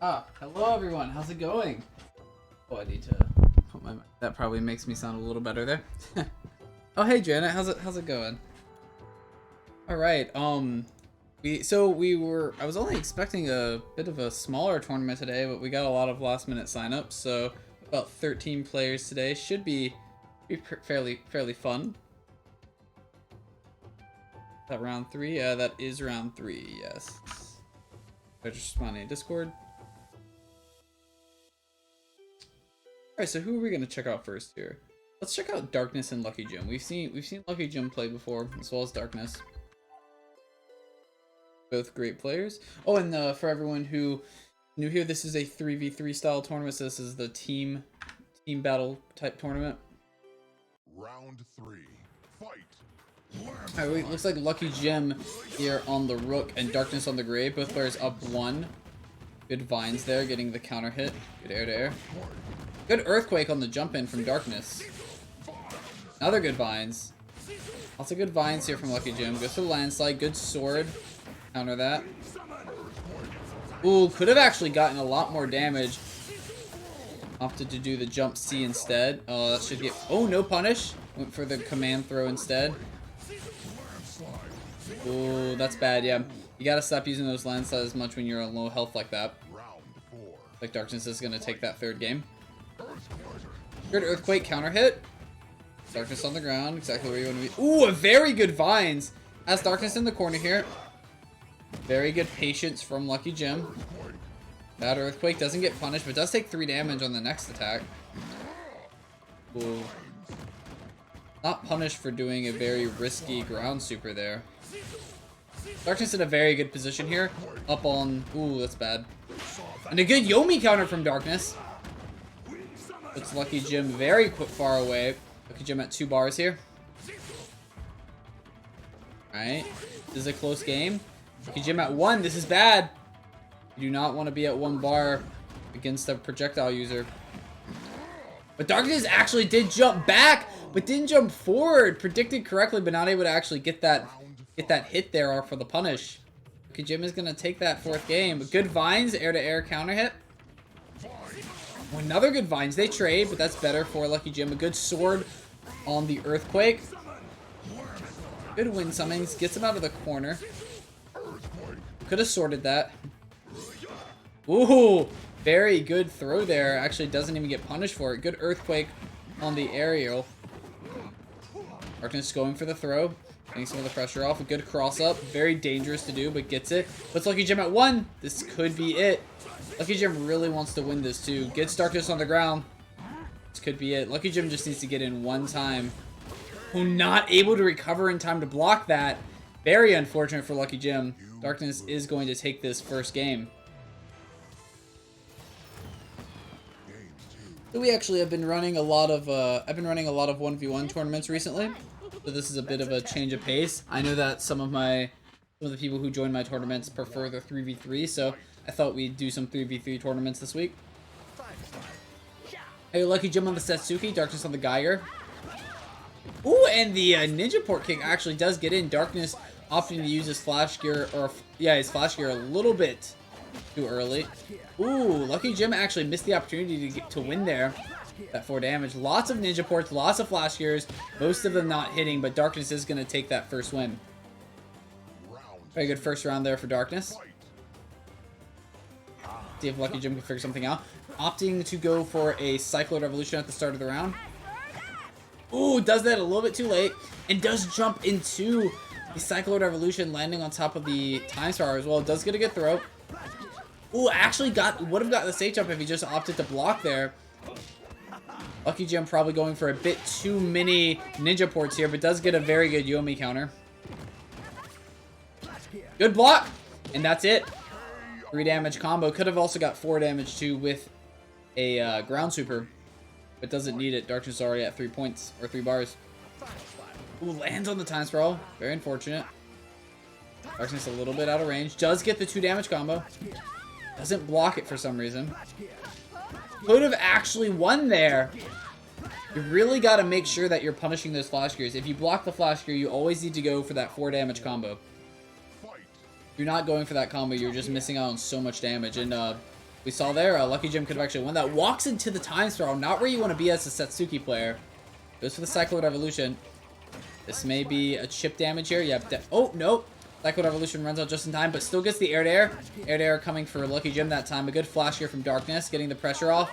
Hello everyone, how's it going? Oh, I need to put my, that probably makes me sound a little better there. Oh, hey Janet, how's it going? All right, I was only expecting a bit of a smaller tournament today, but we got a lot of last minute signups, so about 13 players today should be fairly fun. Is that round 3? Yeah, that is round 3, yes. I just spawned in Discord. Alright, so who are we gonna check out first here? Let's check out Darkness and Lucky Jim. We've seen Lucky Jim play before, as well as Darkness. Both great players. Oh, and for everyone who new here, this is a 3v3 style tournament, so this is the team battle type tournament. Round 3. Fight. Alright, looks like Lucky Jim here on the Rook and Darkness on the Grave. Both players up 1. Good vines there, getting the counter hit. Good air to air. Good Earthquake on the jump in from Darkness. Another good vines. Lots of good vines here from Lucky Jim. Goes to the landslide. Good sword. Counter that. Ooh, could have actually gotten a lot more damage. Opted to do the jump C instead. Oh, that should get... Oh, no punish. Went for the command throw instead. Ooh, that's bad, yeah. You gotta stop using those landslides as much when you're on low health like that. Like Darkness is gonna take that third game. Good Earthquake counter hit. Darkness on the ground, exactly where you want to be. Ooh, a very good vines. Has Darkness in the corner here. Very good patience from Lucky Jim. That Earthquake doesn't get punished, but does take 3 damage on the next attack. Ooh. Not punished for doing a very risky ground super there. Darkness in a very good position here. Up on... Ooh, that's bad. And a good Yomi counter from Darkness. Puts Lucky Jim very far away. Lucky Jim at 2 bars here. Alright. This is a close game. Lucky Jim at 1. This is bad. You do not want to be at 1 bar against a projectile user. But Darkness actually did jump back, but didn't jump forward. Predicted correctly, but not able to actually get that hit there for the punish. Lucky Jim is going to take that 4th game. Good vines, air-to-air counter hit. Another good vines. They trade, but that's better for Lucky Jim. A good sword on the Earthquake. Good wind summons. Gets him out of the corner. Could have sorted that. Ooh, very good throw there. Actually doesn't even get punished for it. Good Earthquake on the aerial. Darkness going for the throw. Getting some of the pressure off. A good cross up. Very dangerous to do, but gets it. Puts Lucky Jim at 1. This could be it. Lucky Jim really wants to win this too. Gets Darkness on the ground. This could be it. Lucky Jim just needs to get in 1 time. Oh, not able to recover in time to block that. Very unfortunate for Lucky Jim. Darkness is going to take this 1st game. So we actually have been running a lot of I've been running a lot of 1v1 tournaments recently. So this is a bit of a change of pace. I know that some of the people who join my tournaments prefer the 3v3, so I thought we'd do some 3v3 tournaments this week. Hey, Lucky Jim on the Setsuki, Darkness on the Geiger. Ooh, and the Ninja Port Kick actually does get in. Darkness opting to use his flash gear, his flash gear a little bit too early. Ooh, Lucky Jim actually missed the opportunity to win there. That 4 damage. Lots of Ninja Ports, lots of flash gears. Most of them not hitting, but Darkness is going to take that 1st win. Very good 1st round there for Darkness. See if Lucky Jim can figure something out. Opting to go for a Cyclone Revolution at the start of the round. Ooh, does that a little bit too late. And does jump into the Cyclone Revolution, landing on top of the Time Star as well. Does get a good throw. Ooh, actually would have got the safe jump if he just opted to block there. Lucky Jim probably going for a bit too many Ninja Ports here, but does get a very good Yomi counter. Good block! And that's it. 3 damage combo. Could have also got 4 damage too with a ground super, but doesn't need it. Darkness is already at 3 points, or 3 bars. Ooh, lands on the time sprawl. Very unfortunate. Darkness a little bit out of range. Does get the 2 damage combo. Doesn't block it for some reason. Could have actually won there. You really got to make sure that you're punishing those flash gears. If you block the flash gear, you always need to go for that 4 damage combo. If you're not going for that combo, you're just missing out on so much damage. And We saw there, Lucky Jim could have actually won that. Walks into the time spiral, not where you want to be as a Satsuki player. Goes for the Cyclone Evolution. This may be a chip damage here. Yep. Oh, no. Cyclone Evolution runs out just in time, but still gets the air to air. Air to air coming for Lucky Jim that time. A good flash here from Darkness, getting the pressure off.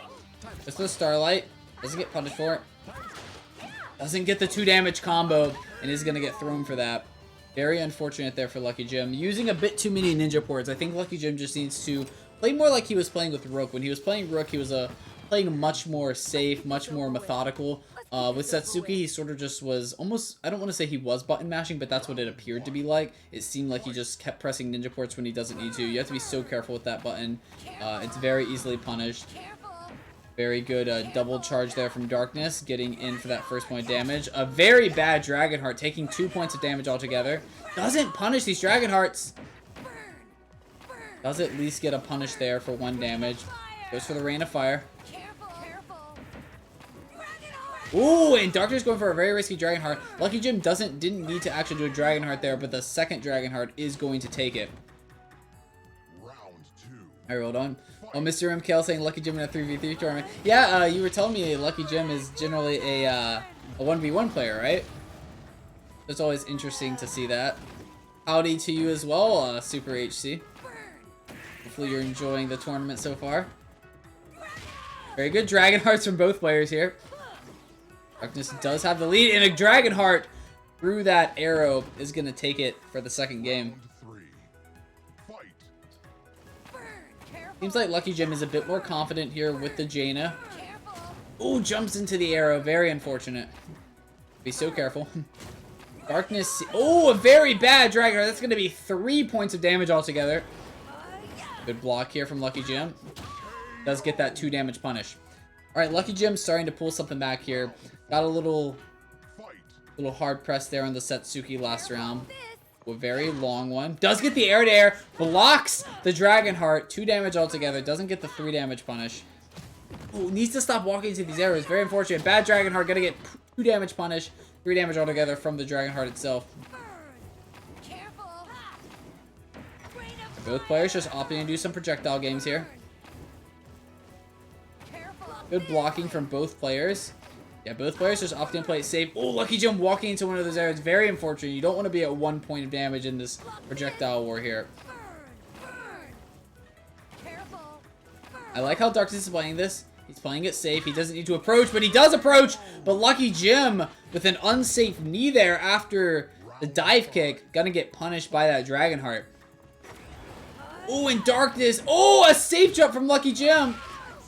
Goes for the Starlight. Doesn't get punished for it. Doesn't get the 2 damage combo, and is going to get thrown for that. Very unfortunate there for Lucky Jim. Using a bit too many ninja ports. I think Lucky Jim just needs to play more like he was playing with Rook. When he was playing Rook, he was playing much more safe, much more methodical. With Satsuki, he sort of just was almost, I don't want to say he was button mashing, but that's what it appeared to be like. It seemed like he just kept pressing ninja ports when he doesn't need to. You have to be so careful with that button. It's very easily punished. Very good double charge there from Darkness, getting in for that first point damage. A very bad Dragonheart, taking 2 points of damage altogether. Doesn't punish these Dragonhearts. Does at least get a punish there for 1 damage. Goes for the Rain of Fire. Ooh, and Darkness going for a very risky Dragonheart. Lucky Jim didn't need to actually do a Dragonheart there, but the second Dragonheart is going to take it. I rolled on. Oh, Mr. MKL saying Lucky Jim in a 3v3 tournament. Yeah, you were telling me Lucky Jim is generally a 1v1 player, right? It's always interesting to see that. Howdy to you as well, Super HC. Hopefully you're enjoying the tournament so far. Very good Dragonhearts from both players here. Darkness does have the lead, and a Dragonheart through that arrow is going to take it for the second game. Seems like Lucky Jim is a bit more confident here with the Jaina. Ooh, jumps into the arrow. Very unfortunate. Be so careful. Darkness. Oh, a very bad Dragonheart. That's going to be 3 points of damage altogether. Good block here from Lucky Jim. Does get that 2 damage punish. Alright, Lucky Jim's starting to pull something back here. Got a little hard press there on the Satsuki last round. A very long one. Does get the air to air. Blocks the Dragonheart. 2 damage altogether. Doesn't get the 3 damage punish. Ooh, needs to stop walking into these arrows. Very unfortunate. Bad Dragonheart. Gonna get 2 damage punish. 3 damage altogether from the Dragonheart itself. Both players just opting to do some projectile games here. Good blocking from both players. Yeah, both players just opting to play it safe. Oh, Lucky Jim walking into one of those areas. Very unfortunate. You don't want to be at 1 point of damage in this projectile war here. I like how Darkness is playing this. He's playing it safe. He doesn't need to approach, but he does approach. But Lucky Jim with an unsafe knee there after the dive kick. Gonna get punished by that Dragonheart. Oh, and Darkness. Oh, a safe jump from Lucky Jim.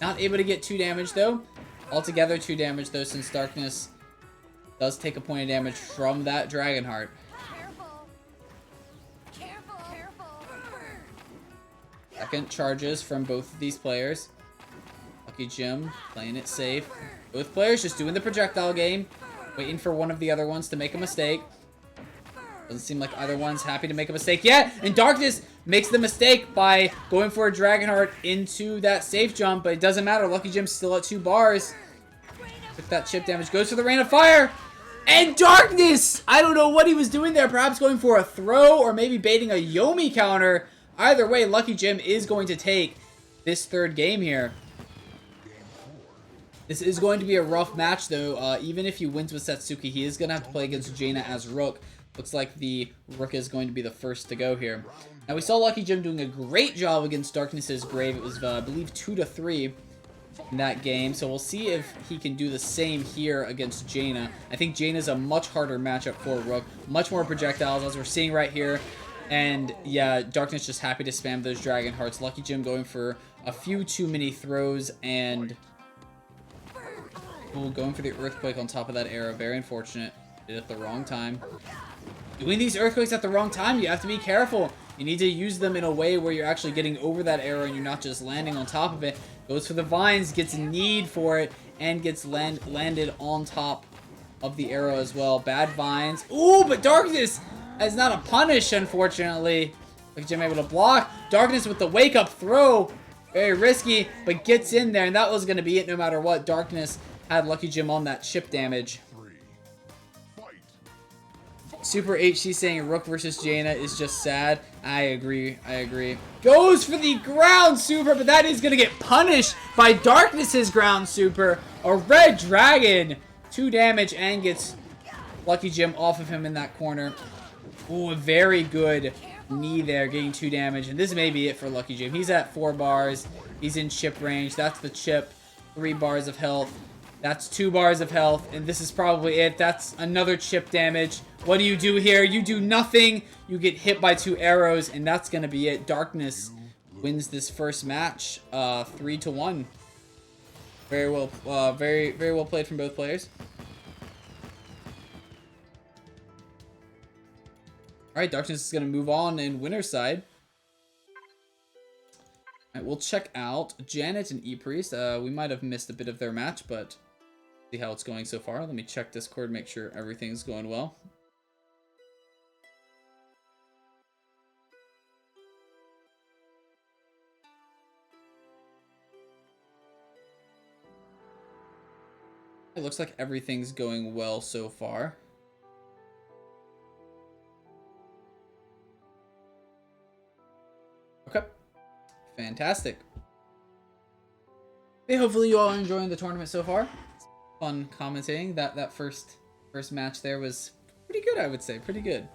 Not able to get 2 damage, though. Altogether, 2 damage, though, since Darkness does take a point of damage from that Dragonheart. Second charges from both of these players. Lucky Jim playing it safe. Both players just doing the projectile game. Waiting for one of the other ones to make a mistake. Doesn't seem like either one's happy to make a mistake yet. And Darkness makes the mistake by going for a Dragonheart into that safe jump. But it doesn't matter. Lucky Jim's still at 2 bars. Took that chip damage. Goes for the Rain of Fire. And Darkness! I don't know what he was doing there. Perhaps going for a throw or maybe baiting a Yomi counter. Either way, Lucky Jim is going to take this 3rd game here. This is going to be a rough match, though. Even if he wins with Satsuki, he is going to have to play against Jaina as Rook. Looks like the Rook is going to be the first to go here. Now, we saw Lucky Jim doing a great job against Darkness's Grave. It was, I believe, 2-3 in that game. So we'll see if he can do the same here against Jaina. I think Jaina's a much harder matchup for Rook. Much more projectiles, as we're seeing right here. And, yeah, Darkness just happy to spam those Dragonhearts. Lucky Jim going for a few too many throws and... Ooh, going for the Earthquake on top of that arrow. Very unfortunate. Did it at the wrong time. Doing these Earthquakes at the wrong time, you have to be careful. You need to use them in a way where you're actually getting over that arrow and you're not just landing on top of it. Goes for the Vines, gets need for it, and gets landed on top of the arrow as well. Bad Vines. Ooh, but Darkness is not a punish, unfortunately. Lucky Jim able to block. Darkness with the wake-up throw. Very risky, but gets in there, and that was going to be it no matter what. Darkness had Lucky Jim on that chip damage. Super HC saying Rook versus Jaina is just sad. I agree. I agree. Goes for the ground super, but that is going to get punished by Darkness's ground super. A red dragon. 2 damage and gets Lucky Jim off of him in that corner. Ooh, a very good knee there, getting 2 damage. And this may be it for Lucky Jim. He's at 4 bars. He's in chip range. That's the chip. 3 bars of health. That's 2 bars of health. And this is probably it. That's another chip damage. What do you do here? You do nothing. You get hit by 2 arrows. And that's going to be it. Darkness wins this first match 3-1. Very well, very well played from both players. All right, Darkness is going to move on in winner's side. All right, we'll check out Janet and E-Priest. We might have missed a bit of their match, but see how it's going so far. Let me check Discord, make sure everything's going well. It looks like everything's going well so far. Okay. Fantastic. Hey, hopefully you all are enjoying the tournament so far. Fun commentating. That first match there was pretty good, I would say. Pretty good.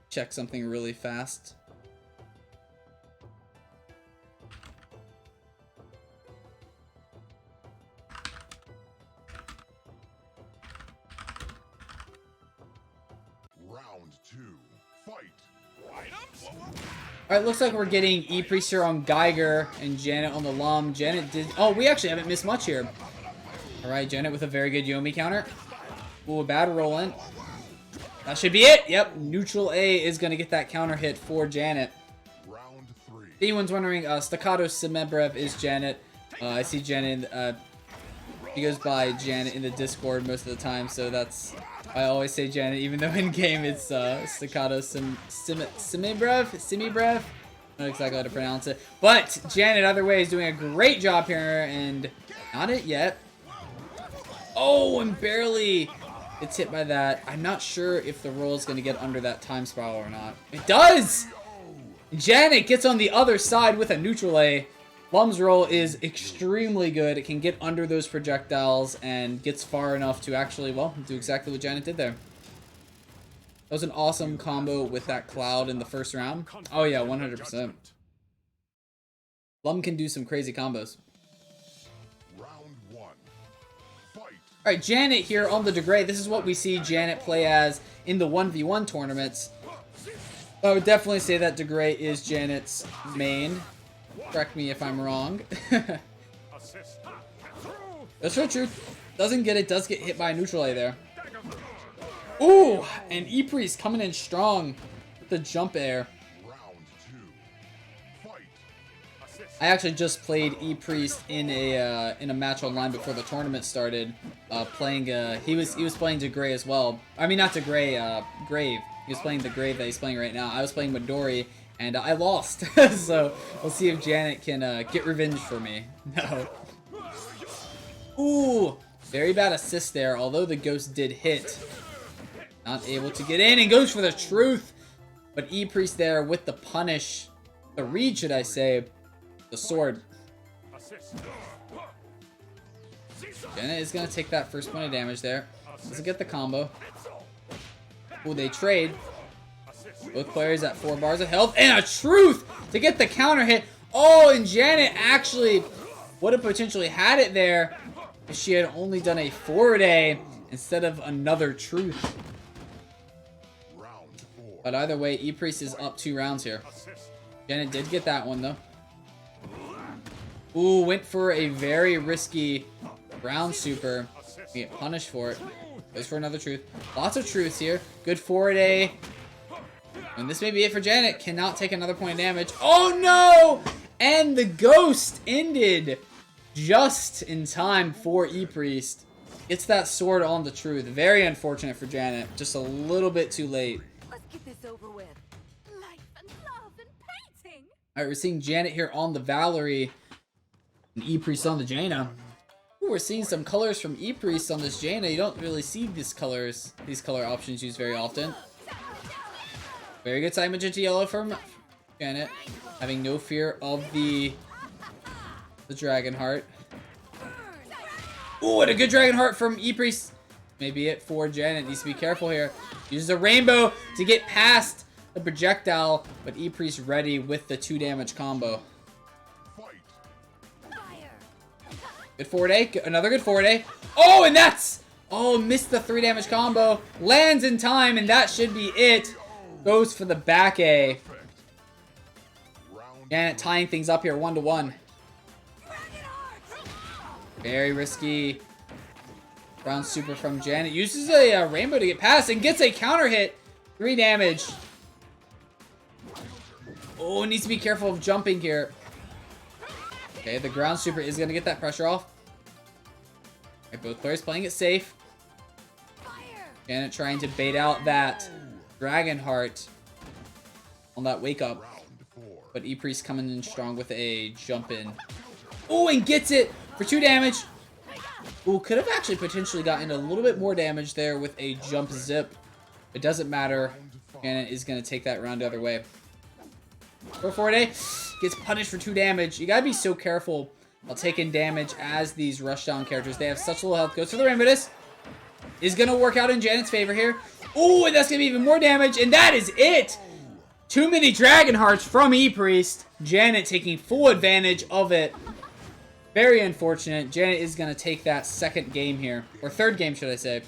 Check something really fast. Round 2. Fight. Alright, looks like we're getting E-Priest here on Geiger and Janet on the Lum. Janet did... Oh, we actually haven't missed much here. Alright, Janet with a very good Yomi counter. Ooh, a bad roll in. That should be it. Yep, neutral A is going to get that counter hit for Janet. Round 3. If anyone's wondering, Staccato Semebrev is Janet. I see Janet... she goes by Janet in the Discord most of the time, so that's... I always say Janet, even though in game it's Staccato Semebrev. I don't know exactly how to pronounce it. But Janet, either way, is doing a great job here, and not it yet. Oh, and barely gets hit by that. I'm not sure if the roll is going to get under that time spiral or not. It does! Janet gets on the other side with a neutral A. Lum's roll is extremely good. It can get under those projectiles and gets far enough to actually, well, do exactly what Janet did there. That was an awesome combo with that cloud in the first round. Oh yeah, 100%. Lum can do some crazy combos. Round 1. Fight. Alright, Janet here on the Degray. This is what we see Janet play as in the 1v1 tournaments. I would definitely say that Degray is Janet's main. Correct me if I'm wrong. That's for truth. Doesn't get it. Does get hit by a neutral A there. Ooh, and E-Priest coming in strong with the jump air. Round 2. Fight. I actually just played E-Priest in a match online before the tournament started. Playing he was playing Degray as well. I mean not Degray, Grave. He was playing the Grave that he's playing right now. I was playing Midori. And I lost, so we'll see if Janet can get revenge for me. No. Ooh, very bad assist there, although the ghost did hit. Not able to get in, and goes for the truth. But E-Priest there with the punish. The read, should I say. The sword. Janet is going to take that first point of damage there. Doesn't get the combo. Ooh, they trade. Both players at 4 bars of health. And a truth to get the counter hit. Oh, and Janet actually would have potentially had it there if she had only done a forward A instead of another truth. Round 4. But either way, E-Priest is up 2 rounds here. Janet did get that one, though. Ooh, went for a very risky ground super. Get punished for it. Goes for another truth. Lots of truths here. Good forward A. And this may be it for Janet. Cannot take another point of damage. Oh no! And the ghost ended just in time for E-Priest. Gets that sword on the truth. Very unfortunate for Janet. Just a little bit too late. Let's get this over with. Life and love and painting. Alright, we're seeing Janet here on the Valerie. And E-Priest on the Jaina. Ooh, we're seeing some colors from E-Priest on this Jaina. You don't really see these color options used very often. Very good side magenta yellow from Janet. Having no fear of the Dragon Heart. Ooh, and a good Dragon Heart from E-Priest. Maybe it for Janet. Needs to be careful here. Uses a rainbow to get past the projectile, but E-Priest ready with the 2 damage combo. Good forward A. Another good forward A. Oh, and that's... Oh, missed the 3 damage combo. Lands in time, and that should be it. Goes for the back A. Janet tying things up here 1-1. Very risky. Ground super from Janet. Uses a rainbow to get past and gets a counter hit. 3 damage. Oh, needs to be careful of jumping here. Okay, the ground super is going to get that pressure off. Alright, both players playing it safe. Janet trying to bait out that Dragon Heart on that wake up. But E-Priest coming in strong with a jump in. Oh, and gets it for 2 damage. Oh, could have actually potentially gotten a little bit more damage there with a jump zip. It doesn't matter. Janet is going to take that round the other way. Go forward A. Gets punished for 2 damage. You gotta be so careful while taking damage as these rushdown characters. They have such little health. Goes for the rainbow disc. Is gonna work out in Janet's favor here. Oh, and that's gonna be even more damage. And that is it. Too many Dragon Hearts from E-Priest. Janet taking full advantage of it. Very unfortunate. Janet is gonna take that 2nd game here. Or 3rd game, should I say.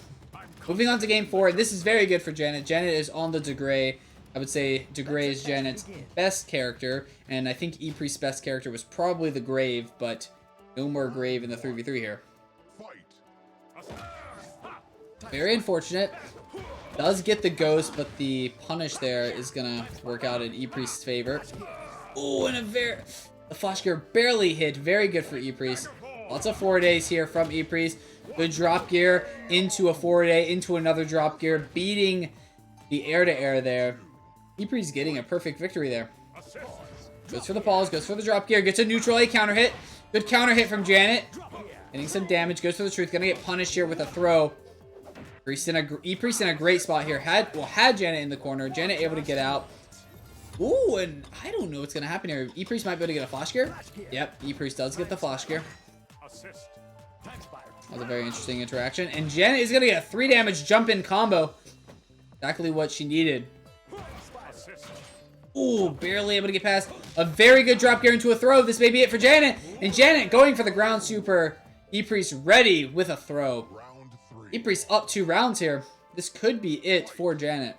Moving on to game 4. This is very good for Janet. Janet is on the Degray. I would say Degray is Janet's best character, and I think E-Priest's best character was probably the Grave, but no more Grave in the 3v3 here. Very unfortunate. Does get the Ghost, but the punish there is going to work out in E-Priest's favor. Oh, and the Flash Gear barely hit. Very good for E-Priest. Lots of forward A's here from E-Priest. Good drop gear into a forward A, into another drop gear, beating the air-to-air there. E-Priest getting a perfect victory there. Goes for the pause, goes for the drop gear, gets a neutral A counter hit. Good counter hit from Janet. Getting some damage, goes for the truth. Gonna get punished here with a throw. E-Priest in a great spot here. Had Janet in the corner. Janet able to get out. Ooh, and I don't know what's gonna happen here. E-Priest might be able to get a flash gear. Yep, E-Priest does get the flash gear. That was a very interesting interaction. And Janet is gonna get a 3 damage jump in combo. Exactly what she needed. Ooh, barely able to get past. A very good drop gear into a throw. This may be it for Janet. And Janet going for the ground super. E-Priest ready with a throw. E-Priest up 2 rounds here. This could be it for Janet.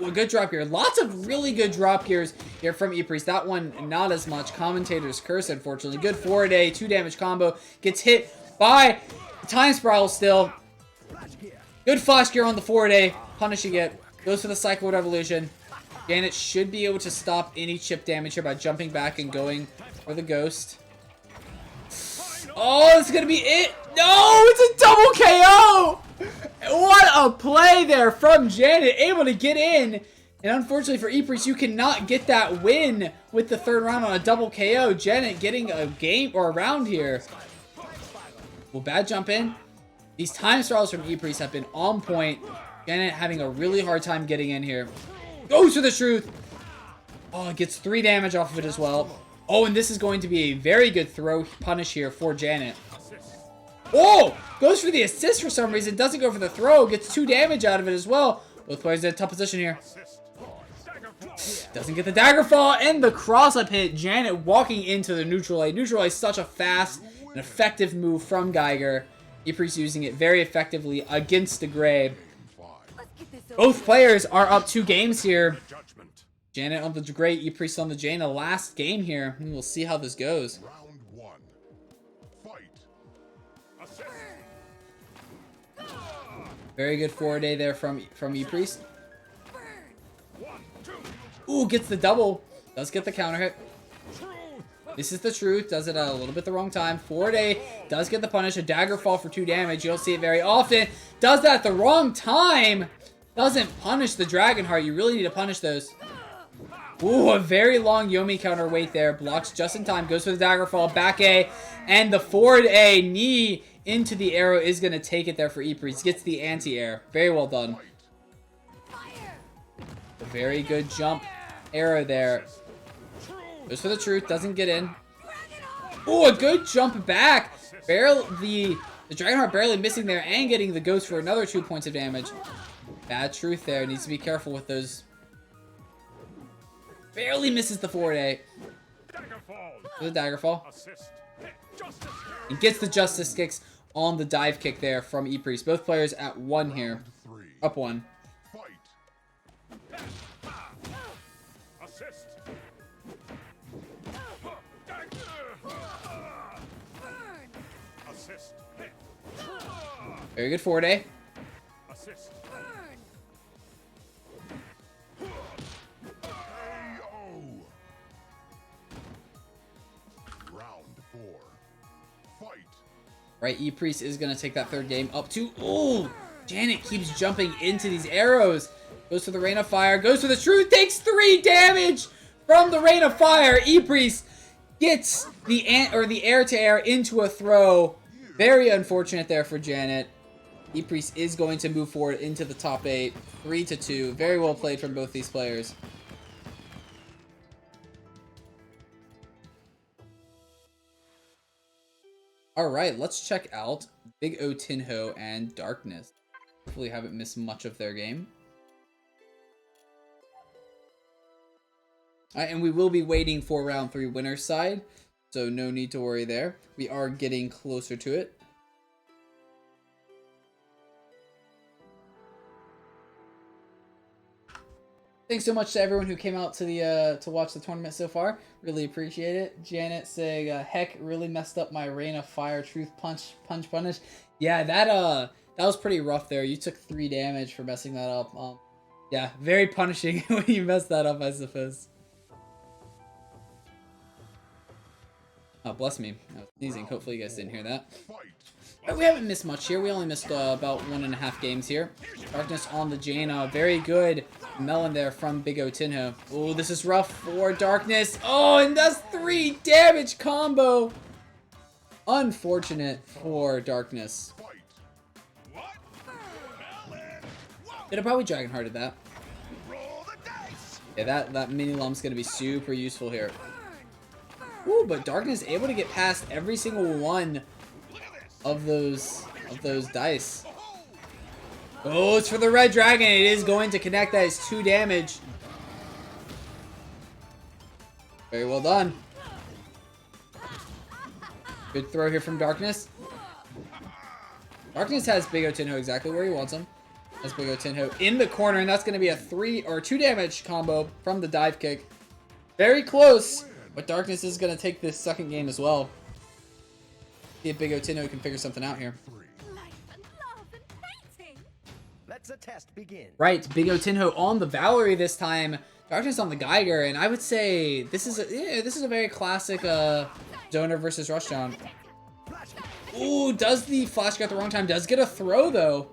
Ooh, a good drop gear. Lots of really good drop gears here from E-Priest. That one, not as much. Commentator's curse, unfortunately. Good forward A, 2 damage combo. Gets hit by the time spiral still. Good flash gear on the forward A. Punishing it. Goes for the Cycle Revolution. Janet should be able to stop any chip damage here by jumping back and going for the Ghost. Oh, this is going to be it. No, it's a double KO. What a play there from Janet. Able to get in. And unfortunately for E-Priest, you cannot get that win with the 3rd round on a double KO. Janet getting a game or a round here. Well, bad jump in. These time spirals from E-Priest have been on point. Janet having a really hard time getting in here. Goes for the truth. Oh, gets 3 damage off of it as well. Oh, and this is going to be a very good throw punish here for Janet. Oh, goes for the assist for some reason. Doesn't go for the throw. Gets 2 damage out of it as well. Both players in a tough position here. Doesn't get the dagger fall and the cross-up hit. Janet walking into the neutral A. Neutral A is such a fast and effective move from Geiger. E-Priest using it very effectively against the Gray. Both players are up 2 games here. Janet on the Gray, E-Priest on the Jaina. Last game here. And we'll see how this goes. Round 1. Fight. Very good forward A there from E-Priest. Ooh, gets the double. Does get the counter hit. This is the truth. Does it a little bit the wrong time. Forward A does get the punish. A dagger fall for 2 damage. You don't see it very often. Does that at the wrong time. Doesn't punish the Dragon Heart. You really need to punish those. Ooh, a very long Yomi counterweight there. Blocks just in time. Goes for the dagger fall. Back A. And the forward A. Knee into the arrow is going to take it there for E-Priest. Gets the anti-air. Very well done. A very good jump arrow there. Goes for the truth. Doesn't get in. Ooh, a good jump back. The Dragonheart barely missing there and getting the ghost for another 2 points of damage. Bad truth there. Needs to be careful with those. Barely misses the forward A. For the dagger fall. And gets the justice kicks on the dive kick there from E-Priest. Both players at 1 here. Up 1. Very good forward A. Right, E-Priest is going to take that third game up to... Ooh! Janet keeps jumping into these arrows. Goes for the Rain of Fire. Goes for the Truth. Takes 3 damage from the Rain of Fire. E-Priest gets the air-to-air into a throw. Very unfortunate there for Janet. E-Priest is going to move forward into the top 8. 3-2. Very well played from both these players. Alright, let's check out Big O Tinho and Darkness. Hopefully haven't missed much of their game. Alright, and we will be waiting for round 3 winner's side, so no need to worry there. We are getting closer to it. Thanks so much to everyone who came out to the to watch the tournament so far. Really appreciate it. Janet saying, "Heck, really messed up my Rain of Fire Truth Punch Punish." Yeah, that was pretty rough there. You took 3 damage for messing that up. Yeah, very punishing when you mess that up, I suppose. Oh, bless me. I was sneezing. Hopefully you guys didn't hear that. But we haven't missed much here. We only missed about 1.5 games here. Darkness on the Jaina. Very good melon there from Big O Tinho. Oh, this is rough for Darkness. Oh, and that's 3 damage combo. Unfortunate for Darkness. Could have probably Dragonhearted that. Yeah, that mini lump's gonna be super useful here. Ooh, but Darkness able to get past every single one of those dice. Oh, it's for the red dragon. It is going to connect. That is 2 damage. Very well done. Good throw here from Darkness. Darkness has Big O Tinho exactly where he wants him. Has Big O Tinho in the corner, and that's going to be a 2 damage combo from the dive kick. Very close, but Darkness is going to take this second game as well. See if Big O Tinho can figure something out here. Let's the test begin. Right, Big O Tinho on the Valerie this time. Darkness on the Geiger, and I would say this is a very classic Zoner versus Rushdown. Ooh, does the flash get the wrong time? Does get a throw though.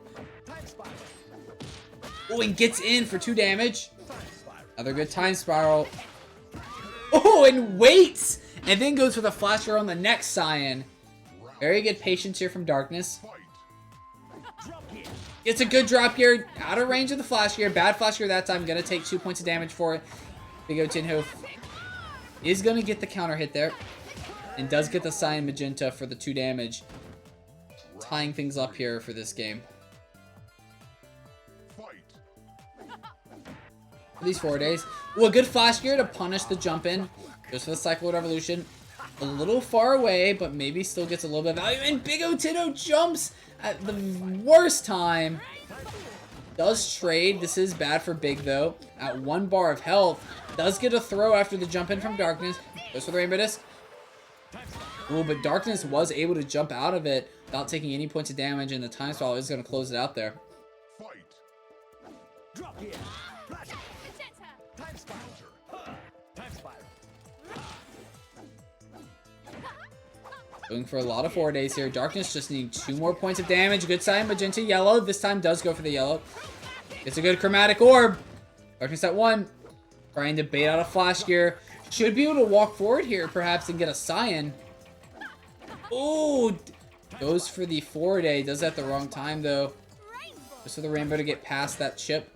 Ooh, and gets in for 2 damage. Another good time spiral. Oh, and waits, and then goes for the flasher on the next Scion. Very good patience here from Darkness. It's a good drop gear, out of range of the flash gear. Bad flash gear that time, gonna take 2 points of damage for it. Big O Tinho is gonna get the counter hit there, and does get the Scion Magenta for the 2 damage. Tying things up here for this game. For these 4 days. Well, a good flash gear to punish the jump in. Goes for the Cyclone Revolution. A little far away, but maybe still gets a little bit of value. And Big O Tinho jumps at the worst time. Does trade. This is bad for Big, though. At 1 bar of health. Does get a throw after the jump in from Darkness. Goes for the Rainbow Disc. Ooh, but Darkness was able to jump out of it without taking any points of damage, and the time swallow is going to close it out there. Going for a lot of 4 days here. Darkness just needing 2 more points of damage. Good sign, Magenta yellow. This time does go for the yellow. It's a good chromatic orb. Darkness at 1. Trying to bait out a flash gear. Should be able to walk forward here, perhaps, and get a Cyan. Oh, goes for the forward A. Does that at the wrong time, though. Just for the rainbow to get past that chip.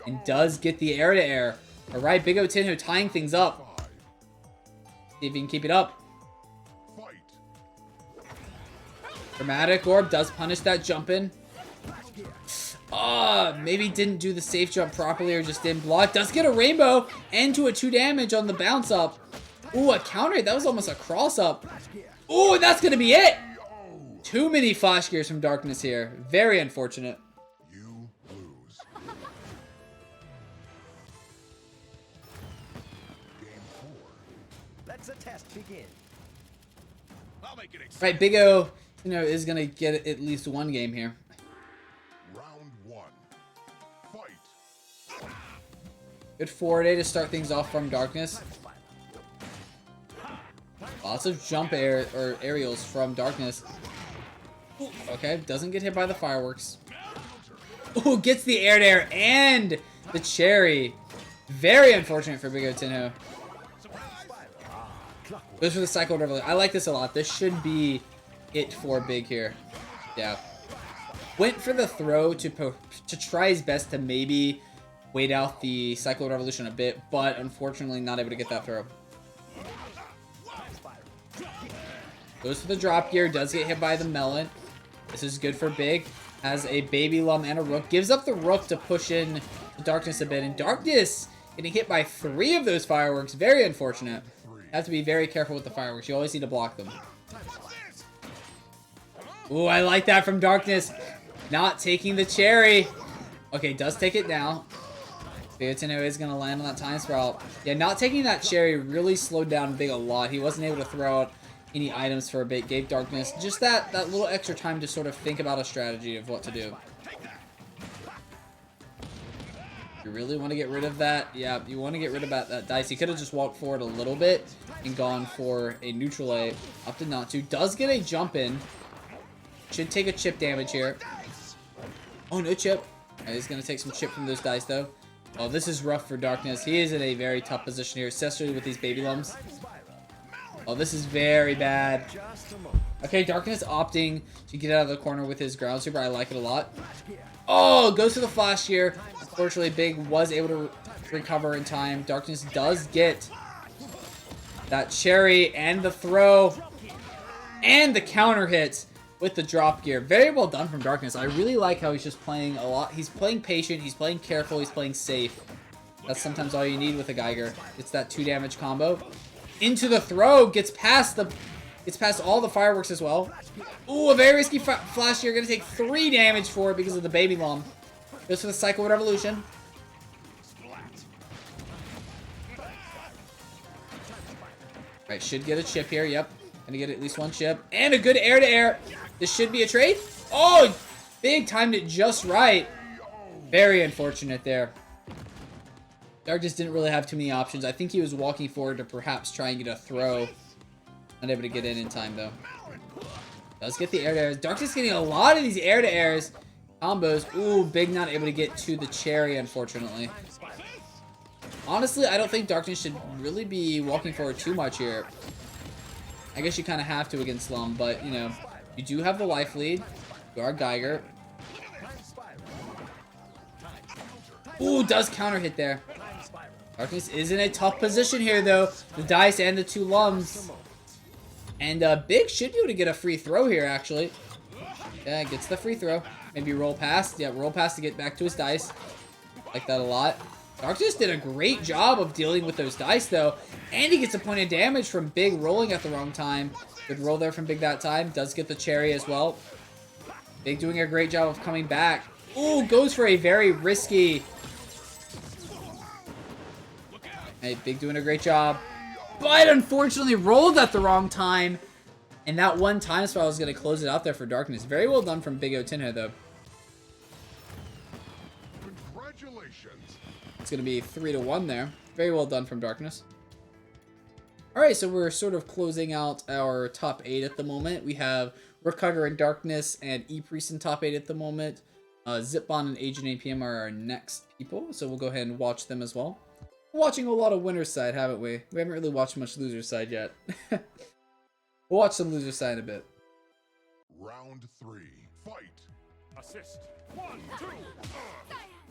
And does get the air-to-air. All right, Big O Tinho tying things up. See if he can keep it up. Dramatic Orb does punish that jump in. Maybe didn't do the safe jump properly or just didn't block. Does get a rainbow and to a 2 damage on the bounce up. Ooh, a counter. That was almost a cross up. Ooh, that's going to be it. Too many flash gears from Darkness here. Very unfortunate. You lose. Game 4. Let's the test begin. I'll make it Right, Big O, is going to get at least one game here. Round 1. Fight. Good forward A to start things off from Darkness. Lots of jump air or aerials from Darkness. Ooh, okay, doesn't get hit by the fireworks. Ooh, gets the air to air and the cherry. Very unfortunate for Big O Tinho. Goes for the cycle revolution. I like this a lot. This should be it for Big here. Yeah. Went for the throw to try his best to maybe wait out the cycle revolution a bit, but unfortunately not able to get that throw. Goes for the drop gear, does get hit by the melon. This is good for Big. Has a baby lum and a rook. Gives up the rook to push in the Darkness a bit. And Darkness getting hit by 3 of those fireworks. Very unfortunate. Have to be very careful with the fireworks. You always need to block them. Ooh, I like that from Darkness. Not taking the cherry. Okay, does take it now. Big O Tinho is going to land on that time sprout. Yeah, not taking that cherry really slowed down Big a lot. He wasn't able to throw out any items for a bit. Gave Darkness just that little extra time to sort of think about a strategy of what to do. You really want to get rid of that? Yeah, you want to get rid of that dice. He could have just walked forward a little bit and gone for a neutral A. Opted not to. Does get a jump in. Should take a chip damage here. Oh, no chip. Right, he's going to take some chip from those dice, though. Oh, this is rough for Darkness. He is in a very tough position here, especially with these baby lums. Oh, this is very bad. Okay, Darkness opting to get out of the corner with his ground super. I like it a lot. Oh, goes to the flash here. Unfortunately, Big was able to recover in time. Darkness does get that cherry and the throw and the counter hits with the drop gear. Very well done from Darkness. I really like how he's just playing a lot. He's playing patient. He's playing careful. He's playing safe. That's sometimes all you need with a Geiger. It's that 2 damage combo. Into the throw, gets past all the fireworks as well. Ooh, a very risky flash here. Gonna take 3 damage for it because of the baby lum. Goes for the cycle revolution. Right, should get a chip here. Yep, gonna get at least 1 chip and a good air to air. This should be a trade. Oh, Big timed it just right. Very unfortunate there. Darkness didn't really have too many options. I think he was walking forward to perhaps try and get a throw. Unable to get in time, though. Does get the air-to-airs. Darkness getting a lot of these air-to-airs combos. Ooh, Big not able to get to the cherry, unfortunately. Honestly, I don't think Darkness should really be walking forward too much here. I guess you kind of have to against Lum, but, you do have the life lead. You are Geiger. Ooh, does counter hit there. Darkness is in a tough position here, though. The dice and the 2 lums. And Big should be able to get a free throw here, actually. Yeah, gets the free throw. Maybe roll past. Yeah, roll past to get back to his dice. Like that a lot. Darkness did a great job of dealing with those dice, though. And he gets a point of damage from Big rolling at the wrong time. Good roll there from Big that time. Does get the cherry as well. Big doing a great job of coming back. Ooh, goes for a very risky... Hey, Big doing a great job. But unfortunately rolled at the wrong time. And that 1 time spell was going to close it out there for Darkness. Very well done from Big O Tinho, though. Congratulations. It's going to be 3-1 there. Very well done from Darkness. Alright, so we're sort of closing out our top 8 at the moment. We have Rookhugger and Darkness and E-Priest in top 8 at the moment. Zipbon and Agent APM are our next people, so we'll go ahead and watch them as well. We're watching a lot of winner's side, haven't we? We haven't really watched much loser's side yet. We'll watch some loser's side in a bit. Round 3. Fight. Assist. 1, 2.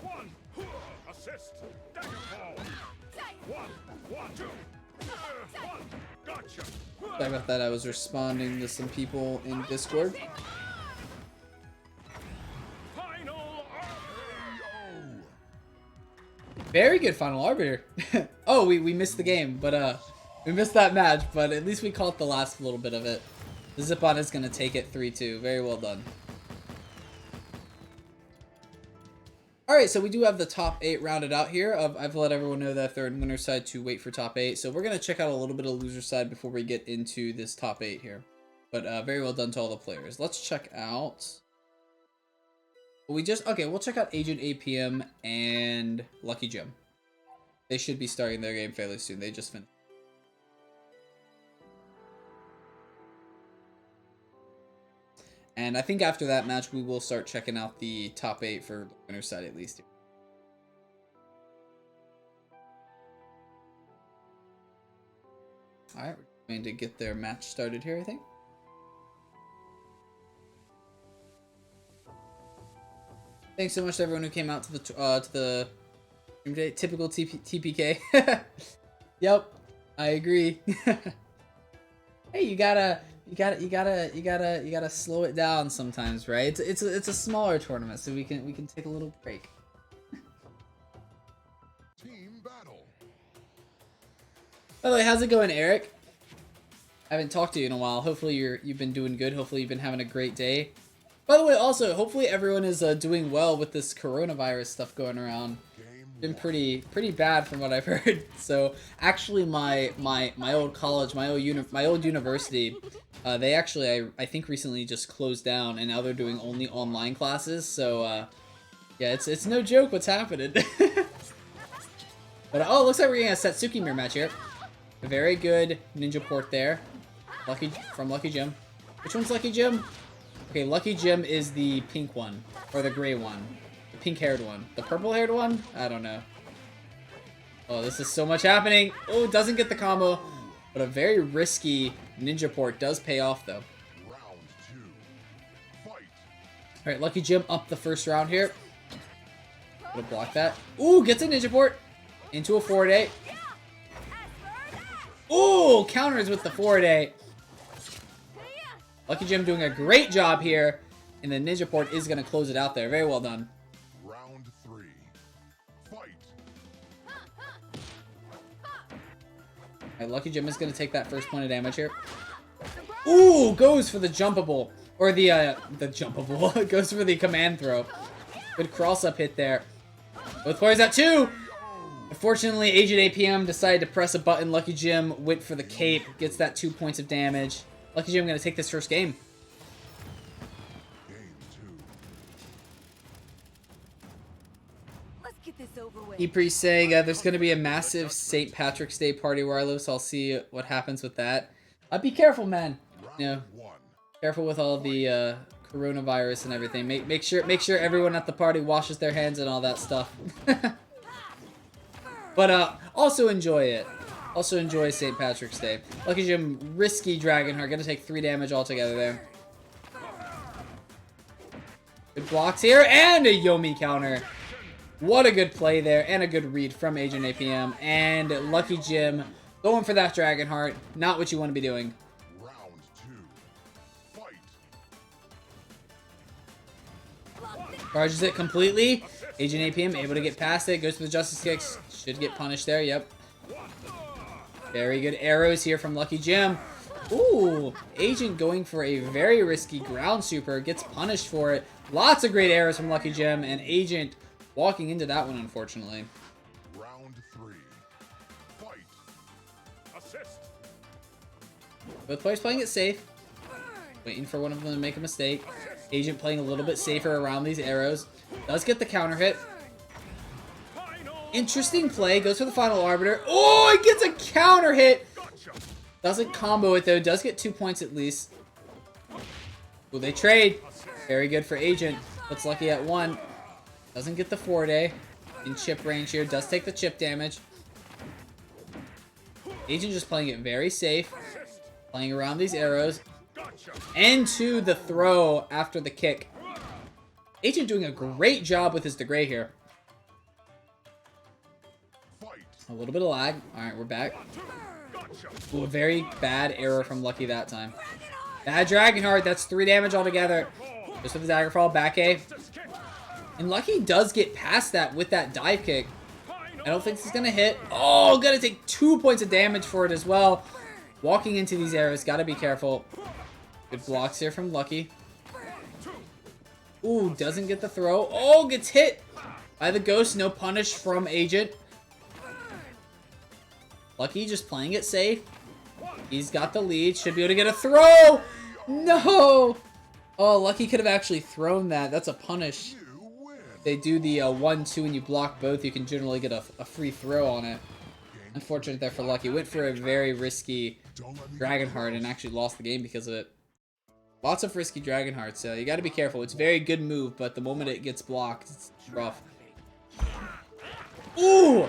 1. Assist. Dagger ball. 1, 2. 1. Gotcha. Sorry about that. I was responding to some people in Discord. Final Very good final arbiter. Oh, we missed the game, but we missed that match, but at least we caught the last little bit of it. The Zip-On is going to take it 3-2. Very well done. Alright, so we do have the top 8 rounded out here. I've let everyone know that they're in winner's side to wait for top 8. So we're going to check out a little bit of loser's side before we get into this top 8 here. But very well done to all the players. Let's check out... Okay, we'll check out Agent APM and Lucky Jim. They should be starting their game fairly soon. They just finished. And I think after that match, we will start checking out the top 8 for the winner's side at least. Alright, we're going to get their match started here, I think. Thanks so much to everyone who came out to the stream today. Typical TPK. Yep, I agree. Hey, you gotta slow it down sometimes, right? It's a smaller tournament, so we can take a little break. Team battle. By the way, how's it going, Eric? I haven't talked to you in a while. Hopefully you've been doing good. Hopefully you've been having a great day. By the way, also hopefully everyone is doing well with this coronavirus stuff going around. Been pretty bad from what I've heard. So actually, my old college, my old university, they actually I think recently just closed down, and now they're doing only online classes. So yeah, it's no joke what's happening. But oh, it looks like we're getting a Satsuki mirror match here. A very good ninja port there, from Lucky Jim. Which one's Lucky Jim? Okay, Lucky Jim is the pink one, or the gray one. The pink-haired one. The purple-haired one? I don't know. Oh, this is so much happening. Oh, doesn't get the combo. But a very risky ninja port does pay off, though. Round 2. Fight. Alright, Lucky Jim up the first round here. Gonna block that. Ooh, gets a ninja port. Into a forward A. Ooh, counters with the forward A. Lucky Jim doing a great job here, and the ninja port is going to close it out there. Very well done. Round 3. Fight. Alright, Lucky Jim is going to take that first point of damage here. Ooh, goes for the jumpable. Or the jumpable. Goes for the command throw. Good cross-up hit there. Both players at 2! Unfortunately, Agent APM decided to press a button. Lucky Jim went for the cape. Gets that 2 points of damage. Lucky Jim going to take this first game. Game 2. Let's get this over with. E-Priest saying there's going to be a massive St. Patrick's Day party where I live, so I'll see what happens with that. Be careful, man. You know, 1. careful with all the coronavirus and everything. Make sure everyone at the party washes their hands and all that stuff. But also enjoy it. Also enjoy St. Patrick's Day. Lucky Jim, risky Dragonheart. Gonna take 3 damage altogether there. Good blocks here, and a Yomi counter. What a good play there, and a good read from Agent APM. And Lucky Jim going for that Dragonheart. Not what you want to be doing. Round 2. Fight. Charges it completely. Agent APM able to get past it. Goes for the Justice Kicks. Should get punished there, yep. Very good arrows here from Lucky Jim. Ooh, Agent going for a very risky ground super. Gets punished for it. Lots of great arrows from Lucky Jim, and Agent walking into that one, unfortunately. Round 3. Fight. Assist. Both players playing it safe. Waiting for one of them to make a mistake. Agent playing a little bit safer around these arrows. Does get the counter hit. Interesting play. Goes for the final arbiter. Oh, he gets a counter hit. Doesn't combo it, though. Does get 2 points at least. Oh, they trade. Very good for Agent. Puts Lucky at 1. Doesn't get the 4-day. In chip range here. Does take the chip damage. Agent just playing it very safe. Playing around these arrows. Gotcha. Into the throw after the kick. Agent doing a great job with his Degray here. Fight. A little bit of lag. Alright, we're back. Gotcha. Ooh, a very bad error from Lucky that time. Bad Dragonheart. That's 3 damage altogether. Just with the Daggerfall, back A. And Lucky does get past that with that dive kick. I don't think this is going to hit. Oh, gonna take 2 points of damage for it as well. Walking into these arrows. Gotta be careful. Good blocks here from Lucky. Ooh, doesn't get the throw. Oh, gets hit by the ghost. No punish from Agent. Lucky just playing it safe. He's got the lead. Should be able to get a throw. No. Oh, Lucky could have actually thrown that. That's a punish. You win. They do the 1-2 and you block both. You can generally get a free throw on it. Unfortunate there for Lucky. Went for a very risky Don't let me Dragonheart and actually lost the game because of it. Lots of risky Dragonhearts, so you got to be careful. It's a very good move, but the moment it gets blocked, it's rough. Ooh!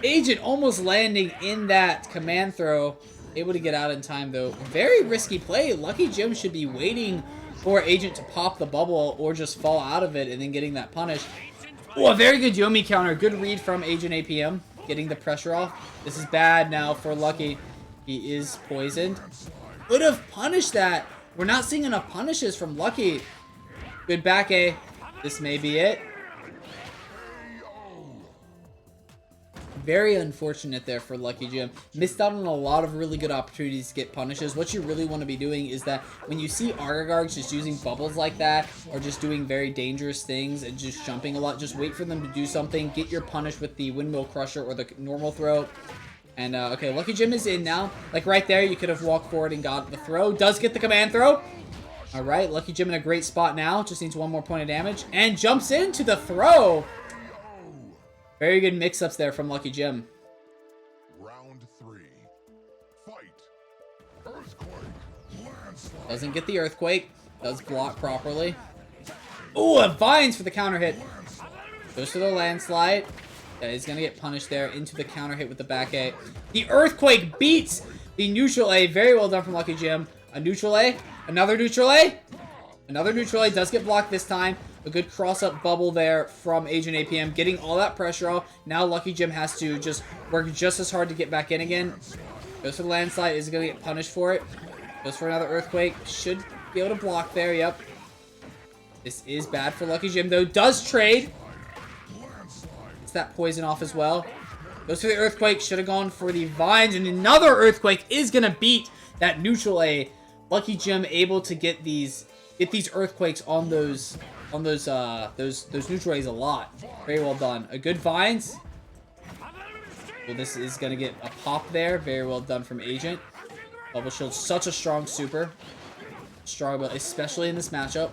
Agent almost landing in that command throw. Able to get out in time, though. Very risky play. Lucky Jim should be waiting for Agent to pop the bubble or just fall out of it and then getting that punish. Oh, a very good Yomi counter. Good read from Agent APM. Getting the pressure off. This is bad now for Lucky. He is poisoned. Would have punished that. We're not seeing enough punishes from Lucky. Good back A. This may be it. Very unfortunate there for Lucky Jim. Missed out on a lot of really good opportunities to get punishes. What you really want to be doing is that when you see Argagargs just using bubbles like that, or just doing very dangerous things and just jumping a lot, just wait for them to do something. Get your punish with the Windmill Crusher or the normal throw. And, okay, Lucky Jim is in now. Like, right there, you could have walked forward and got the throw. Does get the command throw. All right, Lucky Jim in a great spot now. Just needs 1 more point of damage. And jumps into the throw. Very good mix-ups there from Lucky Jim. Round 3. Fight. Earthquake. Landslide. Doesn't get the Earthquake. Does block properly. Ooh, a Vines for the counter hit. Goes to the Landslide. Yeah, he's going to get punished there into the counter hit with the back A. The Earthquake beats the neutral A. Very well done from Lucky Jim. A neutral A. Another neutral A. Another neutral A. Does get blocked this time. A good cross-up bubble there from Agent APM. Getting all that pressure off. Now Lucky Jim has to just work just as hard to get back in again. Goes for the Landslide. Is going to get punished for it. Goes for another Earthquake. Should be able to block there. Yep. This is bad for Lucky Jim, though. Does trade. That poison off as well. Goes for the Earthquake. Should have gone for the Vines. And another Earthquake is going to beat that neutral A. Lucky Jim able to get these Earthquakes on those neutral A's a lot. Very well done. A good Vines. Well, this is going to get a pop there. Very well done from Agent. Bubble Shield, such a strong super. Strong, especially in this matchup.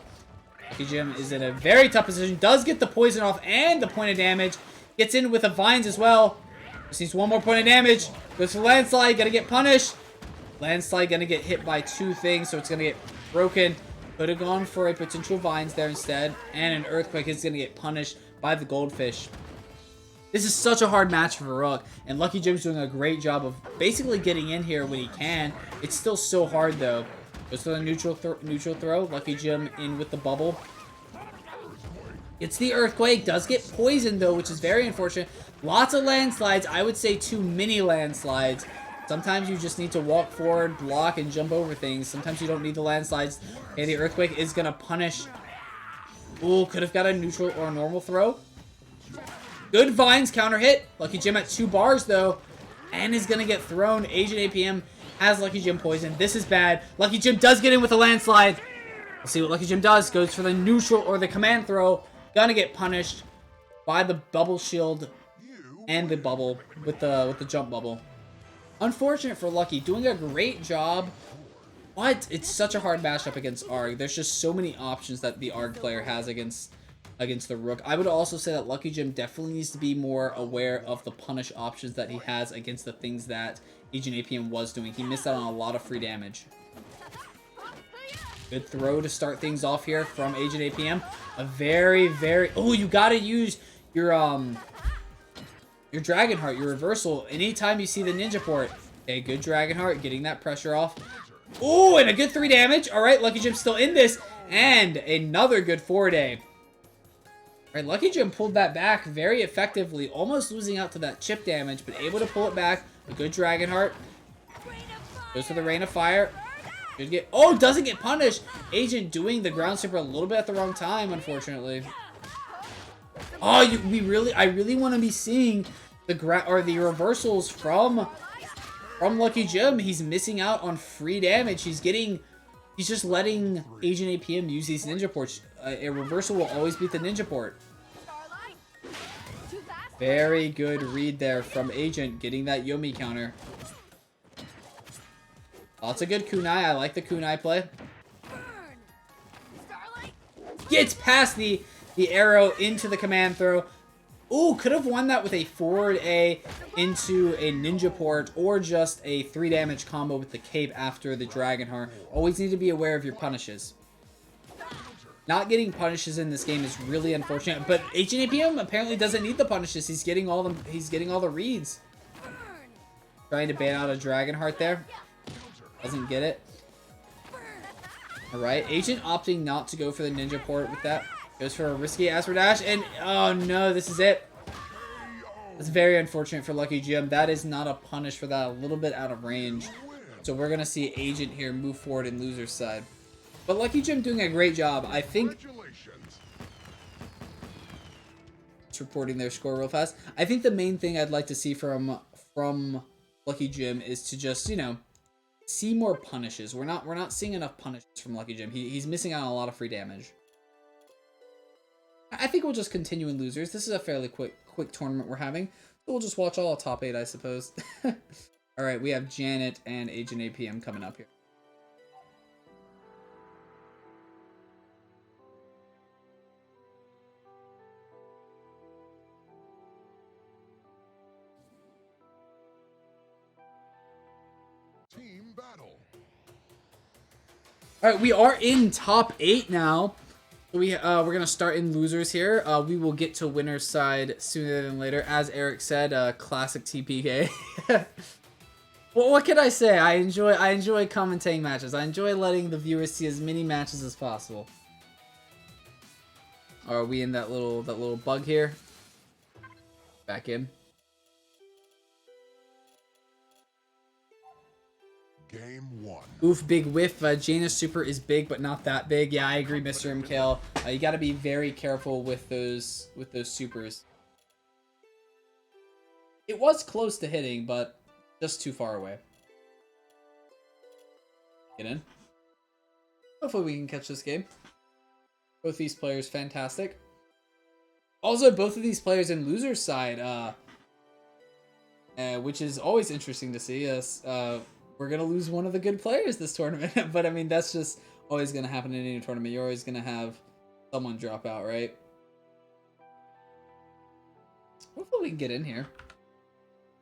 Lucky Jim is in a very tough position. Does get the poison off and the point of damage. Gets in with the Vines as well. Just needs 1 more point of damage. Goes for Landslide. Gonna get punished. Landslide gonna get hit by 2 things, so it's gonna get broken. Could have gone for a potential Vines there instead. And an Earthquake is gonna get punished by the Goldfish. This is such a hard match for Varrock. And Lucky Jim's doing a great job of basically getting in here when he can. It's still so hard though. Goes for the neutral throw. Lucky Jim in with the bubble. It's the Earthquake. Does get poisoned, though, which is very unfortunate. Lots of landslides. I would say too many landslides. Sometimes you just need to walk forward, block, and jump over things. Sometimes you don't need the landslides. Okay, the Earthquake is going to punish. Ooh, could have got a neutral or a normal throw. Good Vines counter hit. Lucky Jim at 2 bars, though. And is going to get thrown. Agent APM has Lucky Jim poisoned. This is bad. Lucky Jim does get in with a landslide. We'll see what Lucky Jim does. Goes for the neutral or the command throw. Gonna get punished by the bubble shield and the bubble with the jump bubble. Unfortunate for Lucky. Doing a great job. But it's such a hard matchup against Arg. There's just so many options that the Arg player has against the Rook. I would also say that Lucky Jim definitely needs to be more aware of the punish options that he has against the things that Agent APM was doing. He missed out on a lot of free damage. Good throw to start things off here from Agent APM. A very, very... Oh, you gotta use your your Dragonheart, your reversal, anytime you see the Ninja port. Okay, good Dragonheart, getting that pressure off. Ooh, and a good 3 damage. All right, Lucky Jim's still in this. And another good 4-day. All right, Lucky Jim pulled that back very effectively, almost losing out to that chip damage, but able to pull it back. A good Dragonheart. Goes for the Rain of Fire. Should get, oh, doesn't get punished. Agent doing the ground super a little bit at the wrong time, unfortunately. Oh, I really want to be seeing the reversals from Lucky Jim. He's missing out on free damage. He's just letting Agent APM use these ninja ports. A reversal will always beat the ninja port. Very good read there from Agent, getting that Yomi counter. Lots of good kunai. I like the kunai play. Gets past the arrow into the command throw. Ooh, could have won that with a forward A into a ninja port or just a 3 damage combo with the cape after the Dragonheart. Always need to be aware of your punishes. Not getting punishes in this game is really unfortunate, but HNAPM apparently doesn't need the punishes. He's getting all the reads. Trying to ban out a Dragonheart there. Doesn't get it. Alright, Agent opting not to go for the ninja port with that. Goes for a risky Asper Dash, and oh no, this is it. It's very unfortunate for Lucky Jim. That is not a punish for that, a little bit out of range. So we're going to see Agent here move forward in loser's side. But Lucky Jim doing a great job. I think... Just reporting their score real fast. I think the main thing I'd like to see from Lucky Jim is to just, you know, see more punishes. We're not seeing enough punishes from Lucky Jim. He's missing out on a lot of free damage. I think we'll just continue in losers. This is a fairly quick tournament we're having. So we'll just watch all top 8, I suppose. Alright, we have Janet and Agent APM coming up here. Team battle. Alright, we are in top 8 now. We're gonna start in losers here. We will get to winner's side sooner than later. As Eric said, classic TPK. Well, what can I say? I enjoy commentating matches. I enjoy letting the viewers see as many matches as possible. Are we in that little bug here? Back in. Game 1. Oof, big whiff. Jaina's super is big, but not that big. Yeah, I agree, Mr. MKL. You got to be very careful with those supers. It was close to hitting, but just too far away. Get in. Hopefully we can catch this game. Both these players, fantastic. Also, both of these players in loser's side, which is always interesting to see us. We're going to lose one of the good players this tournament. But, I mean, that's just always going to happen in any tournament. You're always going to have someone drop out, right? Hopefully we can get in here.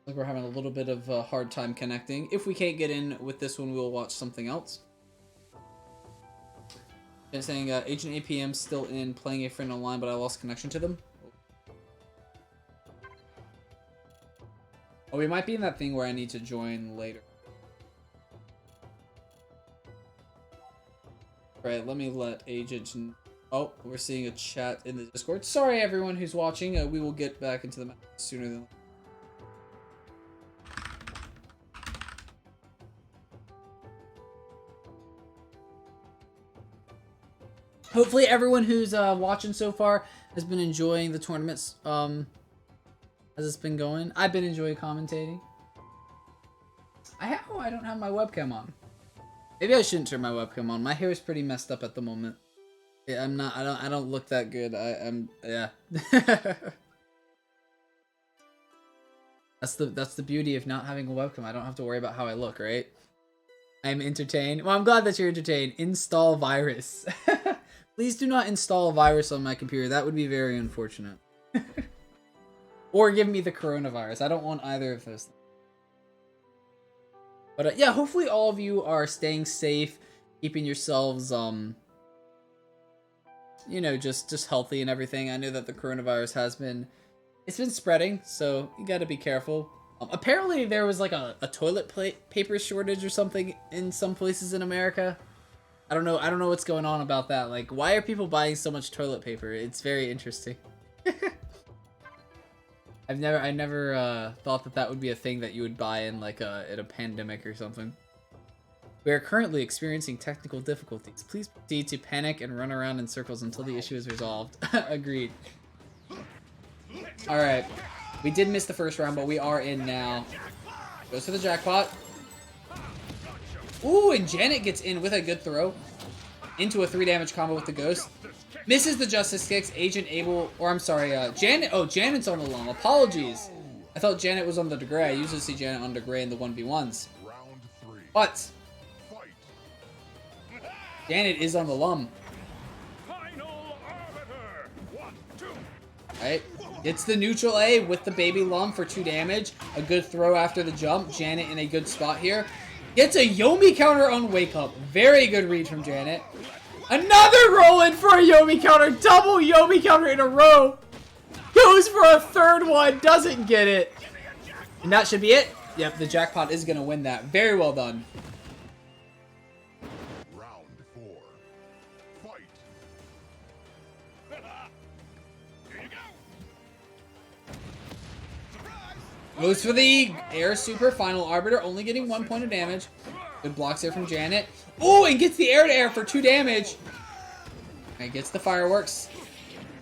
Like we're having a little bit of a hard time connecting. If we can't get in with this one, we'll watch something else. And saying Agent APM still in, playing a friend online, but I lost connection to them. Oh, we might be in that thing where I need to join later. Alright, let me let Agent... Oh, we're seeing a chat in the Discord. Sorry, everyone who's watching. We will get back into the match sooner than... Hopefully everyone who's watching so far has been enjoying the tournaments as it's been going. I've been enjoying commentating. I don't have my webcam on. Maybe I shouldn't turn my webcam on. My hair is pretty messed up at the moment. Yeah, I don't look that good. Yeah. That's the beauty of not having a webcam. I don't have to worry about how I look, right? I'm entertained. Well, I'm glad that you're entertained. Install virus. Please do not install a virus on my computer. That would be very unfortunate. Or give me the coronavirus. I don't want either of those things. But yeah, hopefully all of you are staying safe, keeping yourselves, you know, just healthy and everything. I know that the coronavirus has been It's been spreading, so you gotta be careful. Apparently there was like a toilet paper shortage or something in some places in America. I don't know what's going on about that. Like, why are people buying so much toilet paper? It's very interesting. I never thought that would be a thing that you would buy in like in a pandemic or something. We are currently experiencing technical difficulties. Please proceed to panic and run around in circles until the issue is resolved. Agreed. Alright. We did miss the first round, but we are in now. Goes for the jackpot. Ooh, and Janet gets in with a good throw. Into a 3 damage combo with the ghost. Misses the Justice Kicks. Agent able, or I'm sorry, Janet. Oh, Janet's on the Lum. Apologies. I thought Janet was on the Degray. I usually see Janet on Degray in the 1v1s. But Janet is on the Lum. Alright. It's the neutral A with the baby Lum for 2 damage. A good throw after the jump. Janet in a good spot here. Gets a Yomi counter on Wake Up. Very good read from Janet. Another roll-in for a Yomi counter. Double Yomi counter in a row. Goes for a 3rd one. Doesn't get it. And that should be it. Yep, the jackpot is going to win that. Very well done. Round 4. Fight. Goes for the Air Super Final Arbiter, only getting 1 point of damage. Good blocks there from Janet. Oh, and gets the air to air for 2 damage. And gets the fireworks.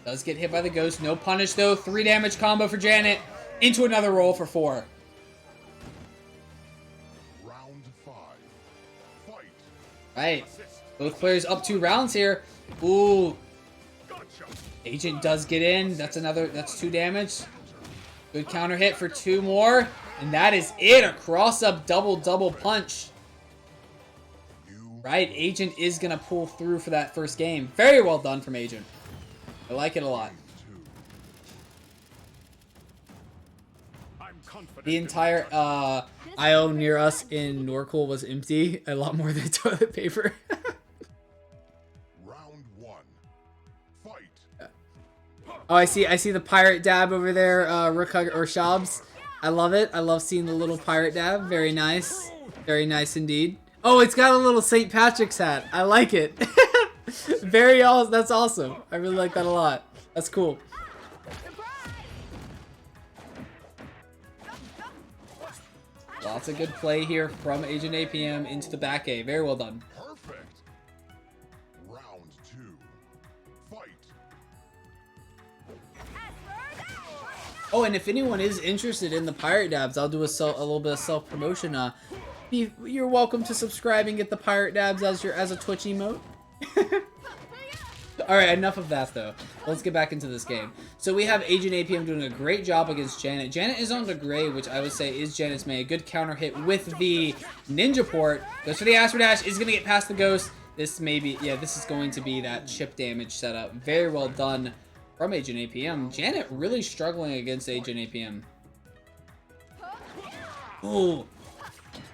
Does get hit by the ghost. No punish though. 3 damage combo for Janet. Into another roll for 4. Round 5. Fight. Right. Both players up 2 rounds here. Ooh. Agent does get in. That's 2 damage. Good counter hit for 2 more. And that is it. A cross-up double punch. Right, Agent is going to pull through for that first game. Very well done from Agent. I like it a lot. The entire IO near us in Norcal was empty. A lot more than toilet paper. Round 1. Fight. Oh, I see the pirate dab over there, Rookhug or Shabs. I love it. I love seeing the little pirate dab. Very nice. Very nice indeed. Oh, it's got a little St. Patrick's hat. I like it. That's awesome. I really like that a lot. That's cool. Lots of good play here from Agent APM into the back A. Very well done. Perfect. Round 2. Fight. Oh, and if anyone is interested in the pirate dabs, I'll do a little bit of self-promotion. You're welcome to subscribe and get the pirate dabs as a Twitch emote. Alright, enough of that though. Let's get back into this game. So we have Agent APM doing a great job against Janet. Janet is on the Gray, which I would say is Janet's main. A good counter hit with the Ninja Port. Goes for the Astro Dash, is going to get past the Ghost. This is going to be that chip damage setup. Very well done from Agent APM. Janet really struggling against Agent APM. Ooh.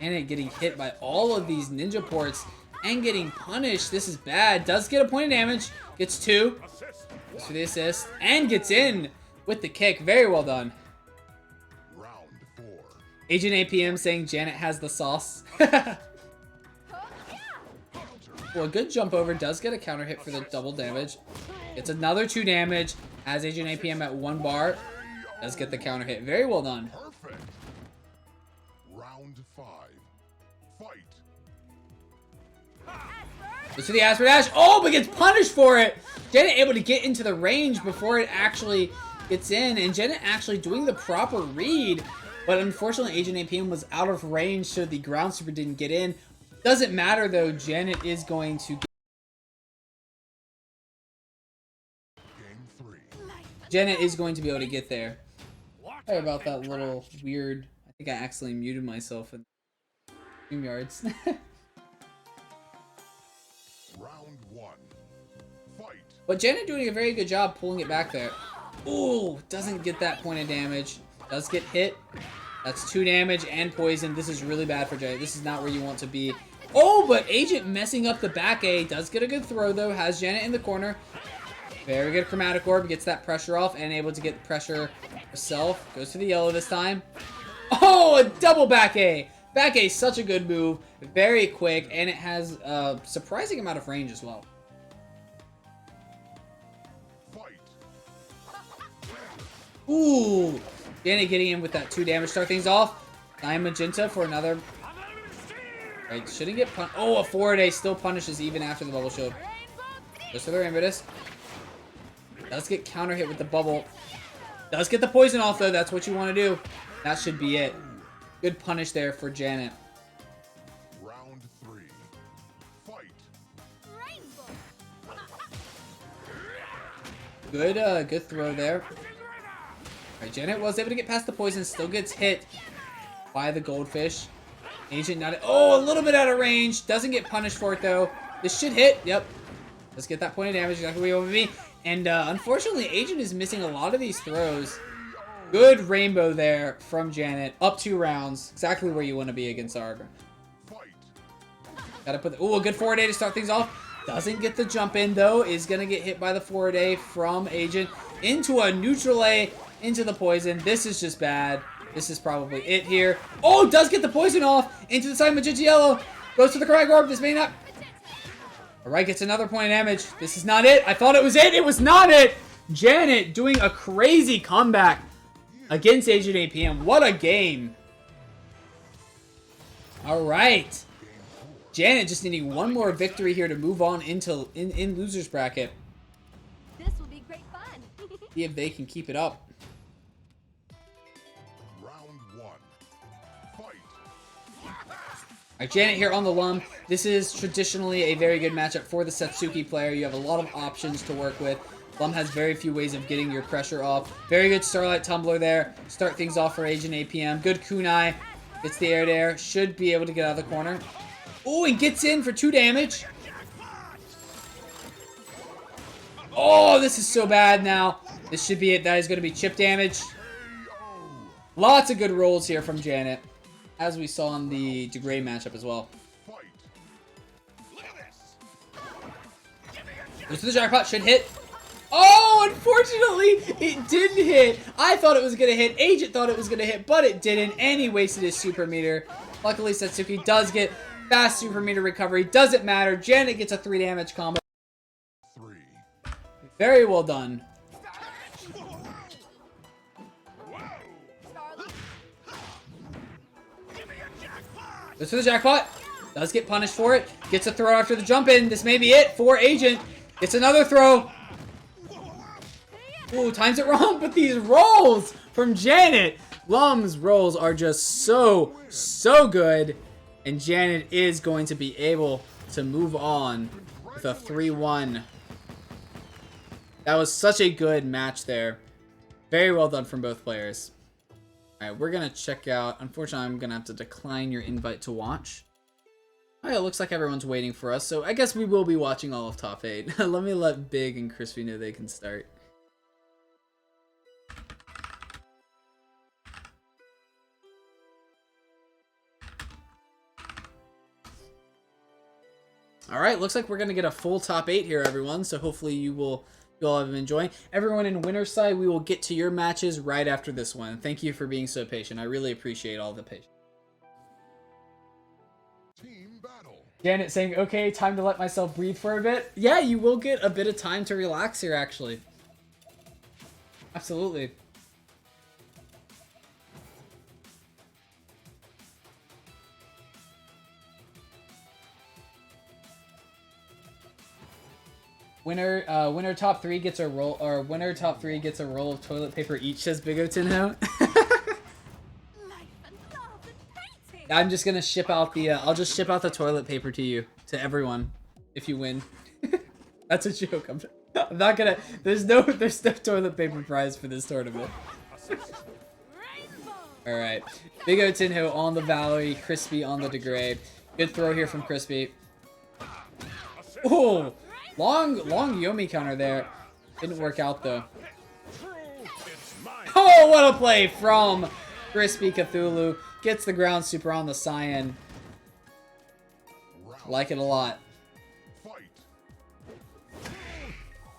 Janet getting hit by all of these Ninja Ports and getting punished. This is bad. Does get a point of damage. Gets 2. Goes for the assist. And gets in with the kick. Very well done. Round 4. Agent APM saying Janet has the sauce. Well, a good jump over. Does get a counter hit for the double damage. It's another 2 damage. Has Agent APM at 1 bar. Does get the counter hit. Very well done. Perfect. Round 5. Fight. Goes to the Astro Dash. Oh, but gets punished for it. Janet able to get into the range before it actually gets in. And Janet actually doing the proper read. But unfortunately, Agent APM was out of range, so the ground super didn't get in. Doesn't matter, though. Janet is going to get... Game 3. Janet is going to be able to get there. Sorry about that little weird... I think I accidentally muted myself in StreamYards. Round 1. Fight. But Janet doing a very good job pulling it back there. Ooh, doesn't get that point of damage. Does get hit. That's 2 damage and poison. This is really bad for Janet. This is not where you want to be. Oh, but Agent messing up the back A. Does get a good throw, though. Has Janet in the corner. Very good Chromatic Orb. Gets that pressure off and able to get pressure Self goes to the yellow this time. Oh, a double back A. Back A is such a good move. Very quick, and it has a surprising amount of range as well. Fight. Ooh. Janet getting in with that 2 damage. Start things off. Nine magenta for another. Right, shouldn't get punished. Oh, a 4-day still punishes even after the bubble shield. Goes for the rainbow disc. Does get counter hit with the bubble. Does get the poison off though. That's what you want to do. That should be it. Good punish there for Janet. Round 3. Fight. Good throw there. Alright, Janet was able to get past the poison. Still gets hit by the goldfish. Agent not. Oh, a little bit out of range. Doesn't get punished for it though. This should hit. Yep. Let's get that point of damage. Exactly where you want me. And unfortunately, Agent is missing a lot of these throws. Good rainbow there from Janet. Up 2 rounds. Exactly where you want to be against Arga. Gotta put. Oh, a good 4-day to start things off. Doesn't get the jump in though. Is gonna get hit by the 4-day from Agent into a neutral A into the poison. This is just bad. This is probably it here. Oh, does get the poison off into the side magenta yellow. Goes to the Crag Orb. This may not. Alright, gets another point of damage. This is not it. I thought it was it. It was not it. Janet doing a crazy comeback against Agent APM. What a game. Alright. Janet just needing one more victory here to move on into in loser's bracket. This will be great fun. See if they can keep it up. Round 1. Fight. Alright, Janet here on the Lum. This is traditionally a very good matchup for the Satsuki player. You have a lot of options to work with. Lum has very few ways of getting your pressure off. Very good Starlight Tumbler there. Start things off for Agent APM. Good kunai. Gets the air to air. Should be able to get out of the corner. Oh, and gets in for 2 damage. Oh, this is so bad now. This should be it. That is going to be chip damage. Lots of good rolls here from Janet, as we saw in the Degrade matchup as well. Fight. Goes to the jackpot. Should hit. Oh, unfortunately, it didn't hit. I thought it was going to hit. Agent thought it was going to hit, but it didn't. And he wasted his super meter. Luckily, Satsuki does get fast super meter recovery. Doesn't matter. Janet gets a 3 damage combo. 3. Very well done. Goes for the jackpot. Does get punished for it. Gets a throw after the jump in. This may be it for Agent. Gets another throw. Ooh, times it wrong, but these rolls from Janet. Lum's rolls are just so good. And Janet is going to be able to move on with a 3-1. That was such a good match there. Very well done from both players. Alright, we're going to check out. Unfortunately, I'm going to have to decline your invite to watch. Alright, it looks like everyone's waiting for us. So I guess we will be watching all of top 8. Let me let Big and Crispy know they can start. Alright, looks like we're going to get a full top 8 here, everyone. So hopefully you'll have been enjoying. Everyone in winner's side, we will get to your matches right after this one. Thank you for being so patient. I really appreciate all the patience. Team battle. Janet saying, okay, time to let myself breathe for a bit. Yeah, you will get a bit of time to relax here, actually. Absolutely. Winner top 3 gets a roll, or winner top 3 gets a roll of toilet paper each, says Big O Tinho. I'm just gonna ship out the, I'll just ship out the toilet paper to you, to everyone, if you win. That's a joke. I'm not gonna, there's no toilet paper prize for this tournament. Alright. Big O Tinho on the Valerie, Crispy on the Degrade. Good throw here from Crispy. Oh! Long Yomi counter there. Didn't work out though. Oh, what a play from Crispy Cthulhu. Gets the ground super on the Cyan. Like it a lot.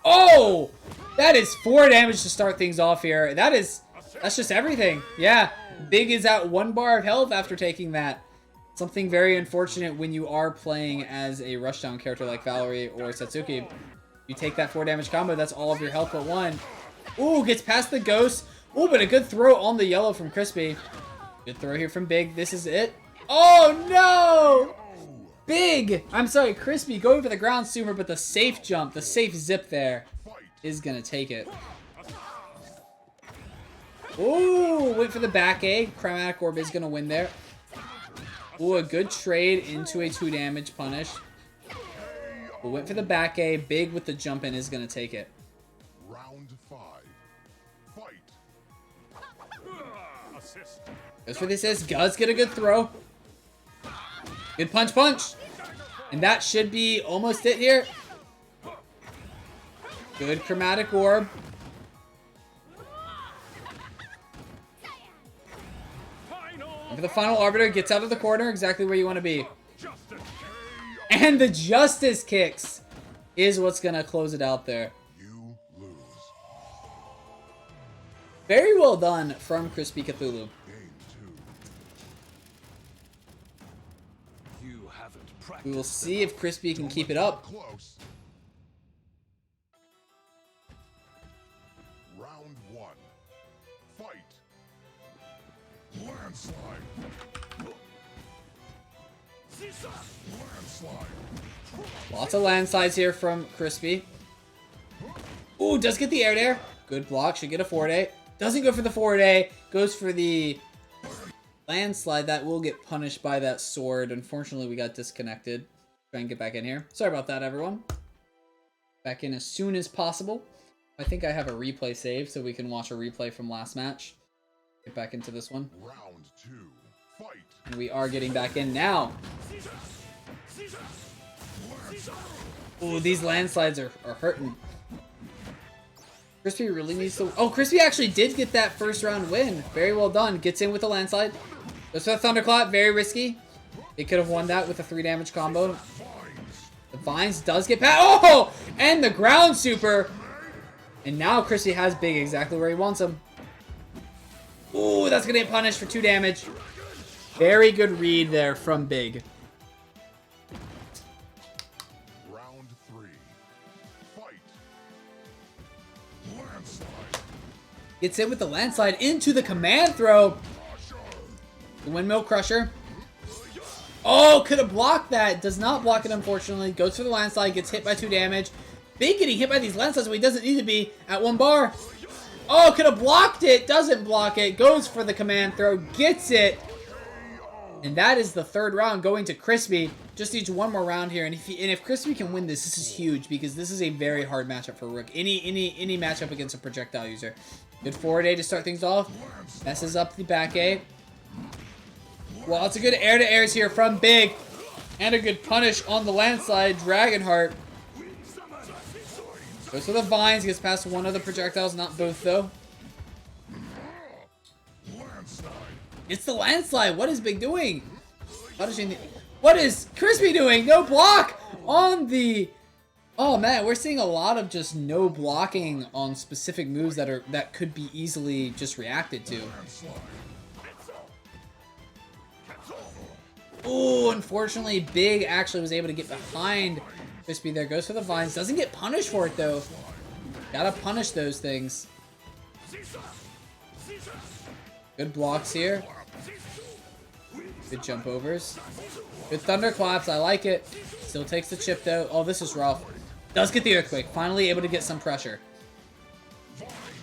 Oh! That is 4 damage to start things off here. That is That's just everything. Yeah, Big is at 1 bar of health after taking that. Something very unfortunate when you are playing as a rushdown character like Valerie or Satsuki. You take that 4 damage combo, that's all of your health but 1. Ooh, gets past the ghost. Ooh, but a good throw on the yellow from Crispy. Good throw here from Big. This is it. Oh, no! Big! I'm sorry, Crispy going for the ground super, but the safe jump, the safe zip there is going to take it. Ooh, went for the back A. Chromatic Orb is going to win there. Ooh, a good trade into a 2 damage punish. Ooh, went for the back A. Big with the jump in is going to take it. Round 5. Fight. Assist. Goes for the assist. Does get a good throw. Good punch, punch. And that should be almost it here. Good Chromatic Orb. And for the final Arbiter, gets out of the corner, exactly where you want to be. And the Justice Kicks is what's going to close it out there. You lose. Very well done from Crispy Cthulhu. Game 2. You haven't practiced. We will see if Crispy can keep it up. Close. Round 1. Fight. Landslide. Landslide. Lots of landslides here from Crispy. Ooh, does get the air there. Good block. Should get a forward A. Doesn't go for the forward A. Goes for the landslide. That will get punished by that sword. Unfortunately, we got disconnected. Try and get back in here. Sorry about that, everyone. Back in as soon as possible. I think I have a replay saved, so we can watch a replay from last match. Get back into this one. Round 2. Fight. And we are getting back in now. Ooh, these landslides are hurting. Crispy really needs to... Oh, Crispy actually did get that first round win. Very well done. Gets in with the landslide. Goes for the Thunderclap. Very risky. They could have won that with a 3 damage combo. The Vines does get past... Oh! And the ground super. And now Crispy has Big exactly where he wants him. Ooh, that's going to get punished for 2 damage. Very good read there from Big. Round 3. Fight. Landslide. Gets in with the landslide into the command throw. The Windmill Crusher. Oh, could have blocked that. Does not block it, unfortunately. Goes for the landslide. Gets hit by 2 damage. Big getting hit by these landslides when he doesn't need to be at 1 bar. Oh, could have blocked it. Doesn't block it. Goes for the command throw. Gets it. And that is the 3rd round going to Crispy. Just needs 1 more round here. And if Crispy can win this, this is huge because this is a very hard matchup for Rook. Any matchup against a projectile user. Good forward A to start things off. Messes up the back A. Well, it's a good air-to-airs here from Big. And a good punish on the landslide. Dragonheart. Goes for the Vines. Gets past 1 of the projectiles. Not both, though. It's the landslide. What is Big doing? What is Crispy doing? No block on the... Oh, man. We're seeing a lot of just no blocking on specific moves that could be easily just reacted to. Oh, unfortunately, Big actually was able to get behind Crispy there. Goes for the Vines. Doesn't get punished for it, though. Gotta punish those things. Good blocks here. Good jump overs. Good thunderclaps. I like it. Still takes the chip, though. Oh, this is rough. Does get the Earthquake. Finally able to get some pressure.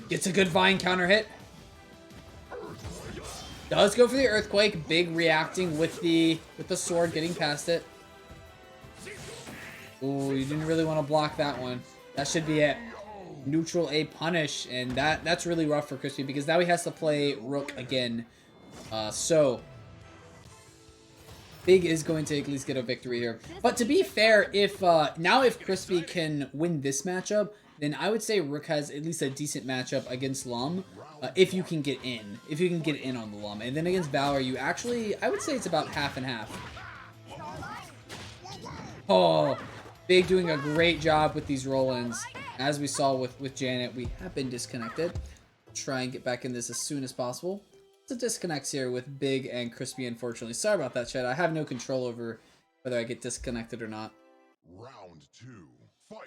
Gets a good Vine counter hit. Does go for the Earthquake. Big reacting with the sword, getting past it. Ooh, you didn't really want to block that one. That should be it. Neutral A punish, and that's really rough for Crispy because now he has to play Rook again. So Big is going to at least get a victory here. But to be fair, if Crispy can win this matchup, then I would say Rook has at least a decent matchup against Lum. If you can get in. If you can get in on the Lum. And then against Valor, you actually, I would say it's about half and half. Oh, Big doing a great job with these roll-ins. As we saw with Janet, we have been disconnected. try and get back in this as soon as possible. It's a disconnects here with Big and Crispy, unfortunately. Sorry about that, chat. I have no control over whether I get disconnected or not. Round 2. Fight.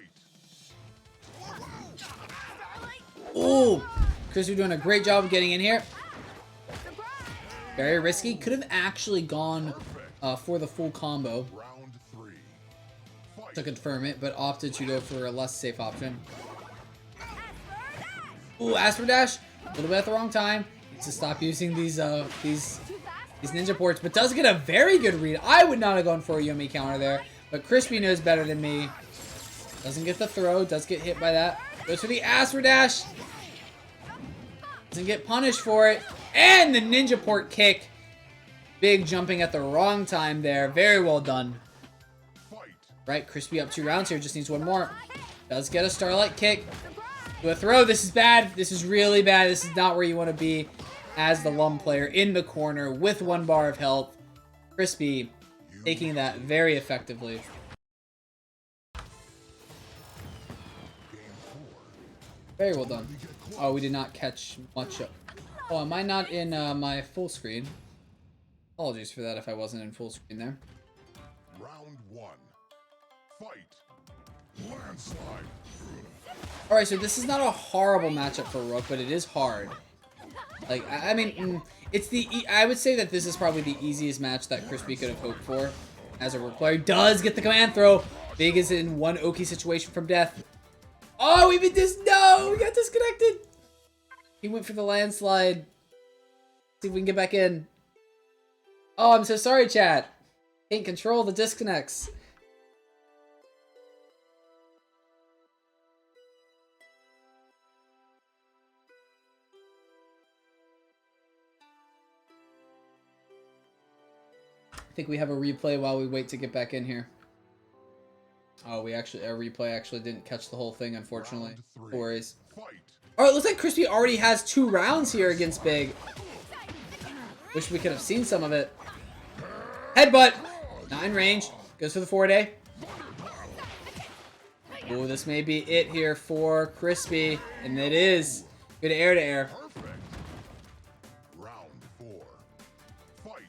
Ooh! Crispy doing a great job of getting in here. Very risky. Could have actually gone for the full combo Round 3. Fight. to confirm it, but opted to go for a less safe option. Ooh, Asper Dash. A little bit at the wrong time. Needs to stop using these ninja ports, but does get a very good read. I would not have gone for a Yumi counter there, but Crispy knows better than me. Doesn't get the throw, does get hit by that. Goes for the Asper Dash. Doesn't get punished for it. And the ninja port kick. Big jumping at the wrong time there. Very well done. Fight. Right, Crispy up 2 rounds here. Just needs one more. Does get a Starlight kick. To a throw. This is bad. This is really bad. This is not where you want to be as the Lum player in the corner with 1 bar of health. Crispy taking that very effectively. Very well done. Oh, we did not catch much of... Oh, am I not in my full screen? Apologies for that if I wasn't in full screen there. Round 1. Fight. Landslide. Alright, so this is not a horrible matchup for Rook, but it is hard. Like, I mean, it's I would say that this is probably the easiest match that Crispy could have hoped for as a Rook player. Does get the command throw. Big is in one Oki situation from death. Oh, even this, no, we got disconnected. He went for the landslide. See if we can get back in. Oh, I'm so sorry, chat. Can't control the disconnects. I think we have a replay while we wait to get back in here. Oh, our replay actually didn't catch the whole thing, unfortunately. No worries. Alright, looks like Crispy already has 2 rounds here against Big. Wish we could have seen some of it. Headbutt! Not in range. Goes for the 4-day. Oh, this may be it here for Crispy. And it is. Good air to air. Perfect. Round 4. Fight.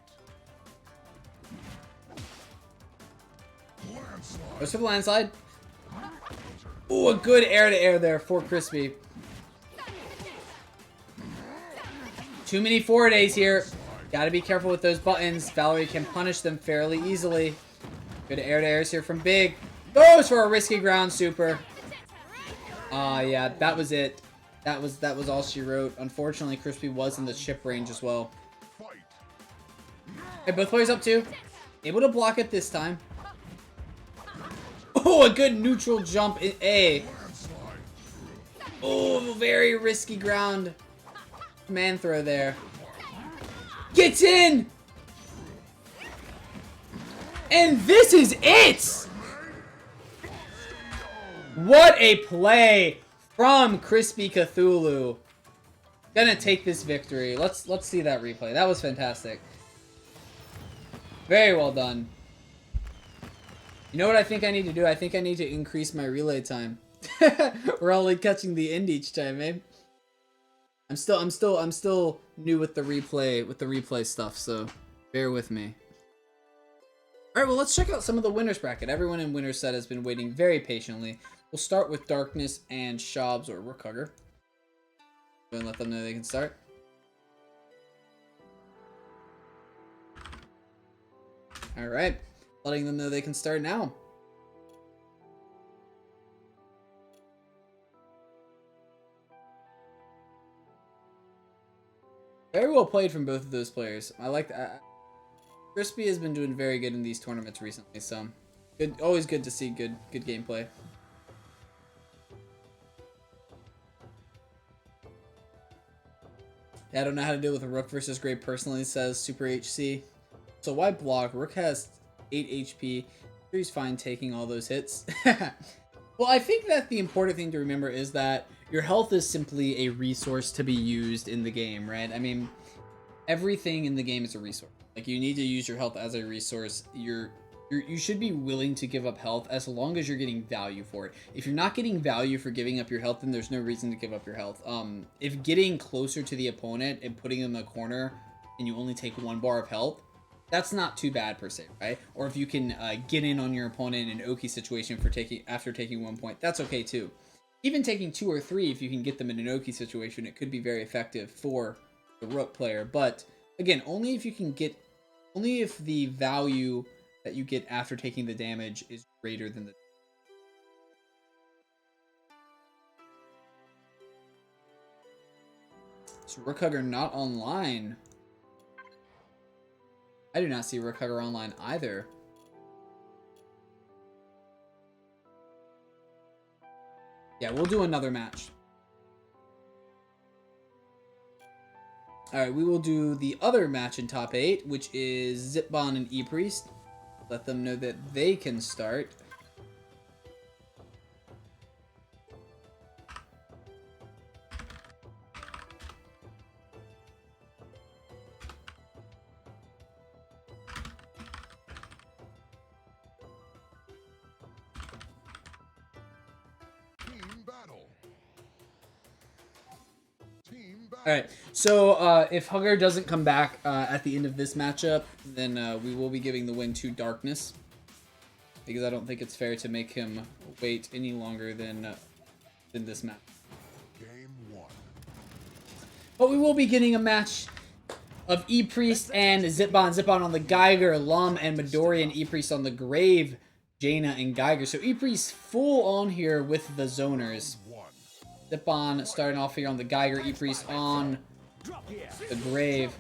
Landslide. Goes for the landslide. Oh, a good air to air there for Crispy. Too many 4-days here. Gotta be careful with those buttons. Valerie can punish them fairly easily. Good air to airs here from Big. Goes for a risky ground super. Yeah, that was it. That was all she wrote. Unfortunately, Crispy was in the chip range as well. Okay, both players up 2. Able to block it this time. Oh, a good neutral jump in A. Oh, very risky ground. Command throw there. Gets in! And this is it! What a play from Crispy Cthulhu. Gonna take this victory. Let's see that replay. That was fantastic. Very well done. You know what I think I need to do? I think I need to increase my relay time. We're only catching the end each time, eh? I'm still new with the replay stuff, so bear with me. Alright, well, let's check out some of the winners bracket. Everyone in winner's set has been waiting very patiently. We'll start with Darkness and Shabs or Rook Hugger. Go and let them know they can start. Alright, letting them know they can start now. Very well played from both of those players. I like that. Crispy has been doing very good in these tournaments recently, so good. Always good to see good gameplay. Yeah, I don't know how to deal with a Rook versus Gray personally, says Super HC. So why block? Rook has 8 HP. He's fine taking all those hits. Well, I think that the important thing to remember is that your health is simply a resource to be used in the game, right? I mean, everything in the game is a resource. Like, you need to use your health as a resource. You should be willing to give up health as long as you're getting value for it. If you're not getting value for giving up your health, then there's no reason to give up your health. If getting closer to the opponent and putting them in the corner and you only take 1 bar of health, that's not too bad per se, right? Or if you can get in on your opponent in an Oki situation for after taking 1 point, that's okay too. Even taking 2 or 3, if you can get them in an Oki situation, it could be very effective for the Rook player. But again, only if the value that you get after taking the damage is greater than the... So Rook Hugger not online. I do not see Rook Hugger online either. Yeah, we'll do another match. Alright, we will do the other match in top 8, which is Zipbon and E-Priest. Let them know that they can start. Team battle. Team battle. Alright, so if Hugger doesn't come back at the end of this matchup, then we will be giving the win to Darkness. Because I don't think it's fair to make him wait any longer than this match. Game 1. But we will be getting a match of E-Priest and Zipbon. Zipbon on the Geiger, Lum and Midori, and E-Priest on the Grave, Jaina and Geiger. So E-Priest full on here with the zoners. 1. Zipbon starting off here on the Geiger, E-Priest on the Grave.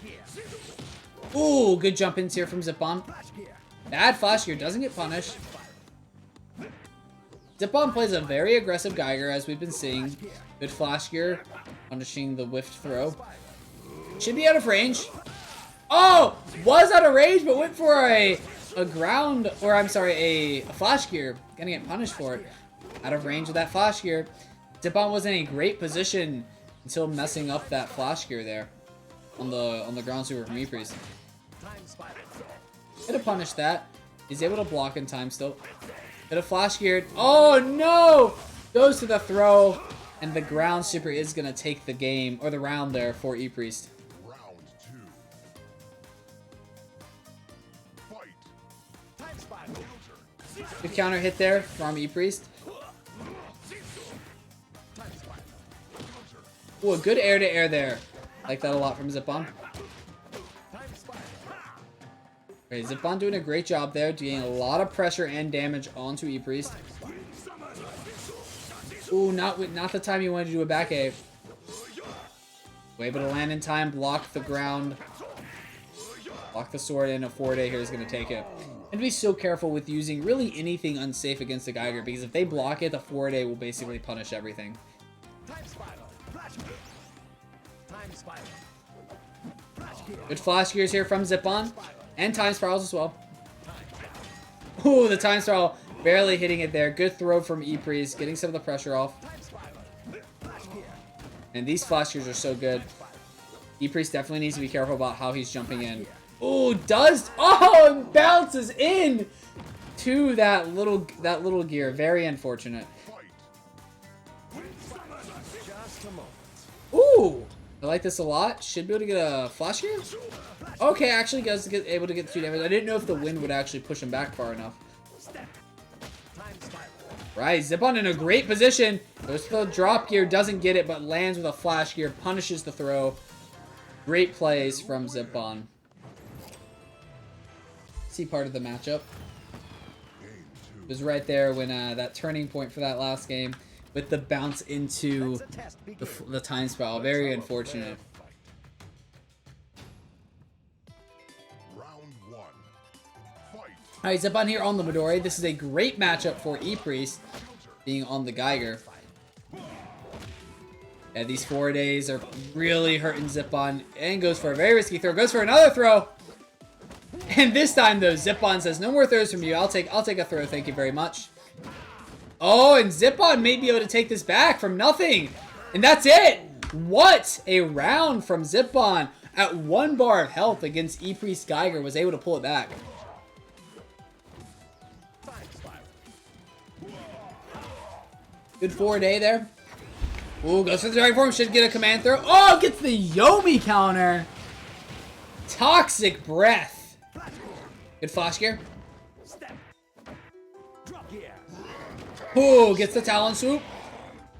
Ooh, good jump ins here from Zipbon. Bad flash gear, doesn't get punished. Zipbon plays a very aggressive Geiger, as we've been seeing. Good flash gear, punishing the whiffed throw. Should be out of range. Oh, was out of range, but went for a ground, or I'm sorry, a flash gear. Gonna get punished for it. Out of range of that flash gear. Zipbon was in a great position until messing up that flash gear there on the ground super from E-Priest. Could have punished that. He's able to block in time still. Could have flash geared. Oh no! Goes to the throw, and the ground super is gonna take the game or the round there for E-Priest. Round 2. Fight. Good counter hit there from E-Priest. Ooh, a good air to air there. Like that a lot from Zipbon. Okay, Zipbon doing a great job there, doing a lot of pressure and damage onto E-Priest. Ooh, not the time you wanted to do a back A. Able to land in time, block the ground. Block the sword, and a forward A here is going to take it. And be so careful with using really anything unsafe against the Geiger, because if they block it, the forward A will basically punish everything. Good flash gears here from Zipbon. And time spirals as well. Ooh, the time spiral barely hitting it there. Good throw from E-Priest, getting some of the pressure off. And these flash gears are so good. E-Priest definitely needs to be careful about how he's jumping in. Ooh, and bounces in to that little gear. Very unfortunate. Ooh, I like this a lot. Should be able to get a flash gear. Okay, actually gets able to get 2 damage. I didn't know if the wind would actually push him back far enough. Right, Zipbon in a great position. Goes for the drop gear, doesn't get it, but lands with a flash gear, punishes the throw. Great plays from Zipbon. See part of the matchup. It was right there when that turning point for that last game with the bounce into the time spiral. Very unfortunate. Alright, Zipbon here on the Midori. This is a great matchup for E-Priest, being on the Geiger. Yeah, these 4 days are really hurting Zipbon, and goes for a very risky throw. Goes for another throw! And this time, though, Zipbon says, no more throws from you. I'll take a throw, thank you very much. Oh, and Zipbon may be able to take this back from nothing. And that's it! What a round from Zipbon. At 1 bar of health against E-Priest Geiger, was able to pull it back. Good 4-day there. Ooh, goes for the dragon form. Should get a command throw. Oh, gets the Yomi counter. Toxic breath. Good flash gear. Ooh, gets the Talon swoop.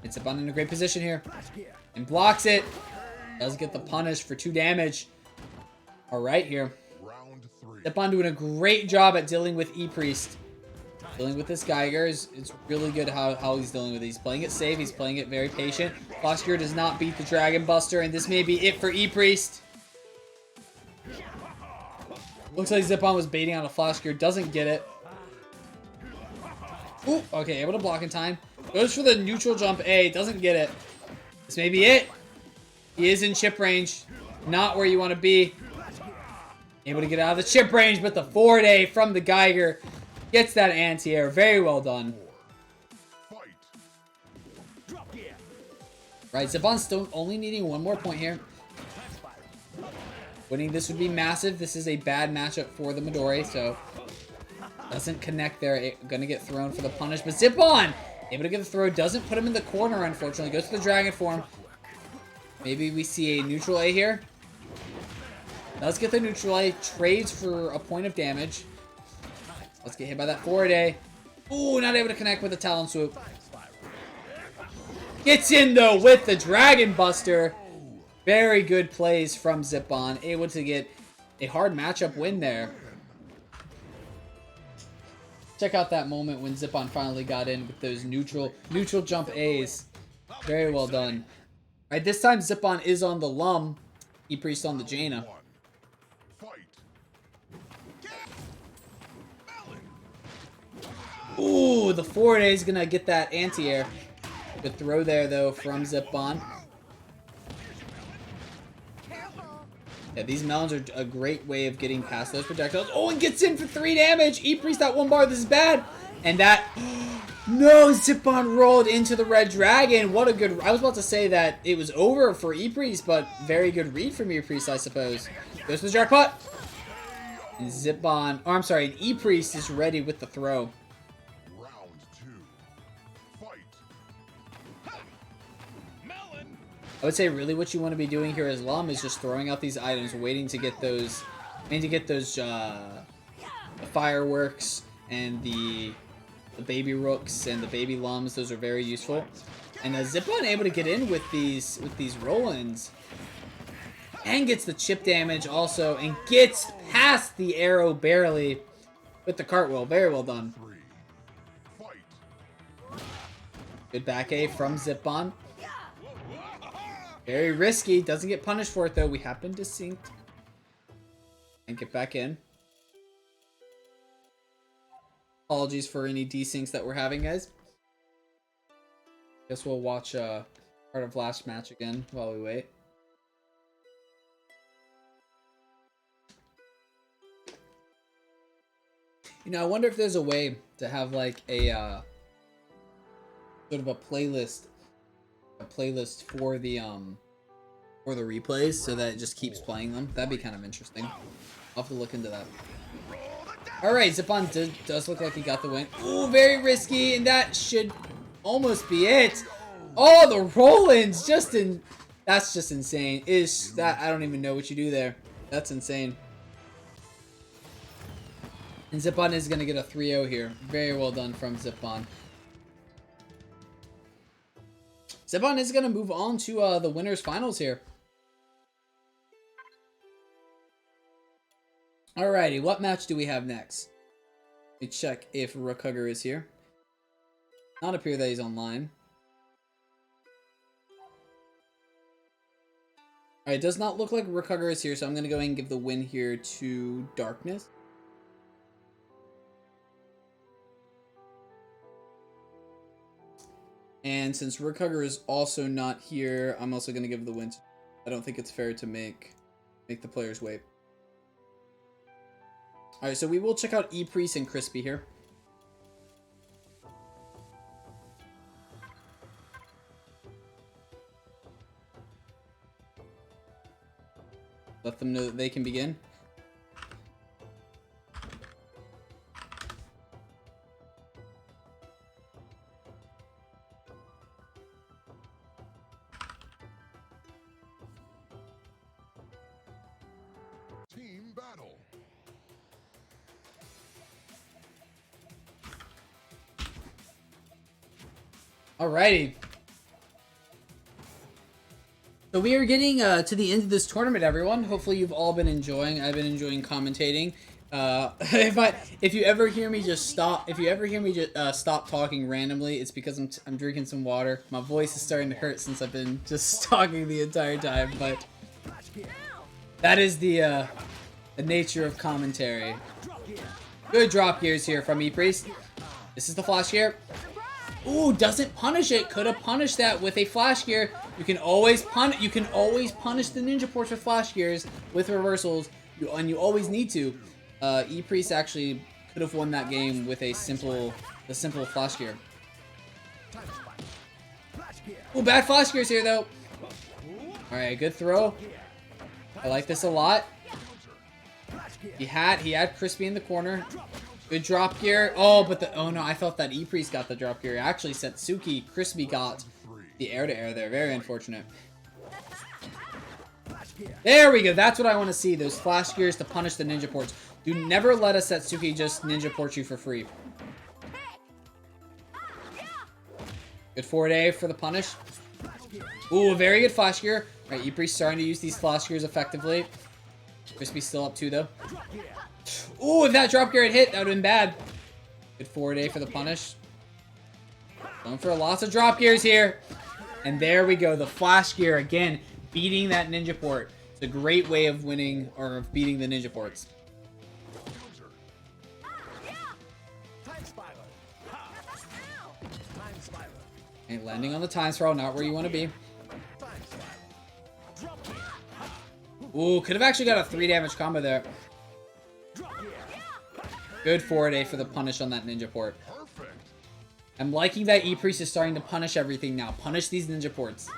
It's Zipon in a great position here. And blocks it. Does get the punish for 2 damage. Alright here. Round 3. Zipon doing a great job at dealing with E-Priest. Dealing with this Geiger. It's really good how he's dealing with it. He's playing it safe. He's playing it very patient. Flash gear does not beat the Dragon Buster. And this may be it for E-Priest. Looks like Zipon was baiting on a flash gear. Doesn't get it. Ooh, okay, able to block in time. Goes for the neutral jump A. Doesn't get it. This may be it. He is in chip range. Not where you want to be. Able to get out of the chip range, but the 4-day from the Geiger gets that anti-air. Very well done. Right, Zipon still only needing 1 more point here. Winning this would be massive. This is a bad matchup for the Midori, so doesn't connect there. Gonna get thrown for the punish, but Zipon able to get the throw. Doesn't put him in the corner, unfortunately. Goes to the dragon form. Maybe we see a neutral A here. Does get the neutral A. Trades for a point of damage. Let's get hit by that 4-day. Ooh, not able to connect with the Talon swoop. Gets in though with the Dragon Buster. Very good plays from Zipon. Able to get a hard matchup win there. Check out that moment when Zipon finally got in with those neutral jump A's. Very well done. All right, this time Zipon is on the Lum. E-Priest on the Jaina. Ooh, the 4-day is gonna get that anti-air. Good throw there though from Zipon. Yeah, these melons are a great way of getting past those projectiles. Oh, and gets in for 3 damage. E-Priest that 1 bar. This is bad. And that... No, Zipon rolled into the red dragon. What a good... I was about to say that it was over for E-Priest, but very good read from E-Priest, I suppose. Goes to the jackpot. And Zipon... Oh, I'm sorry. And E-Priest is ready with the throw. Round 2. Fight. I would say really what you want to be doing here as Lum is just throwing out these items, waiting to get those... the fireworks and the baby rooks and the baby lums. Those are very useful. And Zipon able to get in with these roll-ins. And gets the chip damage also. And gets past the arrow barely with the cartwheel. Very well done. Good back A from Zipon. Very risky. Doesn't get punished for it though. We happen to sink. And get back in. Apologies for any desyncs that we're having, guys. Guess we'll watch part of last match again while we wait. You know, I wonder if there's a way to have like a sort of a playlist for the replays so that it just keeps playing them. That'd be kind of interesting. I'll have to look into that. Alright, Zipon does look like he got the win. Ooh, very risky, and that should almost be it. Oh, the roll-ins, that's just insane. I don't even know what you do there. That's insane. And Zipon is going to get a 3-0 here. Very well done from Zipon. Zipon is going to move on to the winners finals here. Alrighty, what match do we have next? Let me check if Rookhugger is here. Not appear that he's online. Alright, it does not look like Rookhugger is here, so I'm going to go ahead and give the win here to Darkness. And since Rookhugger is also not here, I'm also going to give the win to... I don't think it's fair to make the players wait. Alright, so we will check out E-Priest and Crispy here. Let them know that they can begin. Alrighty. So we are getting to the end of this tournament, everyone. Hopefully you've all been enjoying. I've been enjoying commentating. If you ever hear me just stop, stop talking randomly, it's because I'm drinking some water. My voice is starting to hurt since I've been just talking the entire time, but that is the nature of commentary. Good drop gears here from E-Priest. This is the flash gear. Ooh, doesn't punish it. Could have punished that with a flash gear. You can always punish the ninja ports with flash gears with reversals, and you always need to. E-Priest actually could have won that game with a simple flash gear. Ooh, bad flash gears here though. Alright, good throw. I like this a lot. He had Crispy in the corner. Good drop gear. Oh, but oh no, I thought that E-Priest got the drop gear. Actually, Setsuki, Crispy got the air-to-air there. Very unfortunate. There we go. That's what I want to see. Those flash gears to punish the ninja ports. Do never let a Setsuki just ninja port you for free. Good forward A for the punish. Ooh, very good flash gear. All right, E-Priest starting to use these flash gears effectively. Crispy's still up 2 though. Ooh, if that drop gear had hit, that would have been bad. Good forward A for the punish. Going for lots of drop gears here. And there we go. The flash gear again, beating that ninja port. It's a great way of winning or of beating the ninja ports. Okay, landing on the time spiral, not where you want to be. Ooh, could have actually got a 3 damage combo there. Good forward A for the punish on that ninja port. I'm liking that E-Priest is starting to punish everything now. Punish these ninja ports.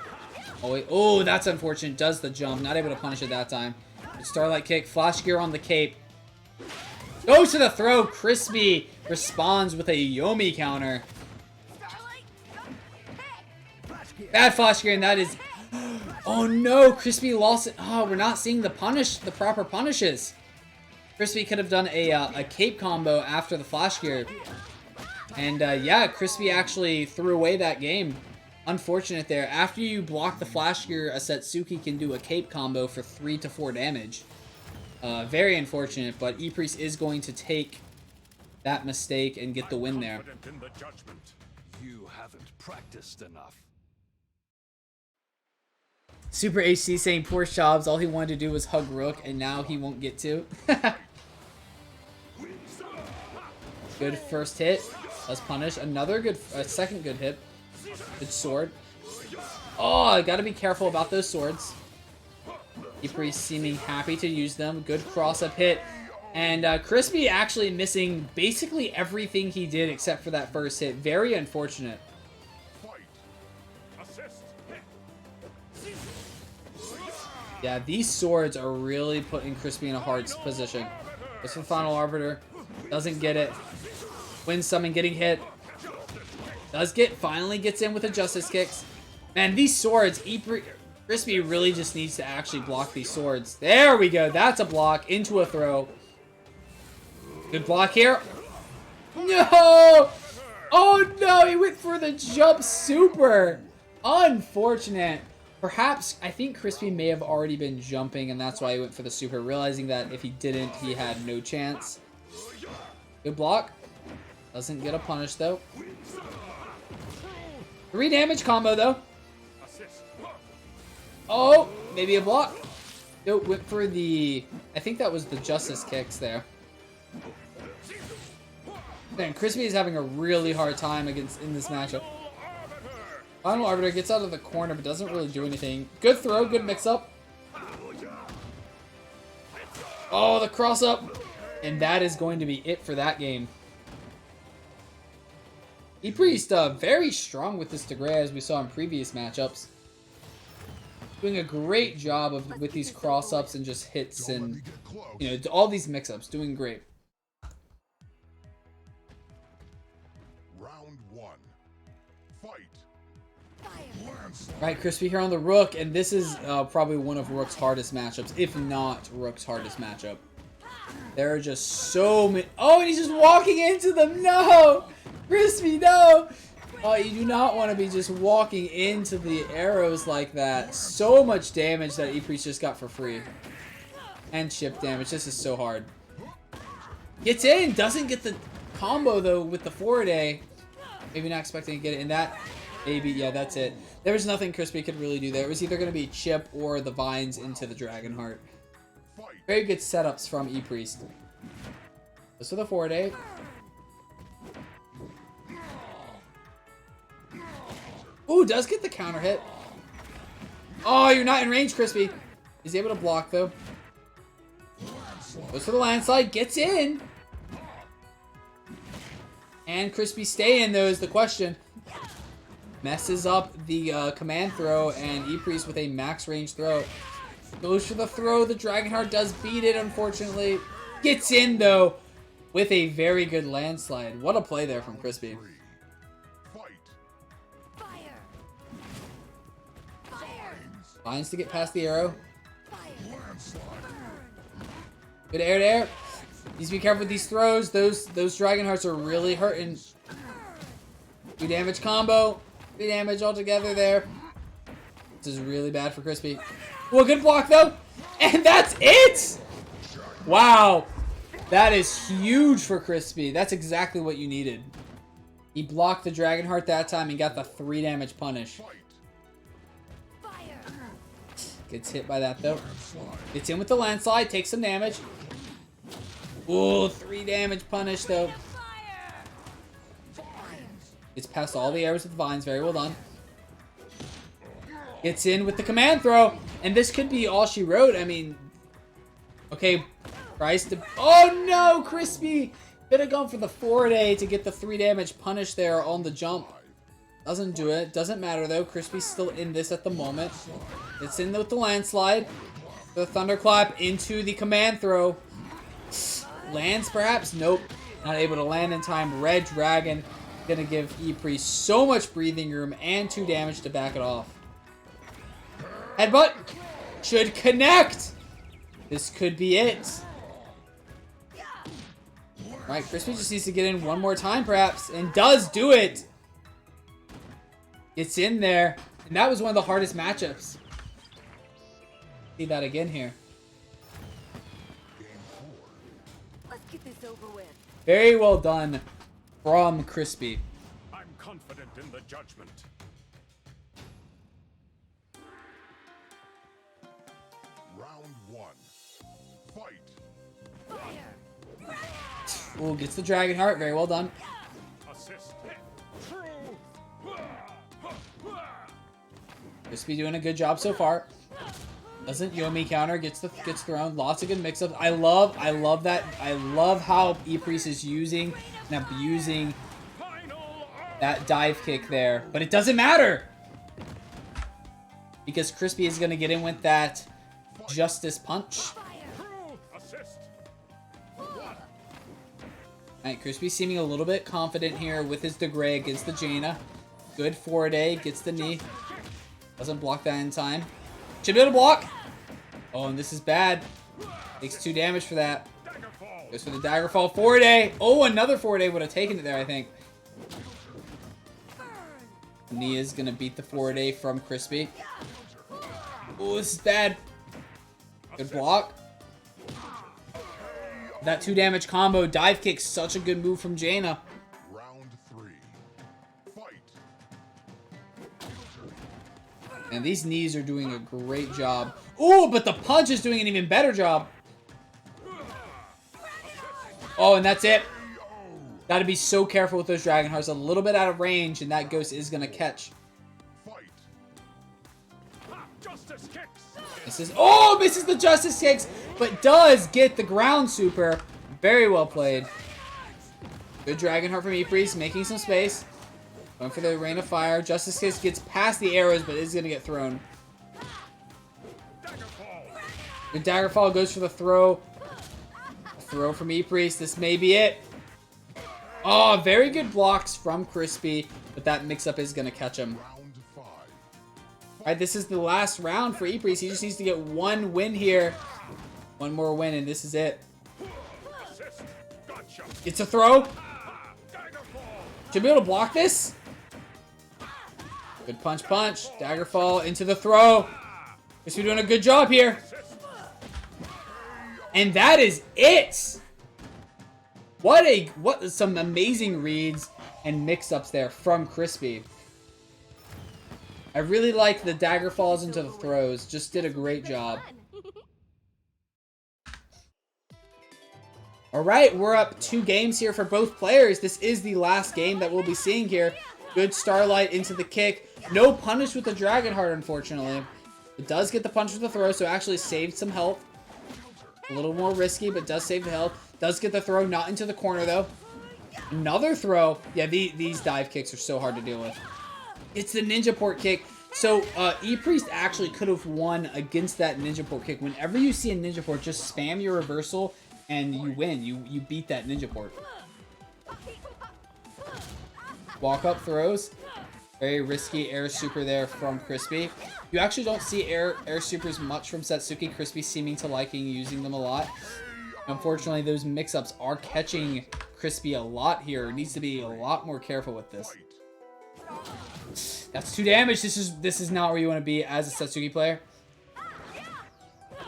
Oh, wait. Oh, that's unfortunate. Does the jump. Not able to punish it that time. Good Starlight kick. Flash gear on the cape. Goes to the throw. Crispy responds with a Yomi counter. Bad flash gear, and that is... Oh no, Crispy lost it. Oh, we're not seeing the proper punishes. Crispy could have done a cape combo after the flash gear. And yeah, Crispy actually threw away that game. Unfortunate there. After you block the flash gear, a Setsuki can do a cape combo for 3 to 4 damage. Very unfortunate, but E-Priest is going to take that mistake and get the win there. You haven't practiced enough. Super HC saying poor Shabs, all he wanted to do was hug Rook, and now he won't get to. Good first hit. Let's punish. Another good, second good hit. Good sword. Oh, I gotta be careful about those swords. E-Priest seeming happy to use them. Good cross-up hit. And Crispy actually missing basically everything he did except for that first hit. Very unfortunate. Yeah, these swords are really putting Crispy in a hard position. This for Final Arbiter. Doesn't get it. Wind summon getting hit. Finally gets in with the Justice Kicks. Man, these swords, Crispy really just needs to actually block these swords. There we go. That's a block into a throw. Good block here. No! Oh no, he went for the jump super. Unfortunate. Perhaps, I think Crispy may have already been jumping, and that's why he went for the super, realizing that if he didn't, he had no chance. Good block. Doesn't get a punish, though. 3 damage combo, though. Oh, maybe a block. No, went for the... I think that was the Justice Kicks there. Man, Crispy is having a really hard time in this matchup. Final Arbiter gets out of the corner, but doesn't really do anything. Good throw, good mix-up. Oh, the cross-up. And that is going to be it for that game. E-Priest very strong with this Degree, as we saw in previous matchups. Doing a great job with these cross-ups and just hits and, you know, all these mix-ups. Doing great. Round 1. Fight. Right, Crispy here on the Rook, and this is probably one of Rook's hardest matchups, if not Rook's hardest matchup. There are just so many... Oh, and he's just walking into them! No! Crispy, no! Oh, you do not want to be just walking into the arrows like that. So much damage that E-Priest just got for free. And chip damage. This is so hard. Gets in. Doesn't get the combo, though, with the forward A. Maybe not expecting to get it in that. Maybe, yeah, that's it. There was nothing Crispy could really do there. It was either going to be chip or the vines into the Dragonheart. Very good setups from E-Priest. This for the forward A. Ooh, does get the counter hit. Oh, you're not in range, Crispy. He's able to block, though. Goes for the landslide. Gets in. And Crispy stay in, though, is the question. Messes up the command throw, and E-Priest with a max range throw. Goes for the throw. The Dragonheart does beat it, unfortunately. Gets in, though, with a very good landslide. What a play there from Crispy. Finds to get past the arrow. Good air to air. Needs to be careful with these throws. Those Dragonhearts are really hurting. 2 damage combo. 3 damage altogether there. This is really bad for Crispy. Well, good block though. And that's it! Wow. That is huge for Crispy. That's exactly what you needed. He blocked the Dragonheart that time and got the 3 damage punish. Gets hit by that though. Gets in with the landslide. Takes some damage. Ooh, 3 damage punish though. Gets past all the arrows with the vines. Very well done. Gets in with the command throw. And this could be all she wrote. I mean, okay. Tries to... Oh no, Crispy! Could have gone for the forward A to get the 3 damage punish there on the jump. Doesn't do it. Doesn't matter though. Crispy's still in this at the moment. It's in with the landslide. The thunderclap into the command throw. Lands perhaps? Nope. Not able to land in time. Red Dragon gonna give E-Priest so much breathing room and 2 damage to back it off. Headbutt should connect. This could be it. Alright, Crispy just needs to get in one more time perhaps. And does do it. It's in there. And that was one of the hardest matchups. See that again here. Let's get this over with. Very well done from Crispy. I'm confident in the judgment. Round 1. Fight. Ooh, gets the Dragonheart. Very well done. Assist. Crispy doing a good job so far. Doesn't Yomi counter, gets thrown. Lots of good mix-ups. I love that. I love how E-Priest is using and abusing that dive kick there. But it doesn't matter. Because Crispy is going to get in with that Justice Punch. Alright, Crispy seeming a little bit confident here with his Degray against the Jaina. Good forward A, gets the knee. Doesn't block that in time. Should be able to block. Oh, and this is bad. Takes 2 damage for that. Goes for the Daggerfall. Forward A. Oh, another forward A would have taken it there, I think. Nia's going to beat the forward A from Crispy. Oh, this is bad. Good block. That 2 damage combo. Dive kick, such a good move from Jaina. Round 3. Fight. And these knees are doing a great job. Ooh, but the punch is doing an even better job. Oh, and that's it. Gotta be so careful with those Dragonhearts. A little bit out of range, and that ghost is gonna catch. Justice kicks. This is... Oh, misses the Justice Kicks, but does get the ground super. Very well played. Good Dragonheart from E-Priest, making some space. Going for the Rain of Fire. Justice Kicks gets past the arrows, but is gonna get thrown. Good Daggerfall goes for the throw. Throw from E-Priest. This may be it. Oh, very good blocks from Crispy, but that mix-up is going to catch him. Round 5. Alright, this is the last round for E-Priest. He just needs to get one win here. One more win, and this is it. It's a throw. Should be able to block this. Good punch, punch. Daggerfall into the throw. Guess we're doing a good job here. And that is it. What some amazing reads and mix-ups there from Crispy. I really like the dagger falls into the throws. Just did a great job. Alright, we're up 2 games here for both players. This is the last game that we'll be seeing here. Good Starlight into the kick. No punish with the Dragon Heart, unfortunately. It does get the punch with the throw, so actually saved some health. A little more risky, but does save the health. Does get the throw, not into the corner, though. Another throw. Yeah, these dive kicks are so hard to deal with. It's the Ninja Port kick. So, E-Priest actually could have won against that Ninja Port kick. Whenever you see a Ninja Port, just spam your reversal and you win. You beat that Ninja Port. Walk up throws. Very risky air super there from Crispy. You actually don't see air supers much from Satsuki. Crispy seeming to liking using them a lot. Unfortunately, those mix-ups are catching Crispy a lot here. Needs to be a lot more careful with this. That's 2 damage. This is not where you want to be as a Satsuki player.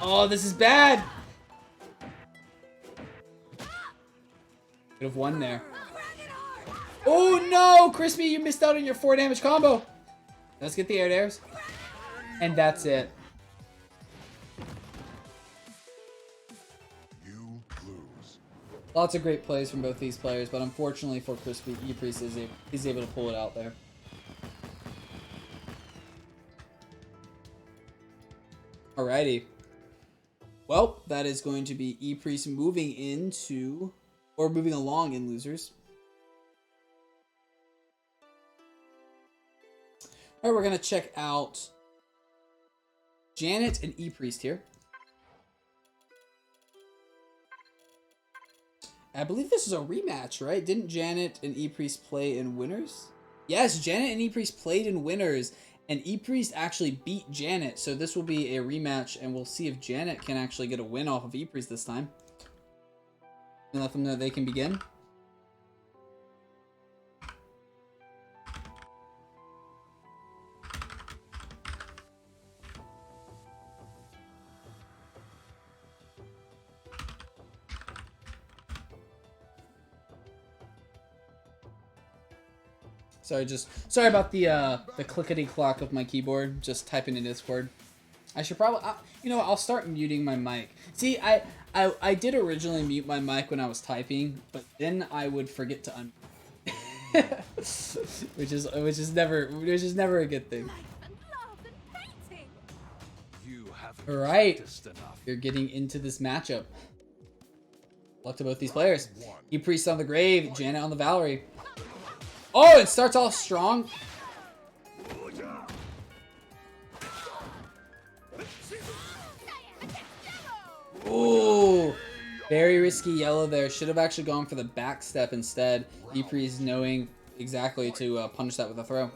Oh, this is bad. Could have won there. Oh no, Crispy, you missed out on your 4 damage combo. Let's get the air dares. And that's it. You lose. Lots of great plays from both these players, but unfortunately for Crispy, E-Priest is able to pull it out there. Alrighty. Well, that is going to be E-Priest moving into, or moving along in losers. Alright, we're going to check out Janet and E-Priest here. I believe this is a rematch, right? Didn't Janet and E-Priest play in winners? Yes, Janet and E-Priest played in winners, and E-Priest actually beat Janet, so this will be a rematch, and we'll see if Janet can actually get a win off of E-Priest this time. And let them know they can begin. Sorry about the clickety clock of my keyboard. Just typing in Discord. I should probably, you know, I'll start muting my mic. See, I did originally mute my mic when I was typing, but then I would forget to unmute, which is never a good thing. All right, you're getting into this matchup. Luck to both these players. E-Priest on the Grave, Janet on the Valerie. Oh, it starts off strong. Ooh, very risky yellow there. Should have actually gone for the back step instead. E-Priest knowing exactly to punish that with a throw.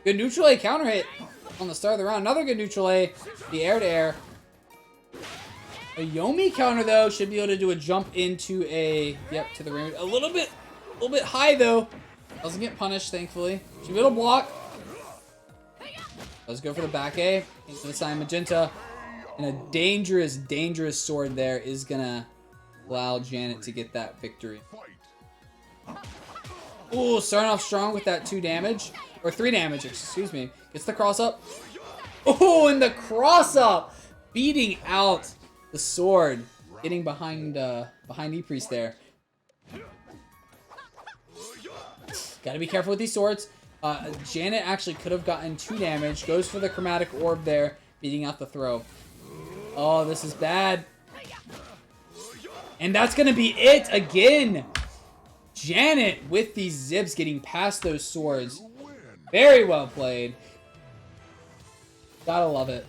Good neutral A counter hit on the start of the round. Another good neutral A. The air to air. A Yomi counter though should be able to do a jump into a to the ring. A little bit high though. Doesn't get punished, thankfully. Should be able to block. Let's go for the back A. Into the side magenta. And a dangerous, dangerous sword there is gonna allow Janet to get that victory. Ooh, starting off strong with that 2 damage. Or 3 damage, excuse me. Gets the cross up. Oh, and the cross up! Beating out the sword. Getting behind E-Priest there. Gotta be careful with these swords. Janet actually could have gotten 2 damage. Goes for the chromatic orb there, beating out the throw. Oh, this is bad. And that's gonna be it again. Janet with these zips getting past those swords. Very well played. Gotta love it.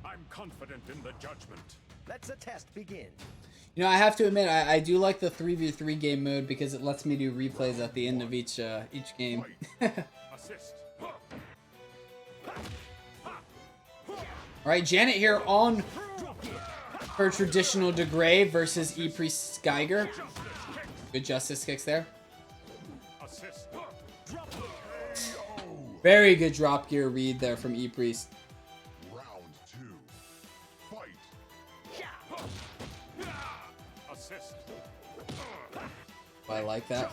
I'm confident in the judgment. Let the test begin. You know, I have to admit, I do like the 3v3 game mode because it lets me do replays at the end of each game. Assist. Alright, Janet here on her traditional Degrave versus E-Priest Geiger. Good justice kicks there. Very good drop gear read there from E-Priest. Round 2. Fight. Assist. I like that.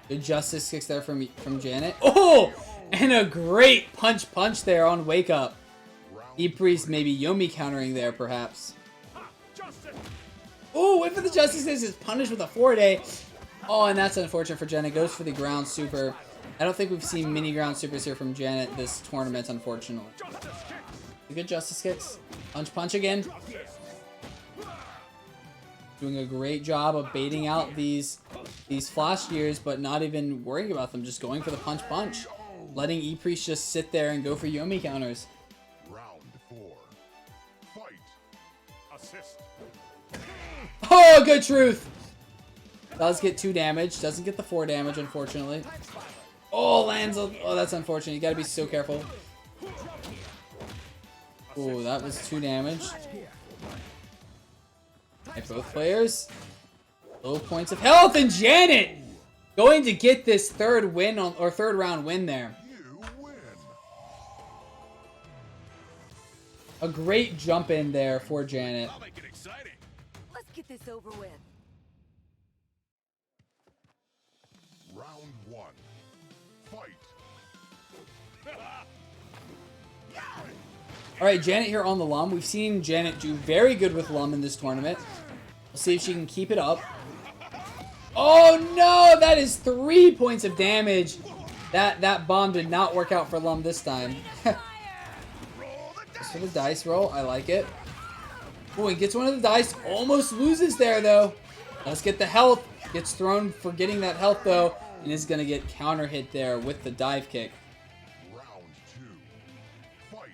Good justice kicks there from Janet. Oh! And a great punch there on Wake Up. E-Priest maybe Yomi countering there, perhaps. Oh, wait for the justice kicks. Is punished with a 4-day. Oh, and that's unfortunate for Janet. Goes for the ground super. I don't think we've seen mini ground supers here from Janet this tournament, unfortunately. Good justice kicks. Punch again. Doing a great job of baiting out these flash gears, but not even worrying about them. Just going for the punch. Letting E-Priest just sit there and go for Yomi counters. Round 4. Fight. Assist. Oh, good truth. Does get 2 damage. Doesn't get the 4 damage, unfortunately. Oh, lands. Oh, that's unfortunate. You gotta be so careful. Oh, that was 2 damage. Right, both players. Low points of health, and Janet going to get this third round win there. You win. A great jump in there for Janet. I'll make it exciting. Let's get this over with. Round 1. Fight. Alright, Janet here on the Lum. We've seen Janet do very good with Lum in this tournament. We'll see if she can keep it up. Oh no! That is 3 points of damage. That bomb did not work out for Lum this time. Just for the dice roll. I like it. Oh, he gets one of the dice. Almost loses there, though. Let's get the health. Gets thrown for getting that health, though. And is going to get counter hit there with the dive kick. Round 2. Fight.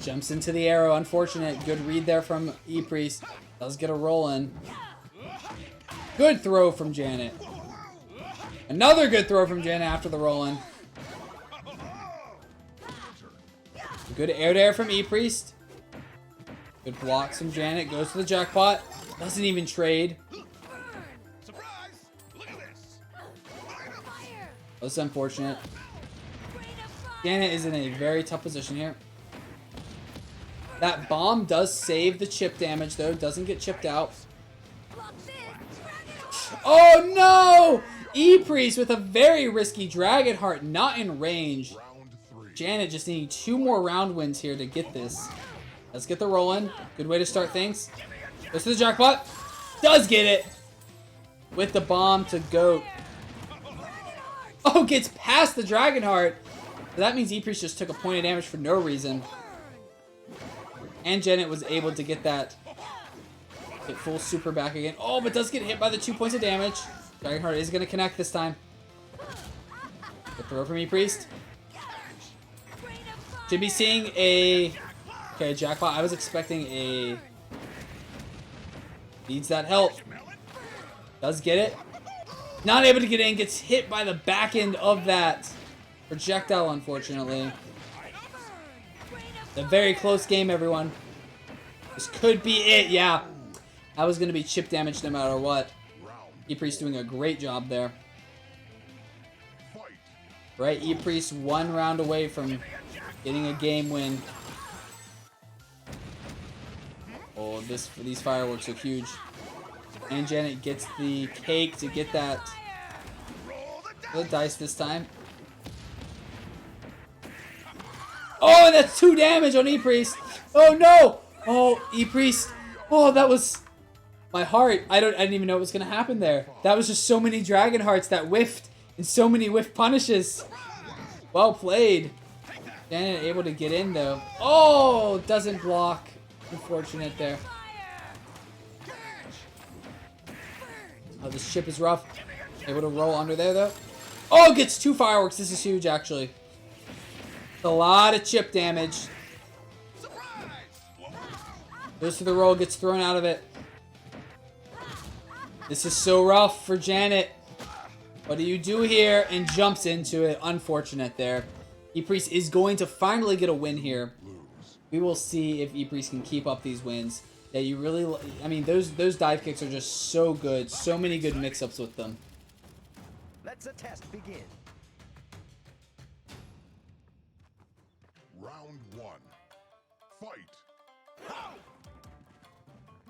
Jumps into the arrow. Unfortunate. Good read there from E-Priest. Does get a roll in. Good throw from Janet. Another good throw from Janet after the roll in. Good air to air from E-Priest. Good blocks from Janet. Goes to the jackpot. Doesn't even trade. Surprise! Look at this. That's unfortunate. Janet is in a very tough position here. That bomb does save the chip damage, though. Doesn't get chipped out. Oh, no! E-Priest with a very risky Dragon Heart, not in range. Round 3. Janet just needing 2 more round wins here to get this. Let's get the roll in. Good way to start things. Goes to the jackpot. Does get it. With the bomb to GOAT. Oh, gets past the Dragon Heart. That means E-Priest just took a point of damage for no reason. And Janet was able to get that full super back again. Oh, but does get hit by the 2 points of damage. Dragon Heart is going to connect this time. Good throw from E-Priest. Should be seeing a... Okay, jackpot. I was expecting a... Needs that help. Does get it. Not able to get in. Gets hit by the back end of that projectile, unfortunately. It's a very close game, everyone. This could be it, yeah. That was going to be chip damage no matter what. E-Priest doing a great job there. Right, E-Priest 1 round away from getting a game win. Oh, these fireworks are huge. And Janet gets the cake to get that. The dice this time. Oh, and that's 2 damage on E-Priest. Oh no! Oh, E-Priest. Oh, that was my heart. I didn't even know what was gonna happen there. That was just so many Dragon Hearts that whiffed and so many whiff punishes. Well played. Janet able to get in though. Oh, doesn't block. Unfortunate there. Oh, this chip is rough. Able to roll under there though. Oh, gets 2 fireworks. This is huge actually. A lot of chip damage. Goes to the roll, gets thrown out of it. This is so rough for Janet. What do you do here? And jumps into it. Unfortunate there. E-Priest is going to finally get a win here. We will see if E-Priest can keep up these wins. Yeah, you really... I mean, those dive kicks are just so good. So many good mix-ups with them. Let the test begin. Round 1. Fight.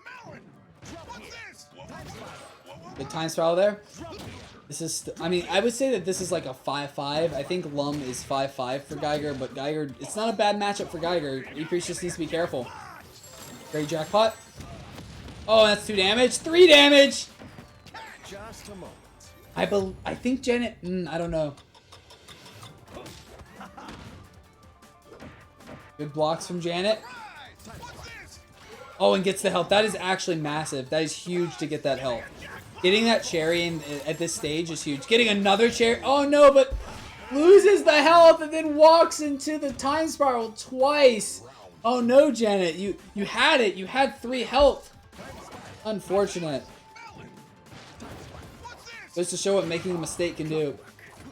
Melon! What's this? Good time spiral there. This is, I mean, I would say that this is like a 5-5. I think Lum is 5-5 for Geiger, but Geiger, it's not a bad matchup for Geiger. E-Priest just needs to be careful. Great jackpot. Oh, that's 2 damage. 3 damage! Just a moment. I think Janet, I don't know. Good blocks from Janet. Oh, and gets the health. That is actually massive. That is huge to get that health. Getting that cherry at this stage is huge. Getting another cherry. Oh no, but loses the health and then walks into the time spiral twice. Oh no, Janet. You had it. You had 3 health. Unfortunate. Goes to show what making a mistake can do.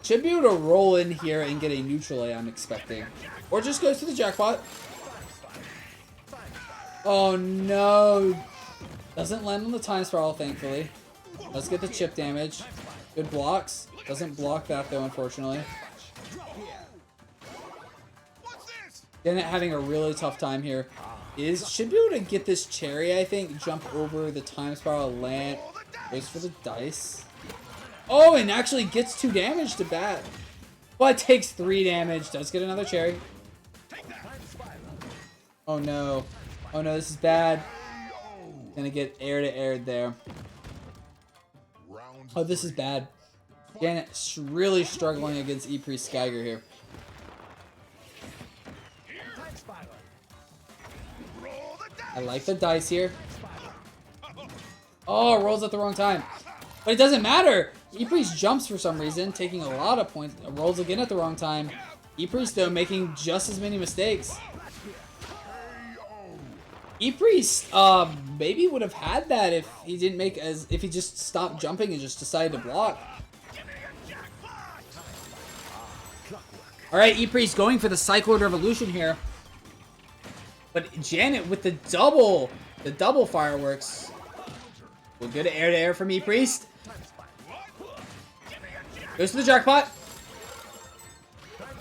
Should be able to roll in here and get a neutral A, I'm expecting. Or just goes to the jackpot. Oh no. Doesn't land on the time spiral, thankfully. Let's get the chip damage. Good blocks. Doesn't block that though, unfortunately. Janet having a really tough time here. Should be able to get this cherry, I think. Jump over the time spiral, land. Goes for the dice. Oh, and actually gets 2 damage to bat. But takes 3 damage. Does get another cherry. Oh no. Oh no, this is bad. Gonna get air to air there. Oh, this is bad. Janet's really struggling against E-Priest Geiger here. I like the dice here. Oh, rolls at the wrong time. But it doesn't matter. E-Priest jumps for some reason, taking a lot of points. Rolls again at the wrong time. E-Priest, though, making just as many mistakes. E-Priest maybe would have had that if he didn't make if he just stopped jumping and just decided to block. Alright, E-Priest going for the Cyclone Revolution here. But Janet with the double fireworks. Well, good air to air from E-Priest. Goes to the jackpot.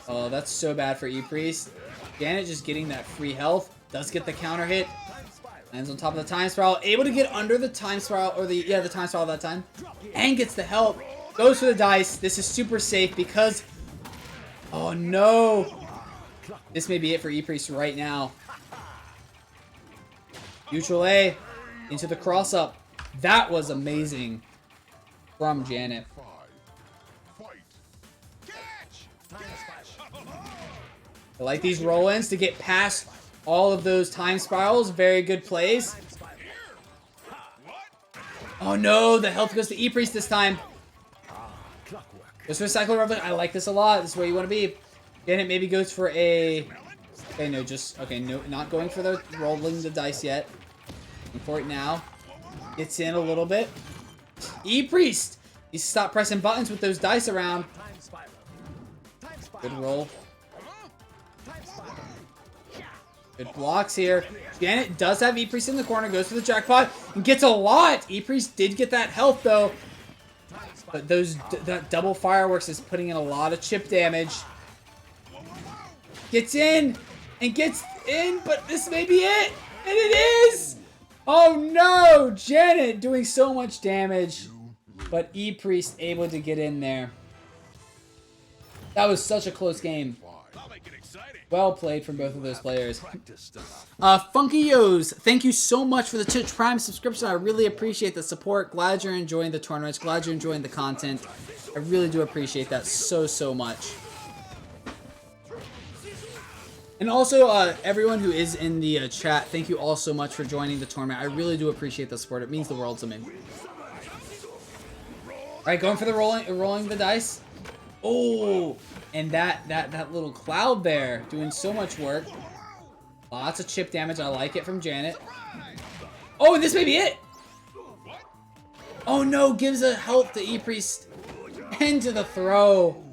Oh, that's so bad for E-Priest. Janet just getting that free health. Does get the counter hit. Lands on top of the time spiral. Able to get under the time spiral, or the time spiral that time. And gets the help. Goes for the dice. This is super safe because... Oh no. This may be it for E-Priest right now. Neutral A. Into the cross up. That was amazing from Janet. I like these roll-ins to get past all of those time spirals. Very good plays. Oh no, the health goes to E-Priest this time. Goes for a Cyclone Revolution. I like this a lot. This is where you want to be. Janet maybe goes for a... Okay, no, just... Okay, no, not going for the rolling the dice yet. Going for it now. Gets in a little bit. E-Priest! You stop pressing buttons with those dice around. Good roll. Good blocks here. Janet does have E-Priest in the corner. Goes for the jackpot. And gets a lot. E-Priest did get that health, though. But that double fireworks is putting in a lot of chip damage. Gets in. And gets in. But this may be it. And it is. Oh, no. Janet doing so much damage. But E-Priest able to get in there. That was such a close game. Well played from both of those players. Funky Yo's, thank you so much for the Twitch Prime subscription. I really appreciate the support. Glad you're enjoying the tournaments. Glad you're enjoying the content. I really do appreciate that so much. And also, everyone who is in the chat, thank you all so much for joining the tournament. I really do appreciate the support. It means the world to me. Alright, going for the rolling the dice. Oh, and that little cloud there doing so much work. Lots of chip damage. I like it from Janet. Oh, and this may be it. Oh no, gives a health to E-Priest into the throw.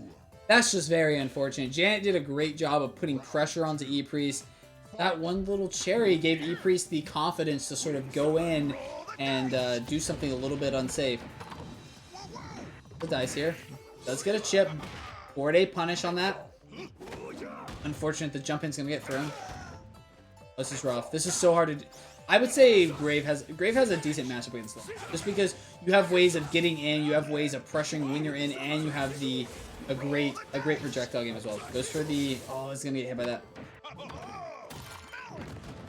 That's just very unfortunate. Janet did a great job of putting pressure onto E-Priest. That one little cherry gave E-Priest the confidence to sort of go in and do something a little bit unsafe. The dice here. Does get a chip. 4-day punish on that. Unfortunate the jump in's gonna get thrown. This is rough. This is so hard to do. I would say Grave has a decent matchup against them. Just because you have ways of getting in, you have ways of pressuring when you're in, and you have a great projectile game as well. Goes for the it's gonna get hit by that.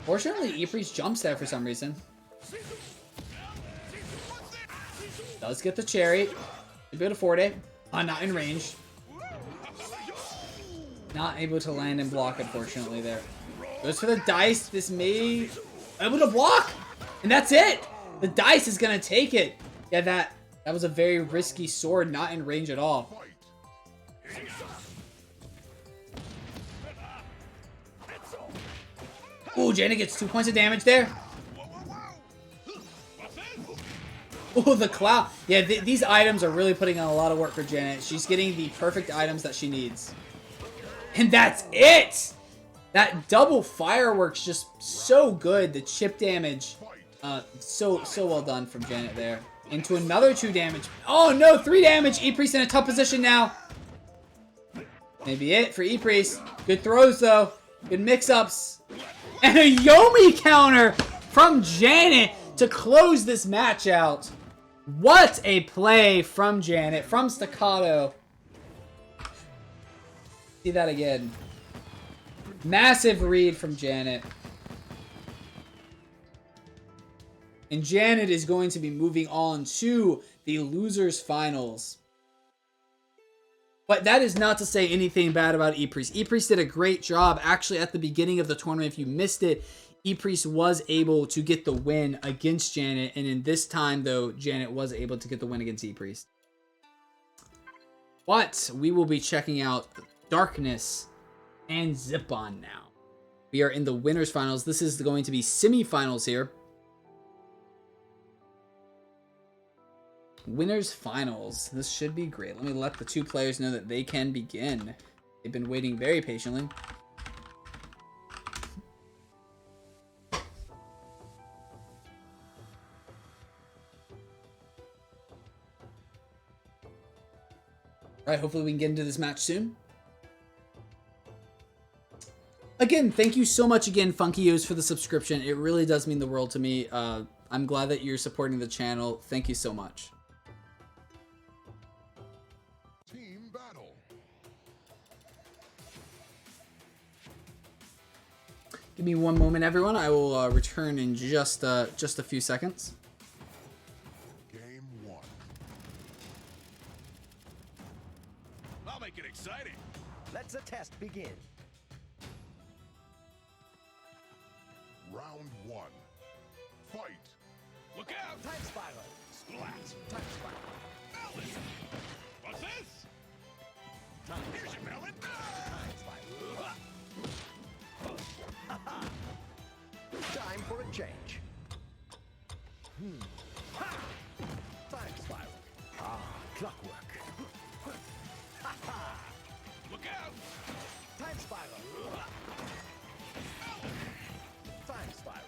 Fortunately, E-Priest jumps there for some reason. Does get the cherry. A bit of Forte. Not in range. Not able to land and block, unfortunately, there. Goes for the dice. This may... able to block! And that's it! The dice is gonna take it. Yeah, that was a very risky sword, not in range at all. Ooh, Janet gets 2 points of damage there. Ooh, the cloud. Yeah, these items are really putting on a lot of work for Janet. She's getting the perfect items that she needs. And that's it! That double fireworks just so good. The chip damage, so well done from Janet there. Into another 2 damage. Oh no, 3 damage. E-Priest in a tough position now. Maybe it for E-Priest. Good throws though. Good mix-ups. And a Yomi counter from Janet to close this match out. What a play from Janet, from Staccato. See that again. Massive read from Janet. And Janet is going to be moving on to the losers finals. But that is not to say anything bad about E-Priest. E-Priest did a great job. Actually, at the beginning of the tournament, if you missed it, E-Priest was able to get the win against Janet. And in this time, though, Janet was able to get the win against E-Priest. But we will be checking out Darkness and Zip-On now. We are in the winners finals. This is going to be semifinals here. Winners finals. This should be great. Let me let the 2 players know that they can begin. They've been waiting very patiently. Alright, hopefully we can get into this match soon. Again, thank you so much again, Funkyos, for the subscription. It really does mean the world to me. I'm glad that you're supporting the channel. Thank you so much. Team battle. Give me one moment, everyone. I will return in just a few seconds. Game 1. I'll make it exciting. Let the test begin. Round 1. Fight. Look out! Time spiral. Splat! Time spiral. Melon! What's this? Time Here's your melon! Time spiral. Time for a change. Ha! Time spiral. Clockwork. Look out! Time spiral. Time spiral.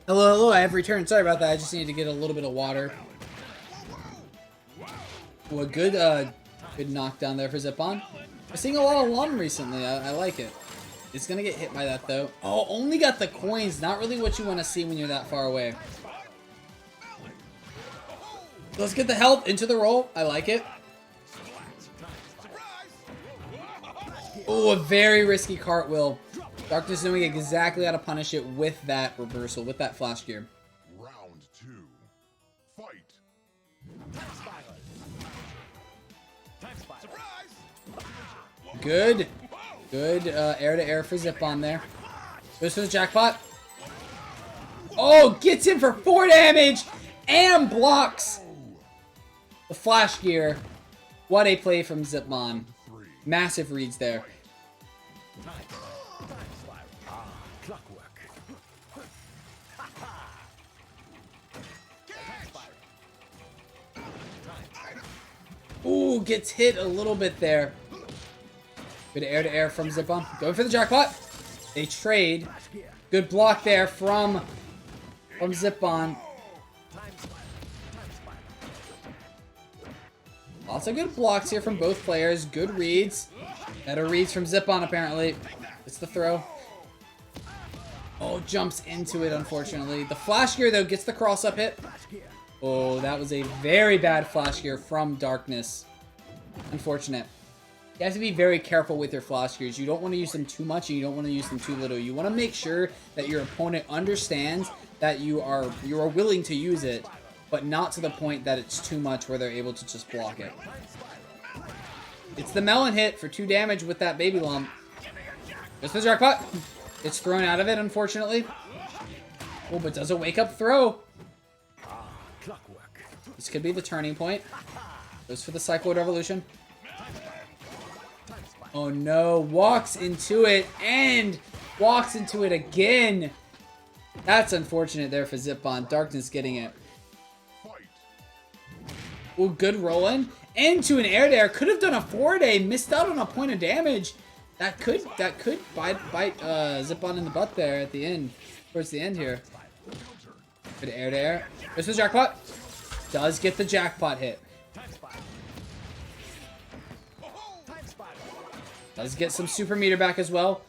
Hello, I have returned. Sorry about that. I just needed to get a little bit of water. Well, good knockdown there for Zip-On. We're seeing a lot of Lum recently. I like it. It's gonna get hit by that though. Oh, only got the coins. Not really what you want to see when you're that far away. Let's get the health into the roll. I like it. Oh, a very risky cartwheel. Darkness knowing exactly how to punish it with that reversal, with that flash gear. Round 2. Fight. Time spiral. Time spiral. Good. Good air to air for Zip-On there. Goes for the jackpot. Oh, gets him for 4 damage and blocks the flash gear. What a play from Zip-On. Massive reads there. Time spiral. Clockwork. Time spiral. Ooh, gets hit a little bit there. Good air to air from Zip-On. Going for the jackpot. They trade. Good block there from Zip-On. Time spiral. Time spiral. Lots of good blocks here from both players. Good reads. Better reads from Zip-On apparently. It's the throw. Oh, jumps into it, unfortunately. The flash gear, though, gets the cross-up hit. Oh, that was a very bad flash gear from Darkness. Unfortunate. You have to be very careful with your flash gears. You don't want to use them too much, and you don't want to use them too little. You want to make sure that your opponent understands that you are willing to use it, but not to the point that it's too much where they're able to just block it. It's the melon hit for 2 damage with that baby lump. Just the jackpot. It's thrown out of it, unfortunately. Oh, but does a wake-up throw. This could be the turning point. Goes for the Cycloid Revolution. Oh no, walks into it and walks into it again. That's unfortunate there for Zipbon. Darkness getting it. Oh, good rolling. Into an air dare. Could have done a 4-day. Missed out on a point of damage. That could bite Zipbon in the butt there at the end. Towards the end here. Good air dare. This is jackpot. Does get the jackpot hit. Does get some super meter back as well.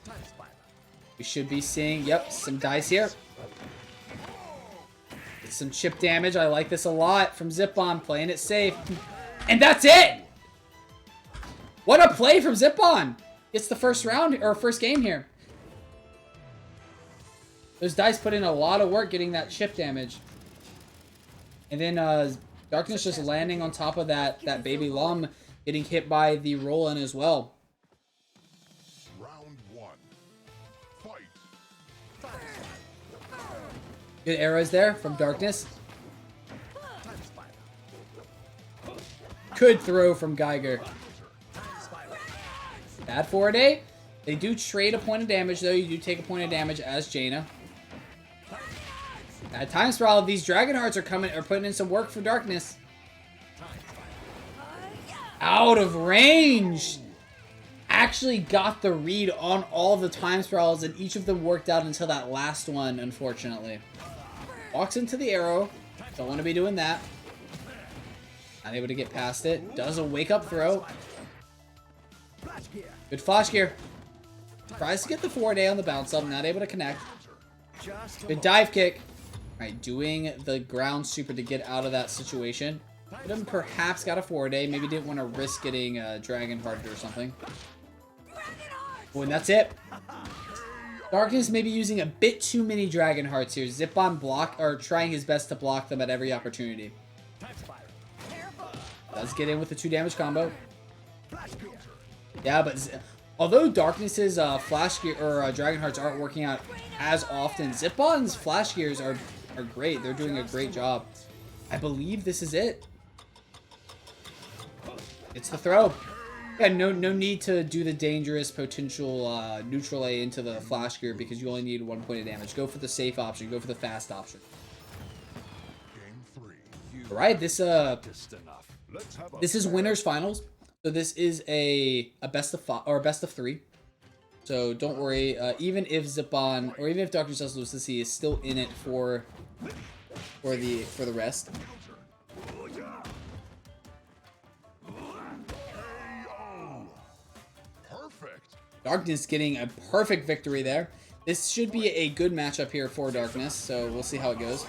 We should be seeing, yep, some dice here. Get some chip damage. I like this a lot from Zipbon, playing it safe. And that's it! What a play from Zipbon! It's the first round, or first game here. Those dice put in a lot of work getting that chip damage. And then Darkness just landing on top of that baby Lum, getting hit by the roll-in as well. Round 1. Fight. Good arrows there from Darkness. Good throw from Geiger. Bad 4-day. They do trade a point of damage, though. You do take a point of damage as Jaina. At times for all of these Dragon Hearts are putting in some work for Darkness. Out of range. Actually got the read on all the time spirals, and each of them worked out until that last one, unfortunately. Walks into the arrow. Don't want to be doing that. Not able to get past it. Does a wake-up throw. Good flash gear. Tries to get the 4-day on the bounce up. Not able to connect. Good dive kick. Alright, doing the ground super to get out of that situation. Could have perhaps got a 4-day. Maybe didn't want to risk getting Dragon Heart or something. Oh, and that's it. Darkness may be using a bit too many Dragon Hearts here. Zipbon trying his best to block them at every opportunity. Does get in with the 2 damage combo. Yeah, but although Darkness's flash gear or Dragon Hearts aren't working out as often, Zipbon's flash gears are great. They're doing a great job. I believe this is it. It's the throw. Yeah, no need to do the dangerous potential neutral A into the flash gear because you only need 1 point of damage. Go for the safe option. Go for the fast option. Game 3. All right, this is winners finals. So this is a best of 5 or a best of 3. So don't worry. Even if Zipbon or even if Dr. Lucy is still in it for the rest. Perfect. Darkness getting a perfect victory there. This should be a good matchup here for Darkness. So we'll see how it goes.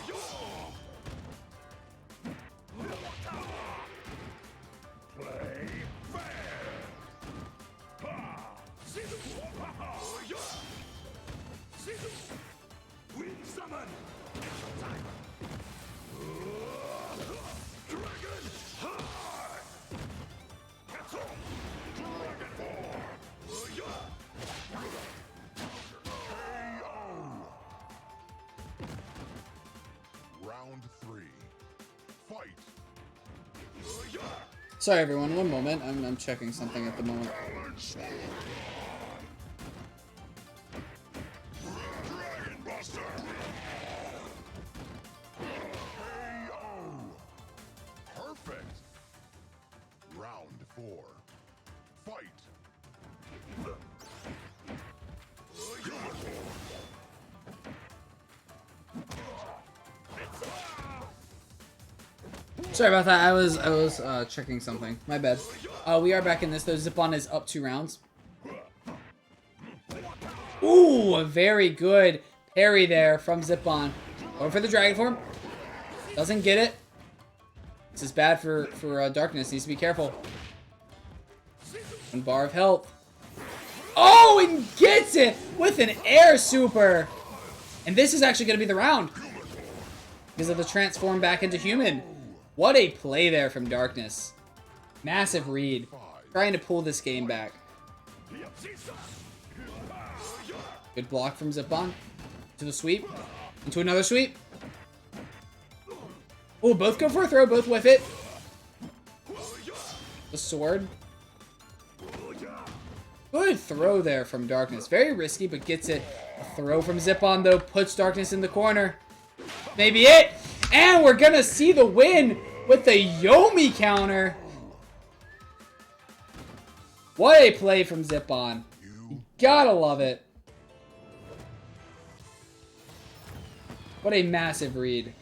Round 3. Fight. Sorry, everyone. One moment. I'm checking something at the moment. Dragon Buster. Perfect. Round 4. Fight. Sorry about that. I was checking something. My bad. We are back in this though. Zipbon is up 2 rounds. Ooh, a very good parry there from Zip-On. Going for the Dragon Form. Doesn't get it. This is bad for Darkness. Needs to be careful. 1 bar of health. Oh, and gets it with an air super. And this is actually going to be the round. Because of the transform back into human. What a play there from Darkness. Massive read. Trying to pull this game back. Good block from Zip-On. To the sweep. Into another sweep. Oh, both go for a throw. Both whiff it. The sword. Good throw there from Darkness. Very risky, but gets it. A throw from Zip-On, though, puts Darkness in the corner. Maybe it. And we're going to see the win with the Yomi counter. What a play from Zip-On. You gotta love it. What a massive read.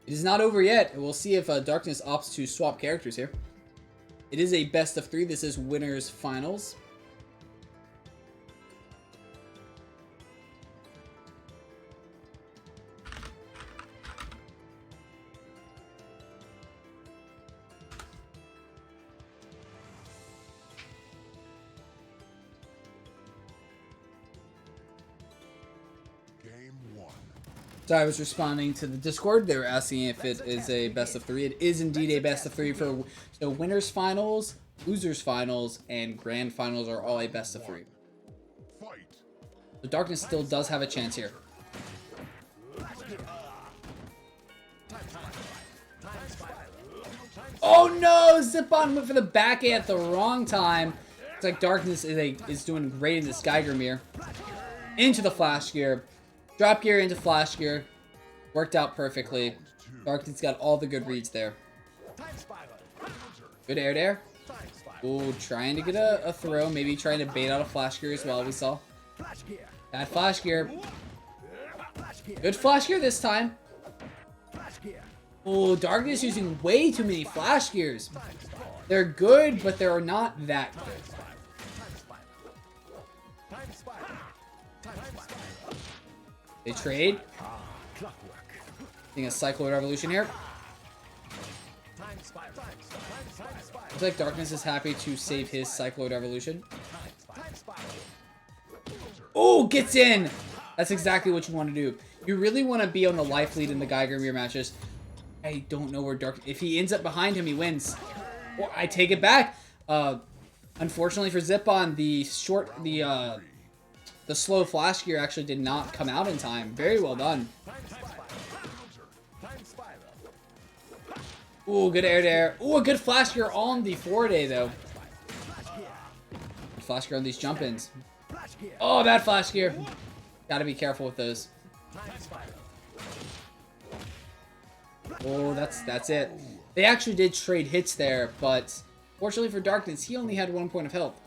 It is not over yet. We'll see if Darkness opts to swap characters here. It is a best of 3. This is winners finals. Game 1. So I was responding to the Discord. They were asking if it is a best of 3. It is indeed a best of 3 for so winners finals, losers finals, and grand finals are all a best of 3. Fight. So Darkness still does have a chance here. Oh no! Zip-On went for the back A at the wrong time. It's like Darkness is doing great in this Geiger Mirror. Into the flash gear. Drop gear into flash gear. Worked out perfectly. Darkness got all the good reads there. Good air there. Ooh, trying to get a throw. Maybe trying to bait out a flash gear as well, we saw. Bad flash gear. Good flash gear this time. Oh, Darkness using way too many flash gears. They're good, but they're not that good. They trade. Getting a Cycloid Revolution here. Looks like Darkness is happy to save his Cycloid Revolution. Oh, gets in! That's exactly what you want to do. You really want to be on the life lead in the Geiger Mirror matches. I don't know where Dark... If he ends up behind him, he wins. Or I take it back. Unfortunately for Zip-On, the slow flash gear actually did not come out in time. Very well done. Ooh, good air there. Ooh, a good flash gear on the 4-day, though. Good flash gear on these jump-ins. Oh, bad flash gear. Gotta be careful with those. Oh, that's it. They actually did trade hits there, but fortunately for Darkness, he only had 1 point of health.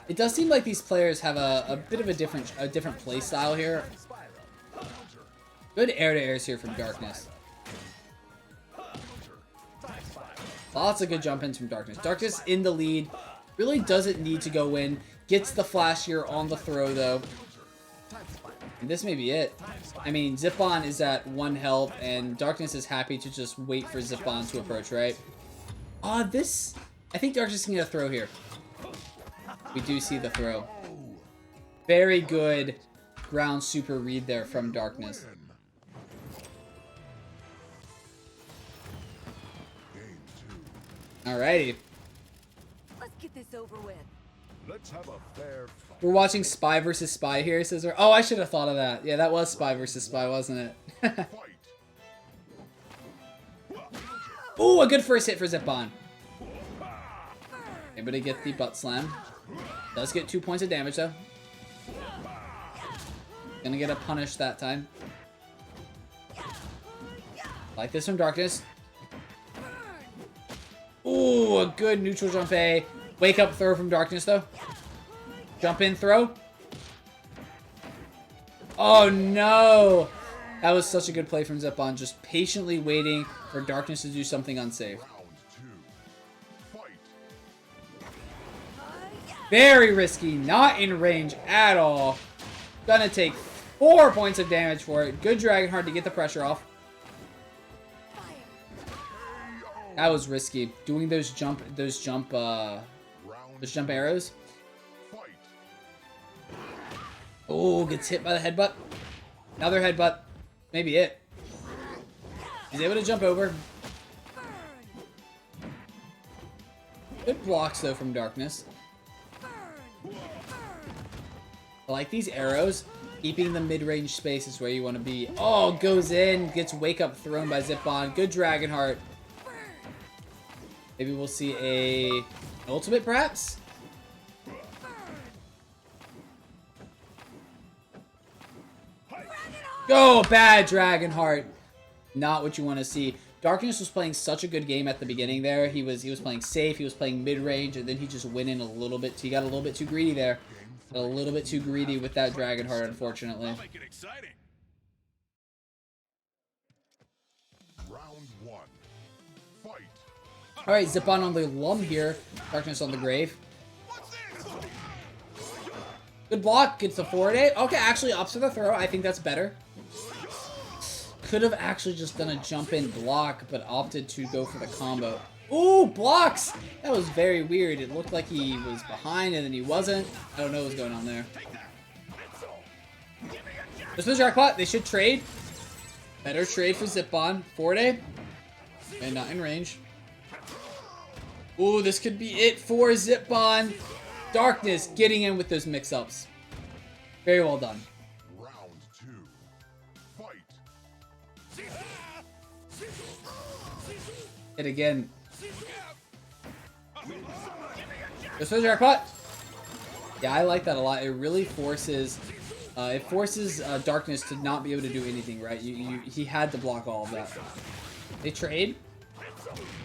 It does seem like these players have a bit of a different play style here. Good air-to-airs here from Darkness. Lots of good jump-ins from Darkness. Darkness in the lead. Really doesn't need to go in. Gets the flash here on the throw, though. And this may be it. I mean, Zip-On is at 1 health, and Darkness is happy to just wait for Zip-On to approach, right? I think Darkness can get a throw here. We do see the throw. Very good ground super read there from Darkness. Alrighty. Let's get this over with. Let's have a fair fight. We're watching Spy versus Spy here, says her. Oh, I should have thought of that. Yeah, that was Spy versus Spy, wasn't it? Ooh, a good first hit for Zip-On. Able to get the butt slam. Does get 2 points of damage, though. Gonna get a punish that time. Like this from Darkness. Ooh, a good neutral jump A. Wake up throw from Darkness, though. Jump in throw. Oh, no. That was such a good play from Zipon, just patiently waiting for Darkness to do something unsafe. Round 2. Fight. Very risky, not in range at all. Gonna take 4 points of damage for it. Good Dragonheart to get the pressure off. That was risky. Doing those jump arrows. Fight. Oh, gets hit by the headbutt. Another headbutt. Maybe it. He's able to jump over. Good blocks though from Darkness. I like these arrows. Keeping the mid-range space is where you want to be. Oh, goes in. Gets wake up thrown by Zipon. Good Dragonheart. Maybe we'll see an ultimate, perhaps? Go, bad Dragonheart. Not what you want to see. Darkness was playing such a good game at the beginning there. He was playing safe. He was playing mid-range, and then he just went in a little bit. He got a little bit too greedy there. Got a little bit too greedy with that Dragonheart, unfortunately. I'll make it exciting. Round 1. Fight. All right, Zipon on the Lum here. Darkness on the Grave. What's this? Good block. Gets the forward eight. Okay, actually ups to the throw. I think that's better. Could have actually just done a jump in block, but opted to go for the combo. Ooh, blocks! That was very weird. It looked like he was behind and then he wasn't. I don't know what's going on there. This is jackpot. They should trade. Better trade for Zipon. Forward A. And not in range. Ooh, this could be it for Zipon. Darkness getting in with those mix-ups. Very well done. Round 2. Fight. Hit again. This is jackpot. Yeah, I like that a lot. It really forces, Darkness to not be able to do anything, right? He had to block all of that. They trade.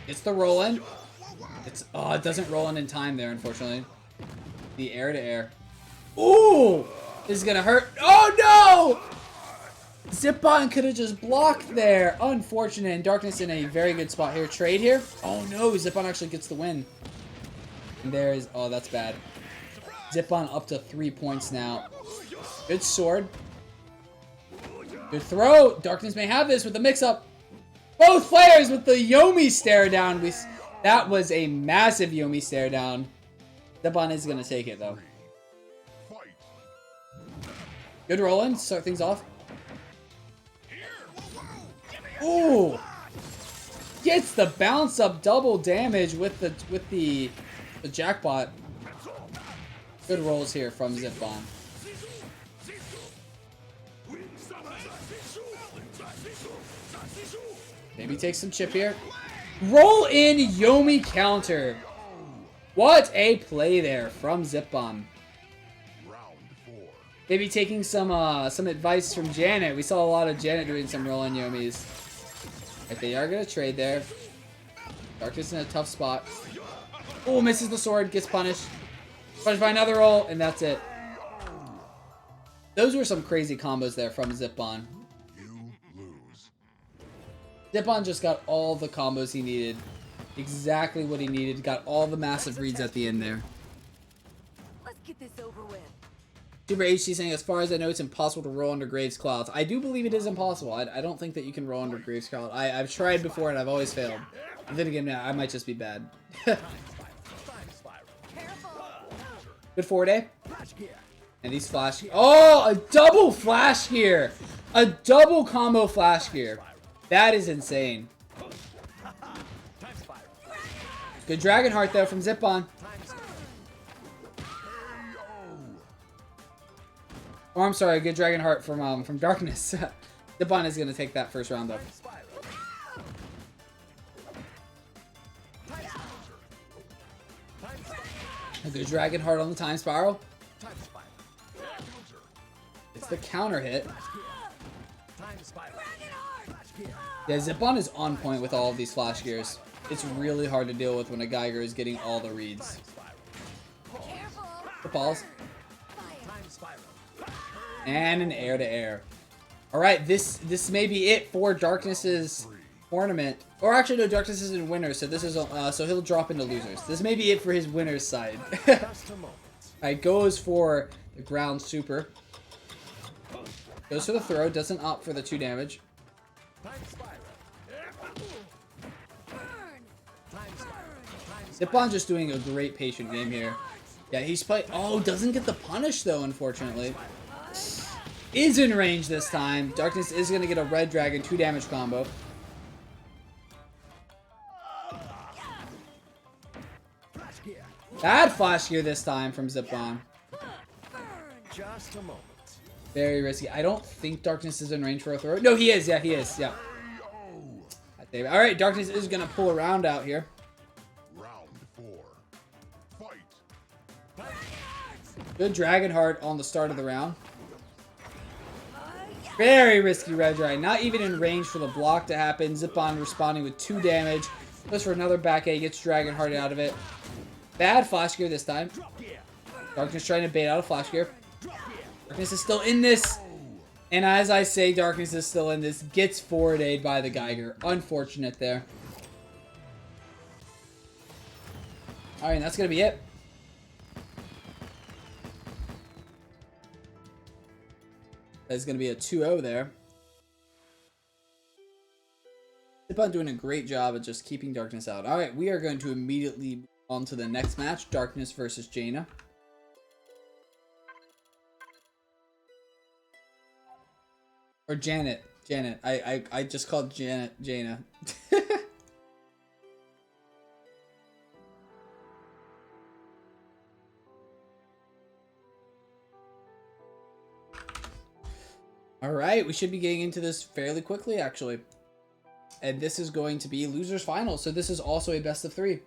It's the roll in. It doesn't roll in time there, unfortunately. The air to air. Ooh, this is gonna hurt. Oh no! Zipon could have just blocked there. Unfortunate. And Darkness in a very good spot here. Trade here. Oh no, Zipon actually gets the win. And there is, oh, that's bad. Zipon up to 3 points now. Good sword. Good throw. Darkness may have this with the mix-up. Both players with the Yomi stare down. That was a massive Yomi stare down. Zipon is going to take it, though. Good rolling. Start things off. Ooh. Gets the bounce up double damage with the jackpot. Good rolls here from Zipon. Maybe take some chip here. Roll in Yomi counter. What a play there from Zipon. Maybe taking some advice from Janet. We saw a lot of Janet doing some roll in Yomis. Right, they are gonna trade there. Darkness in a tough spot. Oh, misses the sword, gets punished. Punished by another roll, and that's it. Those were some crazy combos there from Zipon. You lose. Zipon just got all the combos he needed. Exactly what he needed. Got all the massive reads at the end there. Let's get this over with. Super HC saying, as far as I know, it's impossible to roll under Graves Clouds. I do believe it is impossible. I don't think that you can roll under Graves Cloud. I've tried before and I've always failed. And then again, I might just be bad. Good forward day. And these flash. Oh, a double flash here. A double combo flash here. That is insane. Good Dragonheart though from Zipon. Oh, I'm sorry. Good Dragonheart from Darkness. Zipon is gonna take that first round though. A good Dragonheart on the time spiral. It's the counter hit. Yeah, Zipon is on point with all of these flash gears. It's really hard to deal with when a Geiger is getting all the reads. The balls. And an air to air. All right, this may be it for Darkness's tournament. Or actually, no, Darkness is in winners, so this is so he'll drop into losers. This may be it for his winners side. Just a moment. Alright, goes for the ground super. Goes for the throw, doesn't opt for the 2 damage. Time spiral. Time spiral. Zippon just doing a great patient game here. Yeah, he's playing. Oh, doesn't get the punish though, unfortunately. Is in range this time. Darkness is going to get a red dragon 2 damage combo. Flash gear. Bad flash gear this time from Zippon. Just a moment. Very risky. I don't think Darkness is in range for a throw. No, he is. Yeah, he is. Yeah. All right, Darkness is going to pull a round out here. Round 4. Fight. Good Dragon Heart on the start of the round. Very risky red dragon. Not even in range for the block to happen. Zippon responding with 2 damage. Goes for another back A. Gets Dragon Heart out of it. Bad flash gear this time. Darkness trying to bait out a flash gear. Darkness is still in this. And as I say, Darkness is still in this. Gets forward aid by the Geiger. Unfortunate there. Alright, and that's going to be it. That's going to be a 2-0 there. Zippon doing a great job of just keeping Darkness out. Alright, we are going to immediately move on to the next match. Darkness versus Jaina. Or Janet. Janet. I just called Jaina. Alright, we should be getting into this fairly quickly, actually. And this is going to be losers final, so this is also a best of 3.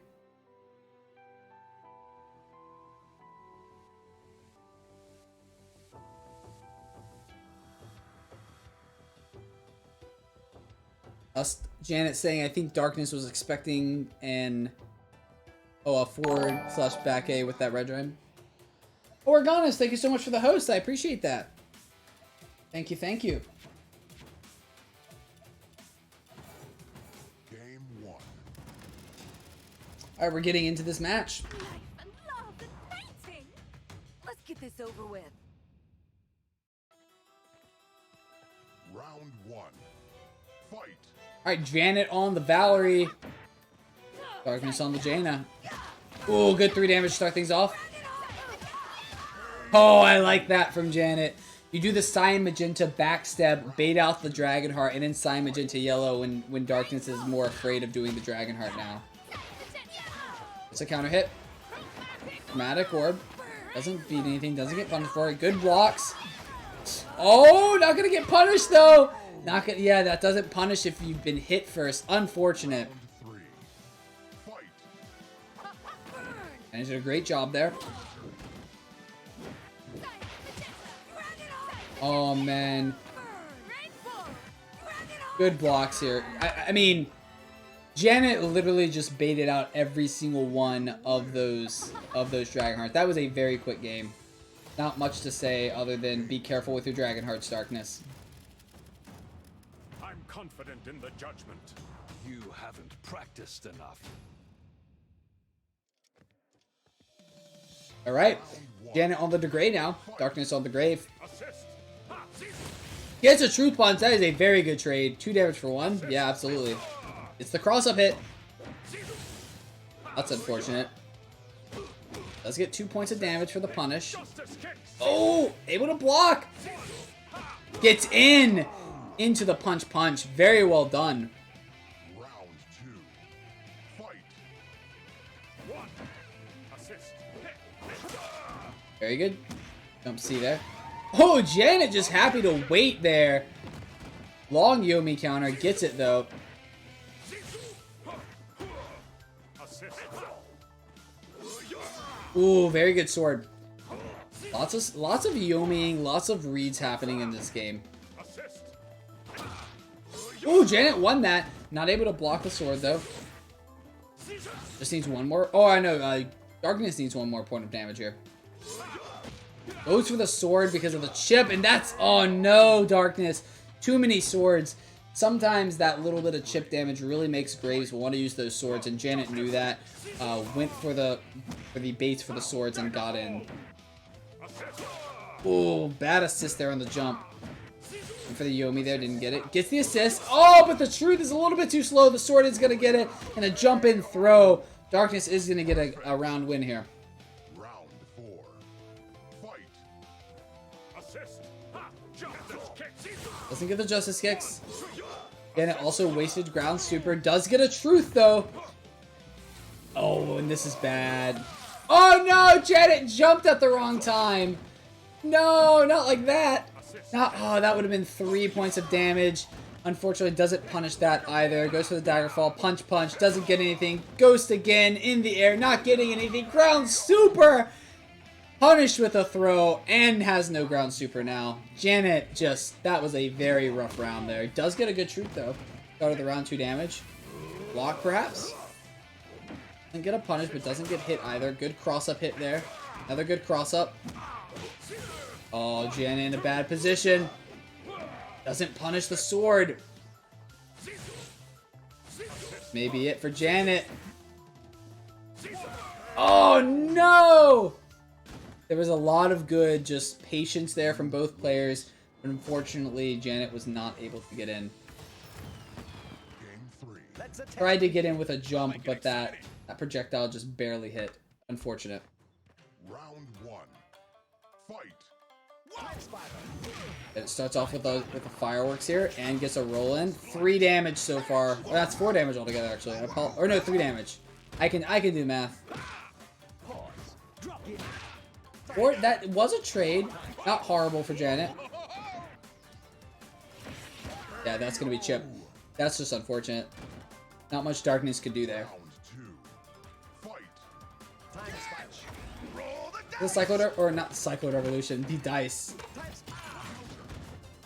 Janet saying, I think Darkness was expecting a forward/back A with that red dragon. Oregonus, thank you so much for the host. I appreciate that. Thank you, thank you. Game 1. Alright, we're getting into this match. Life and love and painting. Let's get this over with. Round 1. Fight. Alright, Janet on the Valerie. Darkness on the Jaina. Ooh, good 3 damage to start things off. Oh, I like that from Janet. You do the Cyan Magenta backstep, bait out the Dragon Heart, and then Cyan Magenta Yellow when Darkness is more afraid of doing the Dragon Heart now. It's a counter hit. Dramatic Orb. Doesn't beat anything, doesn't get punished for it. Good blocks. Oh, not gonna get punished though! Not gonna, yeah, that doesn't punish if you've been hit first. Unfortunate. 3. Fight. And he did a great job there. Oh, man. Good blocks here. I mean, Janet literally just baited out every single one of those Dragon Hearts. That was a very quick game. Not much to say other than be careful with your Dragon Hearts, Darkness. I'm confident in the judgment. You haven't practiced enough. Alright. Janet on the degrade now. Darkness on the grave. Assist. Gets a Truth Punch. That is a very good trade. 2 damage for 1. Yeah, absolutely. It's the cross-up hit. That's unfortunate. Does get 2 points of damage for the punish. Oh! Able to block! Gets into the punch. Very well done. Round 2. Fight. 1. Assist. Very good. Jump C there. Oh, Janet just happy to wait there. Long Yomi counter. Gets it, though. Assist. Ooh, very good sword. Lots of Yomiing, lots of reads happening in this game. Assist. Ooh, Janet won that. Not able to block the sword, though. Just needs one more. Oh, I know. Darkness needs one more point of damage here. Goes for the sword because of the chip, and that's... Oh, no, Darkness. too many swords. Sometimes that little bit of chip damage really makes Graves want to use those swords, and Janet knew that. Went for the baits for the swords and got in. Oh, bad assist there on the jump. And for the Yomi there, didn't get it. Gets the assist. Oh, but the truth is a little bit too slow. The sword is going to get it, and a jump in throw. Darkness is going to get a round win here. Round 4. Fight. Assist. Ha! Justice kick. Doesn't get the justice kicks. Again, it also wasted ground super. Does get a truth, though. Oh, and this is bad. Oh, no! Janet jumped at the wrong time. No, not like that. Oh, that would have been 3 points of damage. Unfortunately, doesn't punish that either. Goes for the dagger fall. Punch, punch. Doesn't get anything. Ghost again in the air. Not getting anything. Ground super. Punished with a throw and has no ground super now. Janet just, that was a very rough round there. Does get a good truth though. Started the round 2 damage. Block perhaps. Doesn't get a punish, but doesn't get hit either. Good cross up hit there. Another good cross up. Oh, Janet in a bad position. Doesn't punish the sword. Maybe it for Janet. Oh no! There was a lot of good just patience there from both players, but unfortunately Janet was not able to get in. Game 3. Tried to get in with a jump, but that projectile just barely hit. Unfortunate. Round 1. Fight. It starts off with the fireworks here and gets a roll in. 3 damage so far. Or that's 4 damage altogether actually. Or no, 3 damage. I can do math. Or that was a trade. Not horrible for Janet. Yeah, that's gonna be chip. That's just unfortunate. Not much Darkness could do there. Round 2. Fight. The Cyclone, or not Cyclone Revolution, the dice.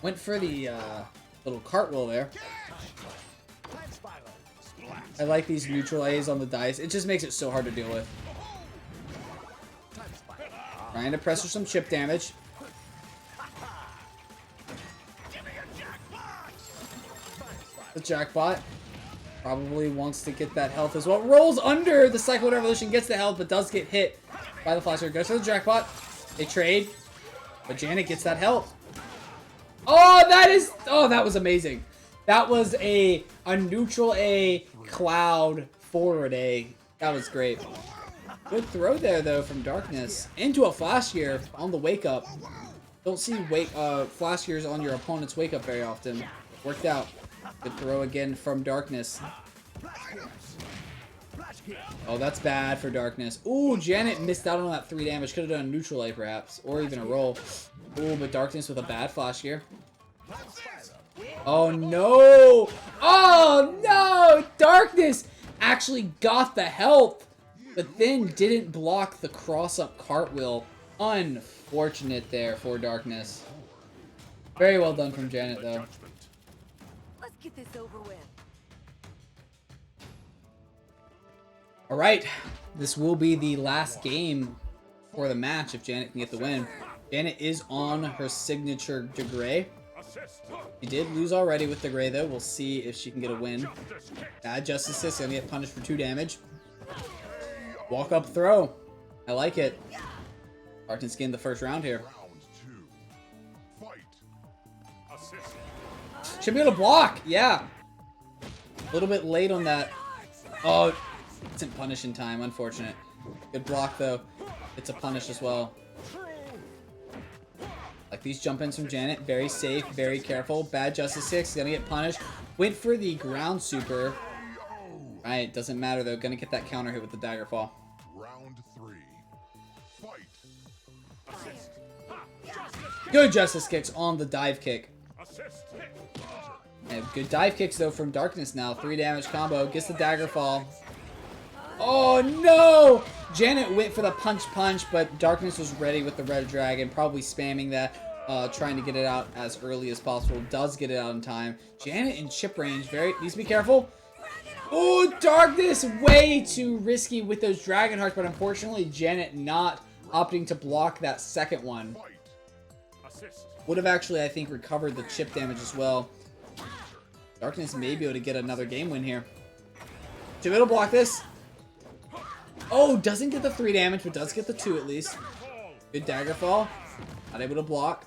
Went for the little cartwheel there. I like these neutral A's on the dice. It just makes it so hard to deal with. Trying to press for some chip damage. The jackpot probably wants to get that health as well. Rolls under the Cyclone Revolution, gets the health, but does get hit by the flasher. Goes for the jackpot. They trade, but Janet gets that health. Oh, that was amazing. That was a neutral A, cloud, forward A. That was great. Good throw there, though, from Darkness. Into a flash gear on the wake up. Don't see flash gears on your opponent's wake up very often. Worked out. Good throw again from Darkness. Oh, that's bad for Darkness. Ooh, Janet missed out on that 3 damage. Could have done a neutral A, perhaps. Or even a roll. Ooh, but Darkness with a bad flash gear. Oh, no! Oh, no! Darkness actually got the health, but then didn't block the cross-up cartwheel. Unfortunate there for Darkness. Very well done from Janet, though. Let's get this over with. Alright, this will be the last game for the match if Janet can get the win. Janet is on her signature Degray. She did lose already with Degray, though. We'll see if she can get a win. Bad Justice Assist, gonna get punished for 2 damage. Walk up throw. I like it. Darkness getting the first round here. Round 2. Fight. Assist. Should be able to block, yeah. A little bit late on that. Oh, it's in punish in time, unfortunate. Good block, though. It's a punish as well. Like these jump ins from Janet. Very safe, very careful. Bad Justice 6, gonna get punished. Went for the ground super. Right, doesn't matter though. Gonna get that counter hit with the dagger fall. Round 3. Fight. Assist. Good Justice kicks on the dive kick. Assist. And good dive kicks though from Darkness now. 3 damage combo. Gets the dagger fall. Oh no! Janet went for the punch, but Darkness was ready with the red dragon. Probably spamming that, trying to get it out as early as possible. Does get it out in time. Janet in chip range. Needs to be careful. Oh, Darkness! Way too risky with those dragon hearts, but unfortunately Janet not opting to block that second one. Fight. Assist. Would have actually, I think, recovered the chip damage as well. Darkness may be able to get another game win here. Should be able to block this. Oh, doesn't get the 3 damage, but does get the 2 at least. Good dagger fall. Not able to block.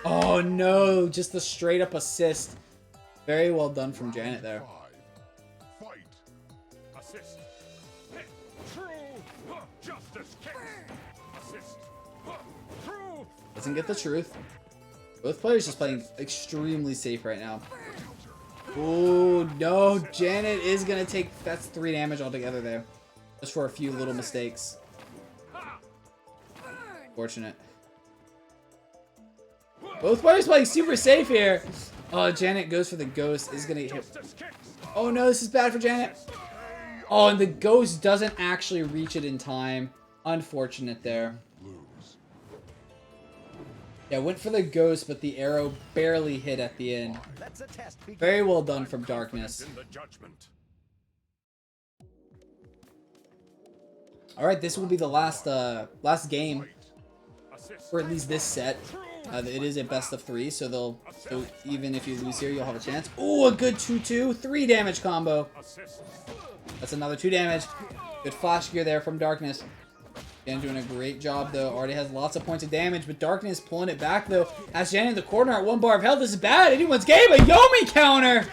Oh no, just the straight up assist. Very well done from Janet there. 5. Fight. Assist. Hit. True. Justice kicks. Assist. True. Doesn't get the truth. Both players just playing extremely safe right now. Oh no, Janet is gonna take, that's 3 damage altogether there. Just for a few little mistakes. Fortunate. Both players playing super safe here. Oh, Janet goes for the ghost. Is gonna hit. Oh no, this is bad for Janet. Oh, and the ghost doesn't actually reach it in time. Unfortunate there. Lose. Yeah, went for the ghost, but the arrow barely hit at the end. Let's a test begin. Very well done from Darkness. In the judgment. All right, this will be the last game, Assist. or at least this set. It is a best of 3, so even if you lose here, you'll have a chance. Oh, a good 2-2, 3 damage combo. Assist. That's another 2 damage. Good flash gear there from Darkness. Again, doing a great job though. Already has lots of points of damage, but Darkness pulling it back though. Has Janet in the corner at 1 bar of health. This is bad. Anyone's game. A Yomi counter.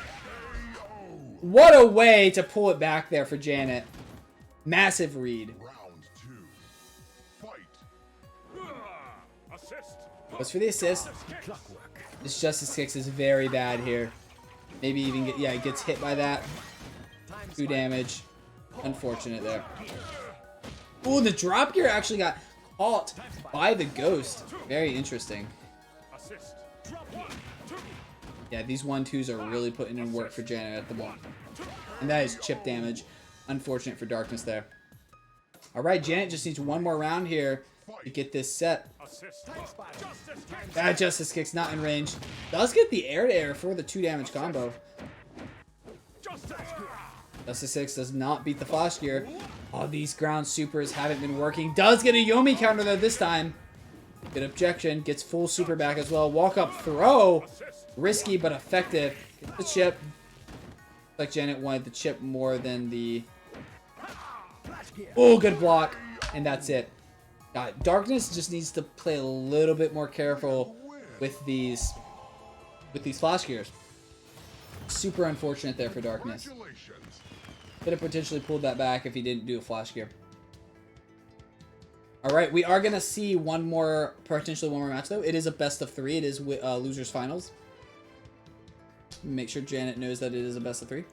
What a way to pull it back there for Janet. Massive read. Round 2. Fight. Assist. Goes for the assist. Clockwork. This Justice Kicks is very bad here. Maybe even get, yeah, it gets hit by that. 2 damage. Unfortunate there. Ooh, the drop gear actually got caught by the ghost. Very interesting. Assist. Yeah, these 1-2s are really putting in work for Janet at the moment. And that is chip damage. Unfortunate for Darkness there. Alright, Janet just needs 1 more round here to get this set. Assist. Justice kicks. That Justice Kick's not in range. Does get the air-to-air for the 2 damage combo. Justice. Justice 6 does not beat the flash gear. Oh, these ground supers haven't been working. Does get a Yomi counter though this time. Good objection. Gets full super back as well. Walk up throw. Risky but effective. Gets the chip. Like Janet wanted the chip more than the... Oh, good block. And that's it. Darkness just needs to play a little bit more careful with these flash gears. Super unfortunate there for Darkness. Congratulations. Could have potentially pulled that back if he didn't do a flash gear. Alright, we are going to see potentially one more match though. It is a best of 3. It is losers finals. Make sure Janet knows that it is a best of 3.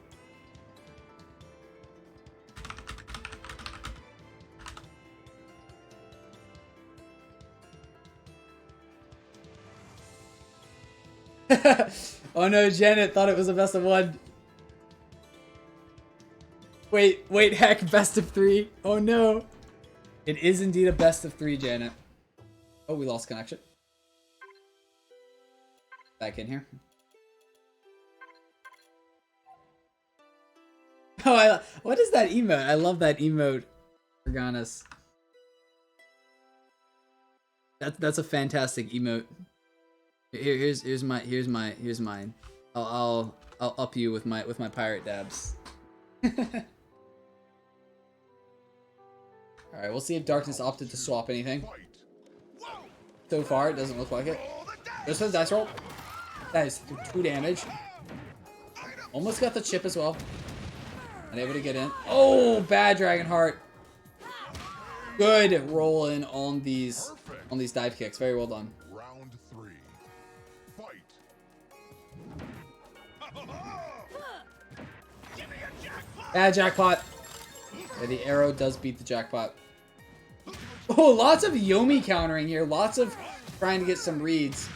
Oh no, Janet thought it was a best of 1. Wait, heck, best of 3. Oh no. It is indeed a best of 3, Janet. Oh, we lost connection. Back in here. Oh, what is that emote? I love that emote. Organas. That's a fantastic emote. Here's mine. I'll up you with my pirate dabs. Alright, we'll see if Darkness opted to swap anything. So far, it doesn't look like it. Goes for the dice roll. That is 2 damage. Almost got the chip as well. Unable to get in. Oh, bad Dragonheart. Good roll in on these dive kicks. Very well done. Round 3. Fight. Bad jackpot. Yeah, the arrow does beat the jackpot. Oh, lots of Yomi countering here. Lots of trying to get some reads.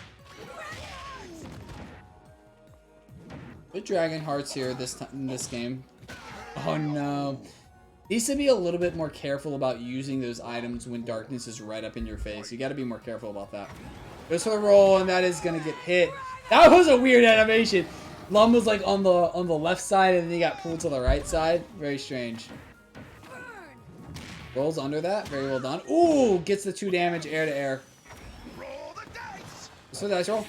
Good Dragon Hearts here in this game. Oh no. Needs to be a little bit more careful about using those items when Darkness is right up in your face. You got to be more careful about that. Goes for the roll, and that is gonna get hit. That was a weird animation. Lum was like on the left side, and then he got pulled to the right side. Very strange. Rolls under that. Very well done. Ooh, gets the 2 damage air to air. Roll the dice. So dice roll.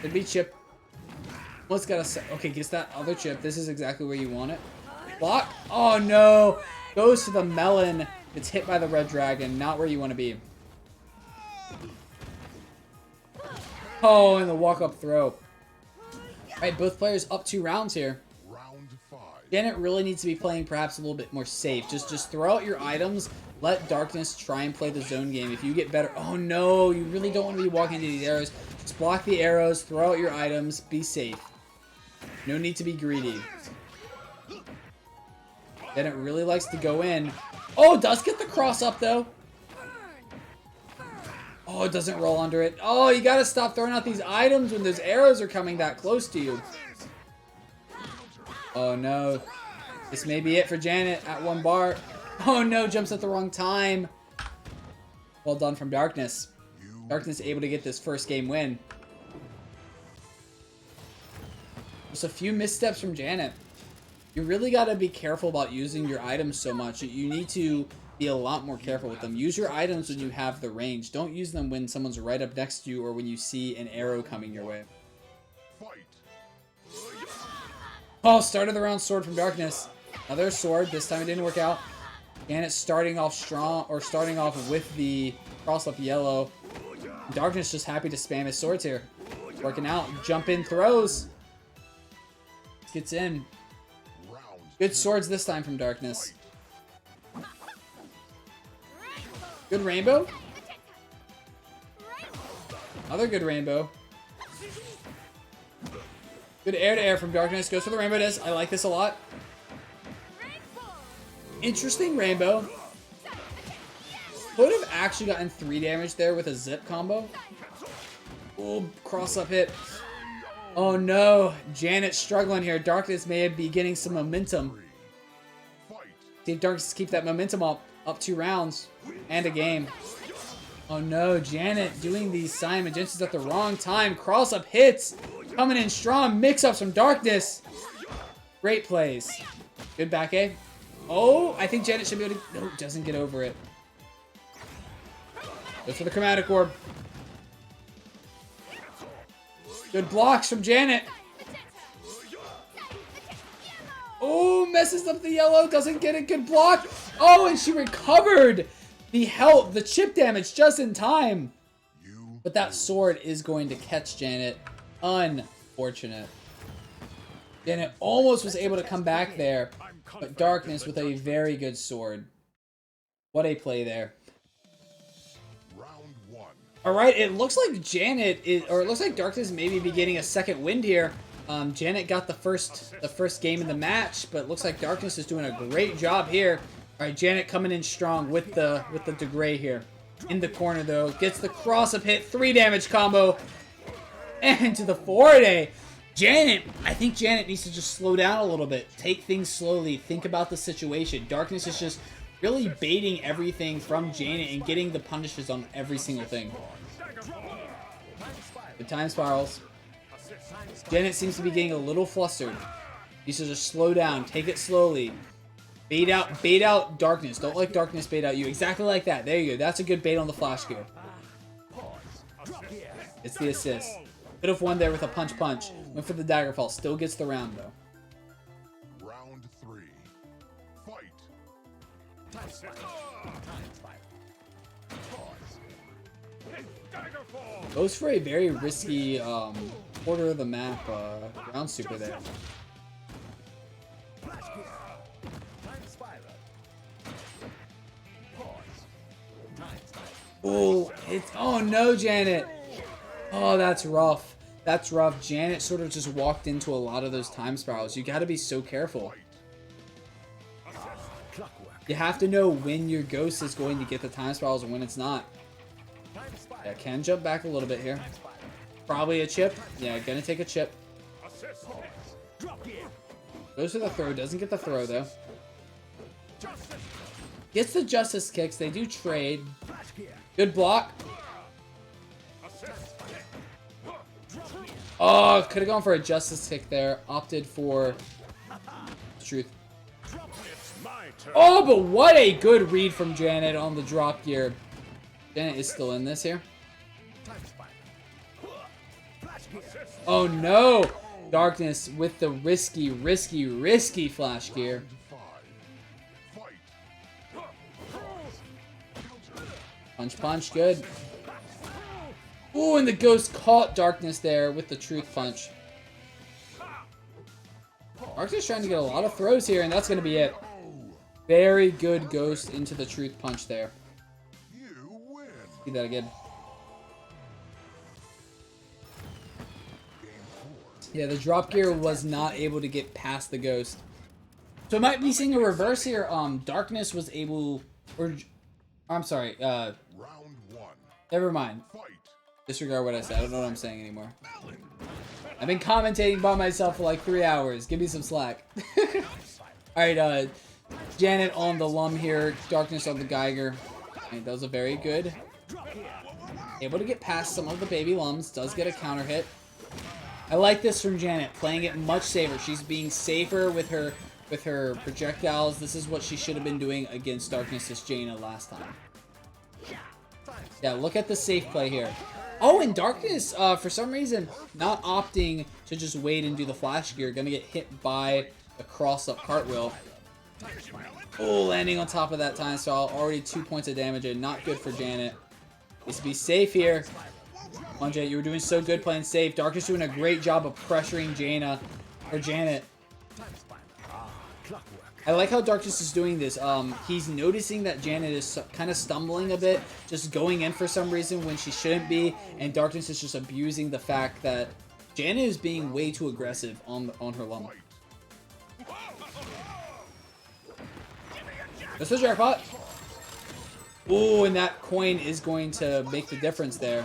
Could be chip. What's got a okay? Gets that other chip. This is exactly where you want it. Block. Oh no! Goes to the melon. It's hit by the red dragon. Not where you want to be. Oh, and the walk-up throw. All right, both players up 2 rounds here. Round 5. Janet really needs to be playing perhaps a little bit more safe. Just throw out your items. Let Darkness try and play the zone game. If you get better... Oh, no. You really don't want to be walking into these arrows. Just block the arrows. Throw out your items. Be safe. No need to be greedy. Janet really likes to go in. Oh, does get the cross up, though. Oh, it doesn't roll under it. Oh, you gotta stop throwing out these items when those arrows are coming that close to you. Oh, no. This may be it for Janet at 1 bar. Oh, no. Jumps at the wrong time. Well done from Darkness. Darkness able to get this first game win. Just a few missteps from Janet. You really got to be careful about using your items so much. You need to be a lot more careful with them. Use your items when you have the range. Don't use them when someone's right up next to you or when you see an arrow coming your way. Oh, start of the round sword from Darkness. Another sword. This time it didn't work out. And it's starting off strong, or starting off with the cross up yellow. Darkness just happy to spam his swords here. Working out. Jump in throws. Gets in. Good swords this time from Darkness. Good rainbow. Another good rainbow. Good air to air from Darkness. Goes for the rainbow disc. I like this a lot. Interesting rainbow. Could have actually gotten 3 damage there with a zip combo. Oh, cross up hit. Oh no. Janet's struggling here. Darkness may be getting some momentum. See if Darkness keep that momentum up 2 rounds and a game. Oh no, Janet doing these Simon Jensen's at the wrong time. Cross up hits. Coming in strong. Mix ups from Darkness. Great plays. Good back A. Oh, I think Janet should be able to... No, doesn't get over it. Goes for the chromatic orb. Good blocks from Janet. Oh, messes up the yellow. Doesn't get a good block. Oh, and she recovered the health, the chip damage just in time. But that sword is going to catch Janet. Unfortunate. Janet almost was able to come back there. But Darkness with a very good sword. What a play there. Alright, it looks like Janet is, or it looks like Darkness maybe be getting a second wind here. Janet got the first game in the match, but it looks like Darkness is doing a great job here. Alright, Janet coming in strong with the DeGray here. In the corner though. Gets the cross up hit, 3 damage combo. And to the forward A. Janet, I think Janet needs to just slow down a little bit. Take things slowly. Think about the situation. Darkness is just really baiting everything from Janet and getting the punishes on every single thing. Good time spirals. Janet seems to be getting a little flustered. Needs to just slow down. Take it slowly. Bait out Darkness. Don't let Darkness bait out you. Exactly like that. There you go. That's a good bait on the flash gear. It's the assist. Could have won there with a punch. Went for the dagger fall. Still gets the round though. Round 3. Fight. Goes for a very risky quarter of the map ground super there. Oh, oh no, Janet. Oh, that's rough. That's rough. Janet sort of just walked into a lot of those time spirals. You got to be so careful. You have to know when your ghost is going to get the time spirals and when it's not. Yeah, can jump back a little bit here. Probably a chip. Yeah, gonna take a chip. Goes for the throw. Doesn't get the throw, though. Gets the justice kicks. They do trade. Good block. Oh, could have gone for a justice kick there. Opted for truth. Oh, but what a good read from Janet on the drop gear. Janet is still in this here. Oh no! Darkness with the risky flash gear. Fight. Punch, good. Ooh, and the ghost caught Darkness there with the truth punch. Darkness trying to get a lot of throws here, and that's going to be it. Very good ghost into the truth punch there. You win. See that again. Yeah, the drop gear was not able to get past the ghost. So I might be seeing a reverse here. Darkness was able, or I'm sorry. Round 1. Never mind. Fight. Disregard what I said. I don't know what I'm saying anymore. I've been commentating by myself for like 3 hours. Give me some slack. Alright, Janet on the Lum here. Darkness on the Geiger. And those are very good. Able to get past some of the baby Lums. Does get a counter hit. I like this from Janet. Playing it much safer. She's being safer with her projectiles. This is what she should have been doing against Darkness's Jaina last time. Yeah, look at the safe play here. Oh, and Darkness, for some reason, not opting to just wait and do the flash gear. Gonna get hit by the cross-up cartwheel. Oh, landing on top of that time style. Already 2 points of damage and not good for Janet. Needs to be safe here. Come on, Janet, you were doing so good playing safe. Darkness doing a great job of pressuring Jaina, or Janet. I like how Darkness is doing this. He's noticing that Janet is kind of stumbling a bit, just going in for some reason when she shouldn't be, and Darkness is just abusing the fact that Janet is being way too aggressive on her Lum. That's the jackpot. Ooh, and that coin is going to make the difference there.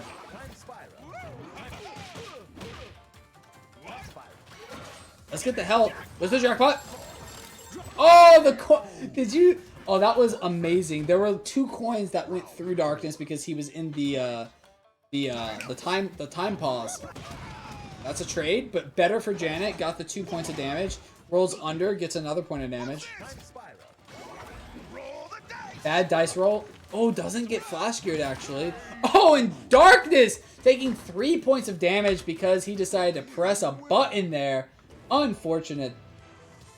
Let's get the help. Where's the jackpot? Oh, the coin! Did you? Oh, that was amazing. There were 2 coins that went through Darkness because he was in the time pause. That's a trade, but better for Janet. Got the 2 points of damage. Rolls under, gets another point of damage. Bad dice roll. Oh, doesn't get flash geared actually. Oh, and Darkness taking 3 points of damage because he decided to press a button there. Unfortunate.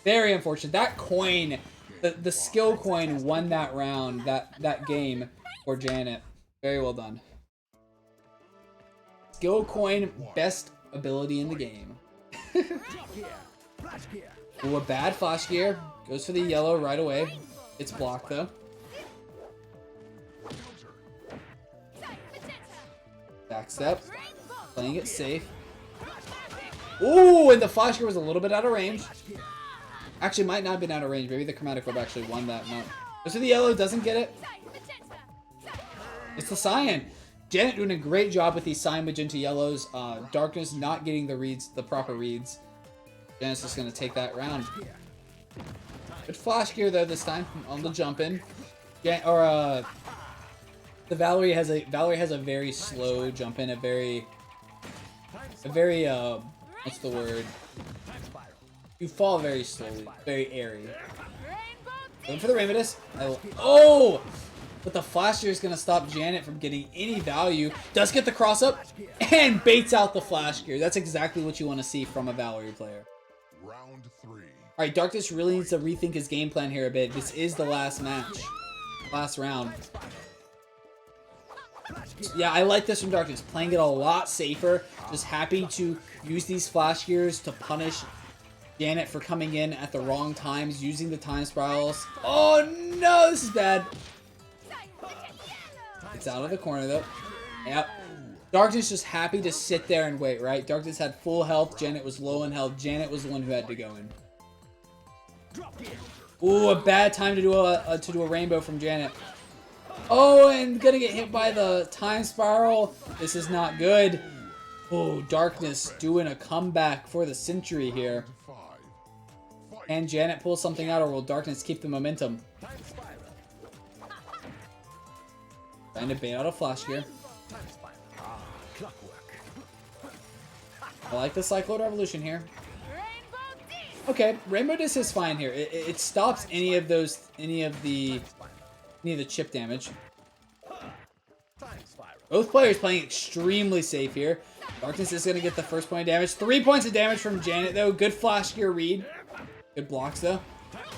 Very unfortunate. That coin, the skill coin won that round, that game for Janet. Very well done. Skill coin, best ability in the game. Ooh, a bad flash gear. Goes for the yellow right away. It's blocked though. Back step. Playing it safe. Ooh, and the flash gear was a little bit out of range. Actually, might not have been out of range. Maybe the Chromatic Orb actually won that. No. Goes to the yellow, doesn't get it. It's the Cyan. Janet doing a great job with these Cyan Magenta yellows. Darkness not getting the reads, the proper reads. Janet's just going to take that round. Good flash gear though this time on the jump in. The Valerie has a very slow jump in, a very what's the word? You fall very slowly, very airy. Going for the Rainbow Disc. Oh! But the flash gear is going to stop Janet from getting any value. Does get the cross up and baits out the flash gear. That's exactly what you want to see from a Valerie player. Round 3. Alright, Darkness really needs to rethink his game plan here a bit. This is the last match. Last round. Yeah, I like this from Darkness. Playing it a lot safer. Just happy to use these flash gears to punish Janet for coming in at the wrong times, using the time spirals. Oh no, this is bad. It's out of the corner though. Yep. Darkness just happy to sit there and wait, right? Darkness had full health. Janet was low in health. Janet was the one who had to go in. Ooh, a bad time to do a rainbow from Janet. Oh, and gonna get hit by the time spiral. This is not good. Oh, Darkness doing a comeback for the century here. And Janet pulls something out, or will Darkness keep the momentum? Trying to bait out a flash gear. I like the Cyclone Revolution here. Okay, Rainbow Disc is fine here. It stops any of the chip damage. Both players playing extremely safe here. Darkness is going to get the first point of damage. 3 points of damage from Janet, though. Good flash gear read. Good blocks, though.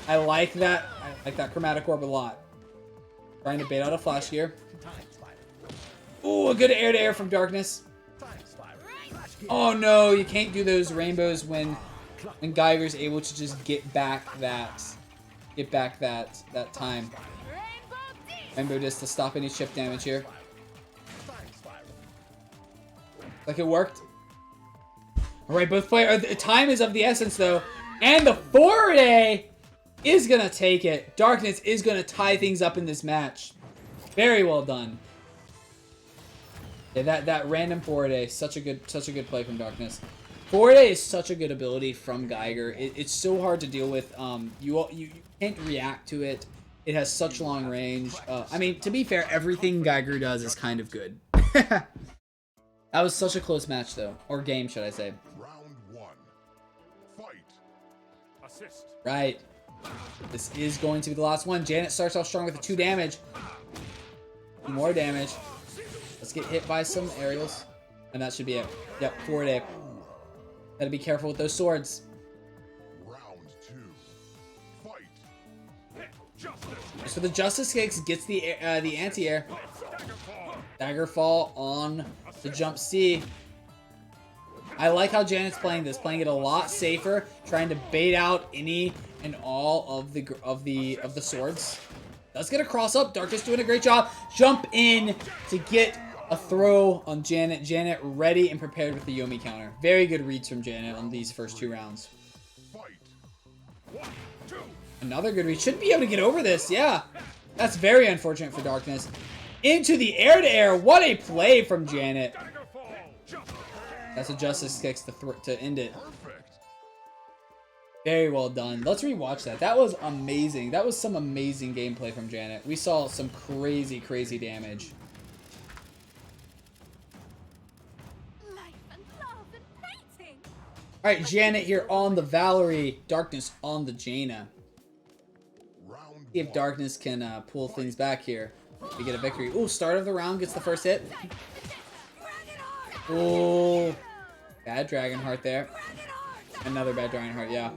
I like that. I like that chromatic orb a lot. Trying to bait out a flash gear. Ooh, a good air-to-air from Darkness. Oh, no. You can't do those rainbows when Geiger's able to just get back that time. Rainbow just to stop any chip damage here. Like it worked. Alright, both players. Time is of the essence, though. And the 4-day is going to take it. Darkness is going to tie things up in this match. Very well done. Yeah, that random 4-day, such a good play from Darkness. 4-day is such a good ability from Geiger. It's so hard to deal with. You can't react to it. It has such long range. I mean, to be fair, everything Geiger does is kind of good. That was such a close match, though. Or game, should I say. Round 1. Fight. Assist. Right. This is going to be the last one. Janet starts off strong with a 2 damage. More damage. Let's get hit by some aerials. And that should be it. Yep, 4-day. Gotta be careful with those swords. Round 2. Fight. Justice. So the Justice Kicks gets the anti-air. Daggerfall on the jump C. I like how Janet's playing this, playing it a lot safer, trying to bait out any and all of the swords. Does get a cross up. Darkness doing a great job. Jump in to get a throw on Janet. Janet ready and prepared with the Yomi counter. Very good reads from Janet on these first 2 rounds. Fight. 1, 2. Another good read. Should be able to get over this. Yeah. That's very unfortunate for Darkness. Into the air-to-air. What a play from Janet. Daggerfall. Justice. That's a Justice Kicks to end it. Perfect. Very well done. Let's rewatch that. That was amazing. That was some amazing gameplay from Janet. We saw some crazy, crazy damage. Life and love and painting. Alright, Janet here on the Valerie. Darkness on the Jaina. Round See if 1. Darkness can pull things back here. We get a victory. Ooh, start of the round gets the first hit. Ooh. Bad Dragonheart there. Another bad Dragonheart, yeah.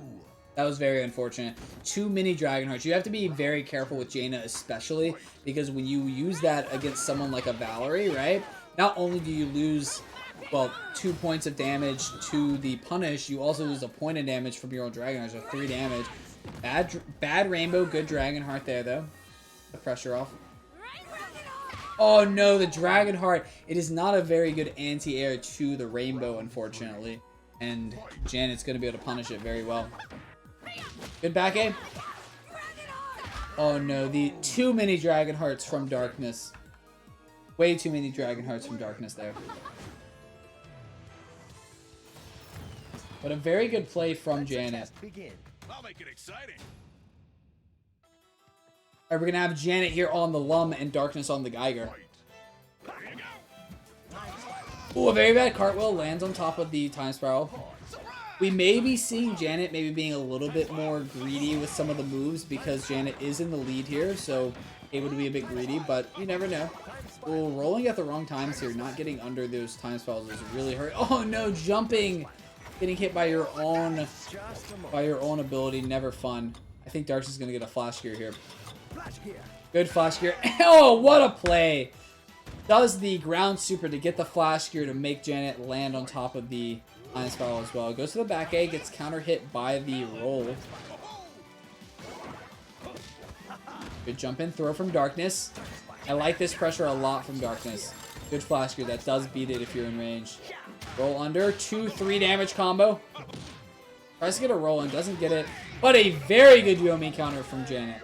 That was very unfortunate. Too many Dragonhearts. You have to be very careful with Jaina especially, because when you use that against someone like a Valerie, right? Not only do you lose, well, 2 points of damage to the punish, you also lose a point of damage from your own Dragonheart, so 3 damage. Bad Rainbow, good Dragonheart there, though. The pressure off. Oh no, the Dragonheart. It is not a very good anti-air to the Rainbow, unfortunately. And Janet's going to be able to punish it very well. Good back aim. Oh no, too many Dragonhearts from Darkness. Way too many Dragonhearts from Darkness there. But a very good play from Janet. I'll make it exciting. Alright, we're going to have Janet here on the Lum and Darkness on the Geiger. There you go. Ooh, a very bad cartwheel lands on top of the Time Spiral. We may be seeing Janet maybe being a little bit more greedy with some of the moves because Janet is in the lead here, so able to be a bit greedy, but you never know. Ooh, rolling at the wrong times here, not getting under those Time Spirals is really hurt. Oh no, jumping! Getting hit by your own ability, never fun. I think Darkness is going to get a flash gear here. Good flash gear. Oh, what a play! Does the ground super to get the flash gear to make Janet land on top of the Time Spiral as well. Goes to the back A, gets counter hit by the roll. Good jump in, throw from Darkness. I like this pressure a lot from Darkness. Good flash gear, that does beat it if you're in range. Roll under, 2-3 damage combo. Tries to get a roll in, doesn't get it. But a very good Yomi counter from Janet.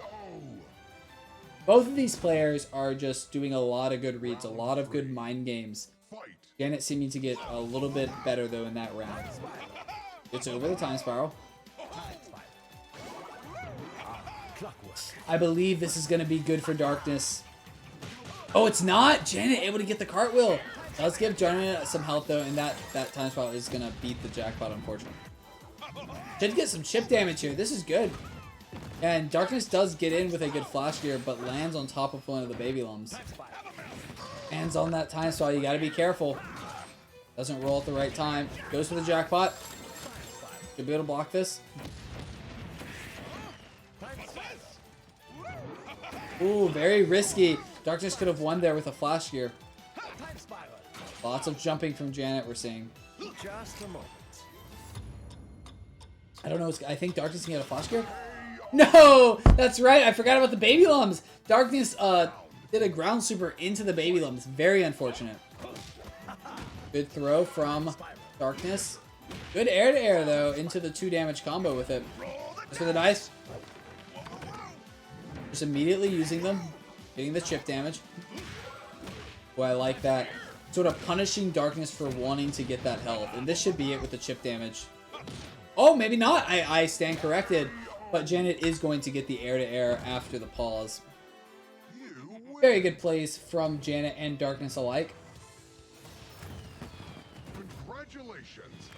Both of these players are just doing a lot of good reads, a lot of good mind games. Fight. Janet seeming to get a little bit better, though, in that round. It's over the Time Spiral. I believe this is going to be good for Darkness. Oh, it's not? Janet able to get the cartwheel. Does give Janet some health, though, and that Time Spiral is going to beat the jackpot, unfortunately. Should get some chip damage here. This is good. And Darkness does get in with a good flash gear, but lands on top of one of the baby lums. Hands on that Time Spiral. You got to be careful. Doesn't roll at the right time. Goes for the jackpot. Should be able to block this. Ooh, very risky. Darkness could have won there with a flash gear. Time spiral. Lots of jumping from Janet we're seeing. Just a moment. I don't know. I think Darkness can get a flash gear. No! That's right. I forgot about the baby lums. Darkness did a ground super into the baby lums. Very unfortunate. Good throw from Darkness. Good air to air, though, into the 2 damage combo with it. Just for the dice. Just immediately using them. Getting the chip damage. Oh, I like that. Sort of punishing Darkness for wanting to get that health. And this should be it with the chip damage. Oh, maybe not. I stand corrected. But Janet is going to get the air to air after the pause. Very good plays from Janet and Darkness alike. Congratulations.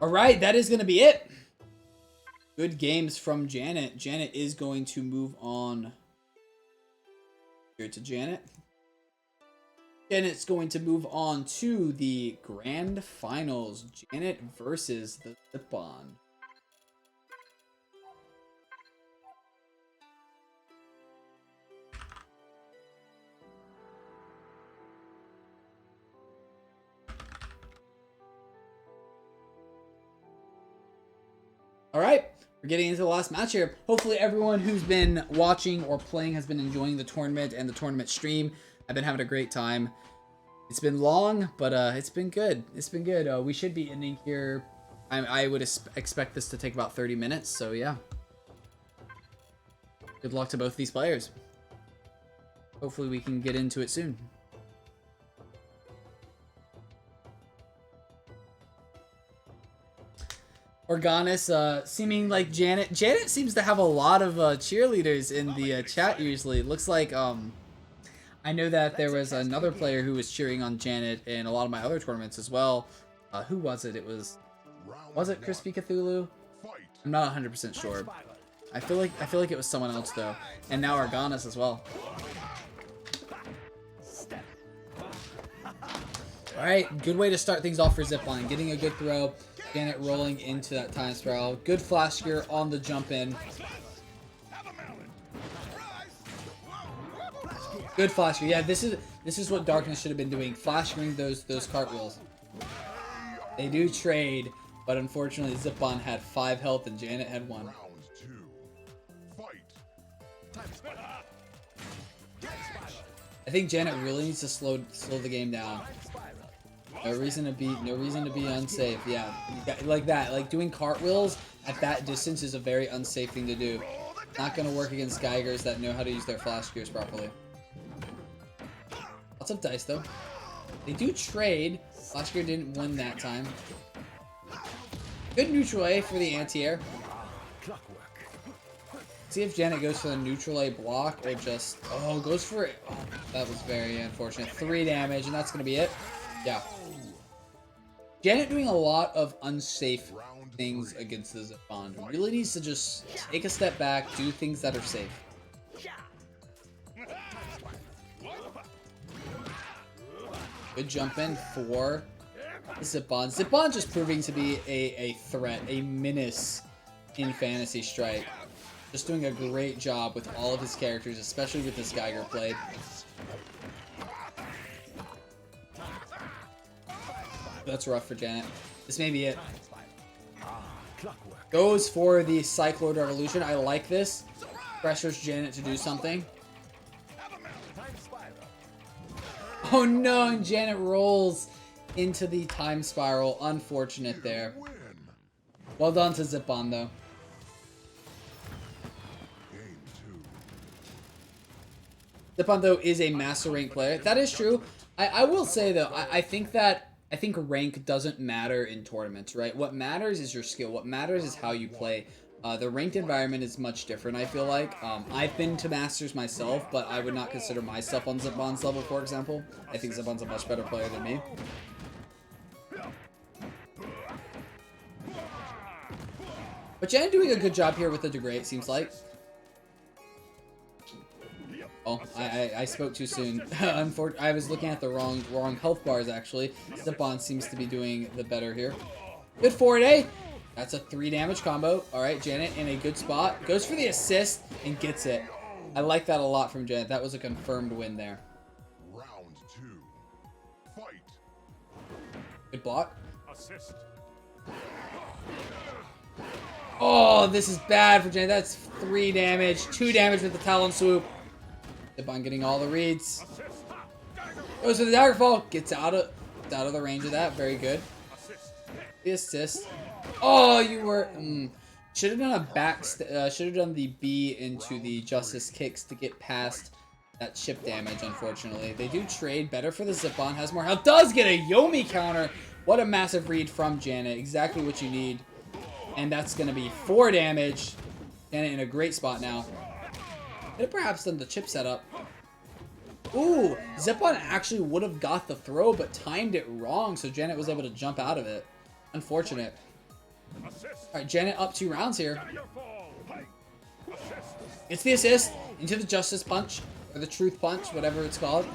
Alright, that is going to be it. Good games from Janet. Janet is going to move on here to Janet. Janet's going to move on to the grand finals. Janet versus the Zip-On. Alright, we're getting into the last match here. Hopefully everyone who's been watching or playing has been enjoying the tournament and the tournament stream. I've been having a great time. It's been long, but it's been good. It's been good. We should be ending here. I would expect this to take about 30 minutes, so yeah. Good luck to both these players. Hopefully we can get into it soon. Organis, seeming like Janet. Janet seems to have a lot of cheerleaders in the chat usually. It looks like, I know that there was another player who was cheering on Janet in a lot of my other tournaments as well. Who was it? Was it Crispy Cthulhu? I'm not 100% sure. I feel like it was someone else though. And now Organis as well. Alright, good way to start things off for Zipline. Getting a good throw. Janet rolling into that time spiral. Good flash gear on the jump in. Good flash gear. Yeah, this is what Darkness should have been doing. Flash gearing those cartwheels. They do trade, but unfortunately Zip-On had 5 health and Janet had 1. Round 2. Fight. I think Janet really needs to slow the game down. No reason to be unsafe. Yeah, like that. Like doing cartwheels at that distance is a very unsafe thing to do. Not gonna work against Geigers that know how to use their flash gears properly. Lots of dice though. They do trade. Flash gear didn't win that time. Good neutral A for the anti-air. See if Janet goes for the neutral A block or just goes for it. Oh, that was very unfortunate. 3 damage and that's gonna be it. Yeah. Janet doing a lot of unsafe things against the Zip-On. Really needs to just take a step back, do things that are safe. Good jump in for Zip-On. Zip-On just proving to be a threat, a menace in Fantasy Strike. Just doing a great job with all of his characters, especially with this Geiger played. That's rough for Janet. This may be it. Goes for the Cyclone Revolution. I like this. Pressures Janet to do something. Oh no, and Janet rolls into the time spiral. Unfortunate there. Well done to Zip-On though. Zip-On though is a master rank player. That is true. I will say though, I think rank doesn't matter in tournaments, right? What matters is your skill. What matters is how you play. The ranked environment is much different, I feel like. I've been to Masters myself, but I would not consider myself on Zip-On's level, for example. I think Zip-On's a much better player than me. But Janet doing a good job here with the degrade, it seems like. Oh, I spoke too soon. I was looking at the wrong health bars, actually. Zip-On seems to be doing the better here. Good forward A. That's a 3 damage combo. Alright, Janet in a good spot. Goes for the assist and gets it. I like that a lot from Janet. That was a confirmed win there. Round 2. Fight. Good block. Assist. Oh, this is bad for Janet. That's 3 damage. 2 damage with the Talon Swoop. Zip-On getting all the reads. Assist. Goes for the Daggerfall. Gets out of the range of that. Very good. Assist. The assist. Oh, you were... Should have done a back... should have done the B into the Justice Kicks to get past that chip damage, unfortunately. They do trade better for the Zip-On. Has more health. Does get a Yomi counter. What a massive read from Janet. Exactly what you need. And that's going to be 4 damage. Janet in a great spot now. Could have perhaps done the chip setup. Ooh, Zip-On actually would have got the throw, but timed it wrong, so Janet was able to jump out of it. Unfortunate. Alright, Janet up 2 rounds here. It's the assist into the Justice Punch, or the Truth Punch, whatever it's called.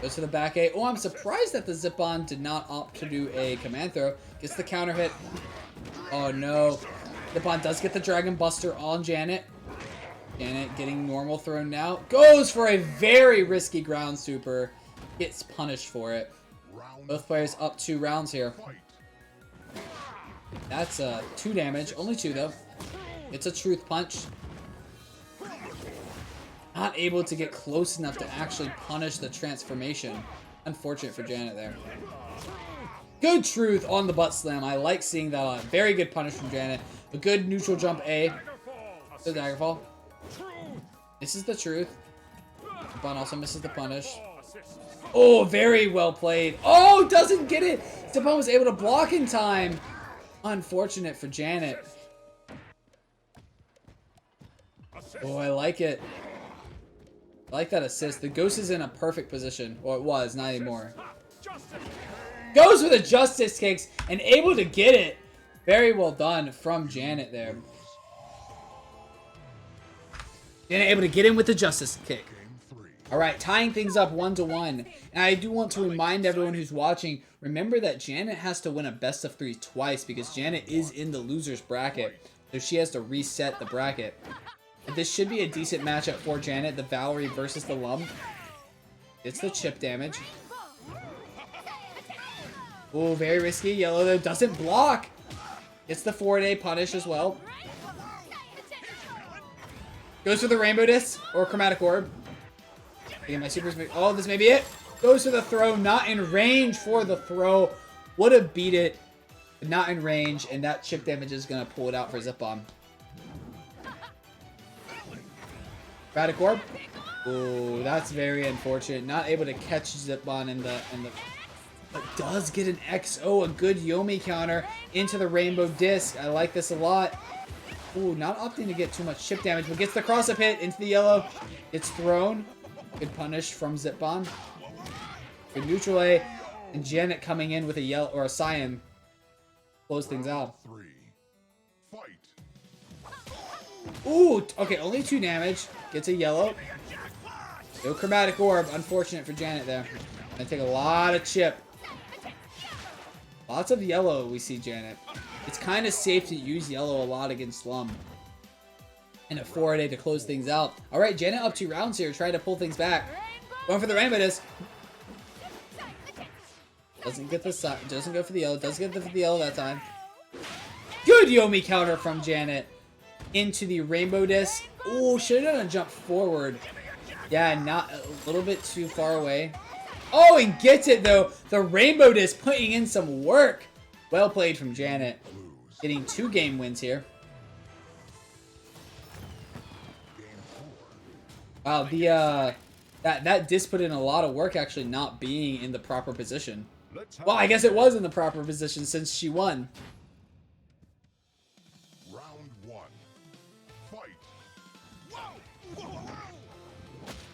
Goes to the back A. Oh, I'm surprised that the Zip-On did not opt to do a command throw. Gets the counter hit. Oh no. Zip-On does get the Dragon Buster on Janet. Janet getting normal thrown now. Goes for a very risky ground super. Gets punished for it. Both players up 2 rounds here. That's 2 damage. Only 2 though. It's a Truth Punch. Not able to get close enough to actually punish the transformation. Unfortunate for Janet there. Good Truth on the butt slam. I like seeing that a lot. Very good punish from Janet. A good neutral jump A. The Daggerfall. Misses the Truth. Zip-On also misses the punish. Oh, very well played. Oh, doesn't get it. Zip-On was able to block in time. Unfortunate for Janet. Oh, I like it. I like that assist. The Ghost is in a perfect position. Well, it was, not anymore. Goes for the Justice Kicks and able to get it. Very well done from Janet there. Janet able to get in with the Justice Kick. Alright, tying things up 1-1. And I do want to remind everyone who's watching, remember that Janet has to win a best of 3 twice because Janet is in the loser's bracket. So she has to reset the bracket. But this should be a decent matchup for Janet, the Valerie versus the Lum. It's the chip damage. Oh, very risky. Yellow though doesn't block. It's the 4-day punish as well. Goes for the Rainbow Disc or Chromatic Orb. Again, my supers. Oh, this may be it. Goes for the throw. Not in range for the throw. Would have beat it. But not in range. And that chip damage is going to pull it out for Zip-On. Chromatic Orb. Oh, that's very unfortunate. Not able to catch Zip-On in the but does get an XO, a good Yomi counter into the Rainbow Disc. I like this a lot. Ooh, not opting to get too much chip damage, but gets the cross-up hit into the yellow. It's thrown. Good punish from Zip-On. Good neutral A. And Janet coming in with a yellow or a cyan. Close things out. Ooh, okay, only 2 damage. Gets a yellow. No Chromatic Orb. Unfortunate for Janet there. Gonna take a lot of chip. Lots of yellow we see Janet. It's kind of safe to use yellow a lot against Lum. And a 4-day to close things out. Alright, Janet up 2 rounds here, trying to pull things back. Going for the Rainbow Disc. Doesn't get the side, doesn't go for the yellow, does get the yellow that time. Good Yomi counter from Janet. Into the Rainbow Disc. Ooh, should have done a jump forward. Yeah, not a little bit too far away. Oh, and gets it though. The Rainbow Disc putting in some work. Well played from Janet. Getting 2 game wins here. Wow, the that disc put in a lot of work actually not being in the proper position. Well, I guess it was in the proper position since she won. Round 1. Fight.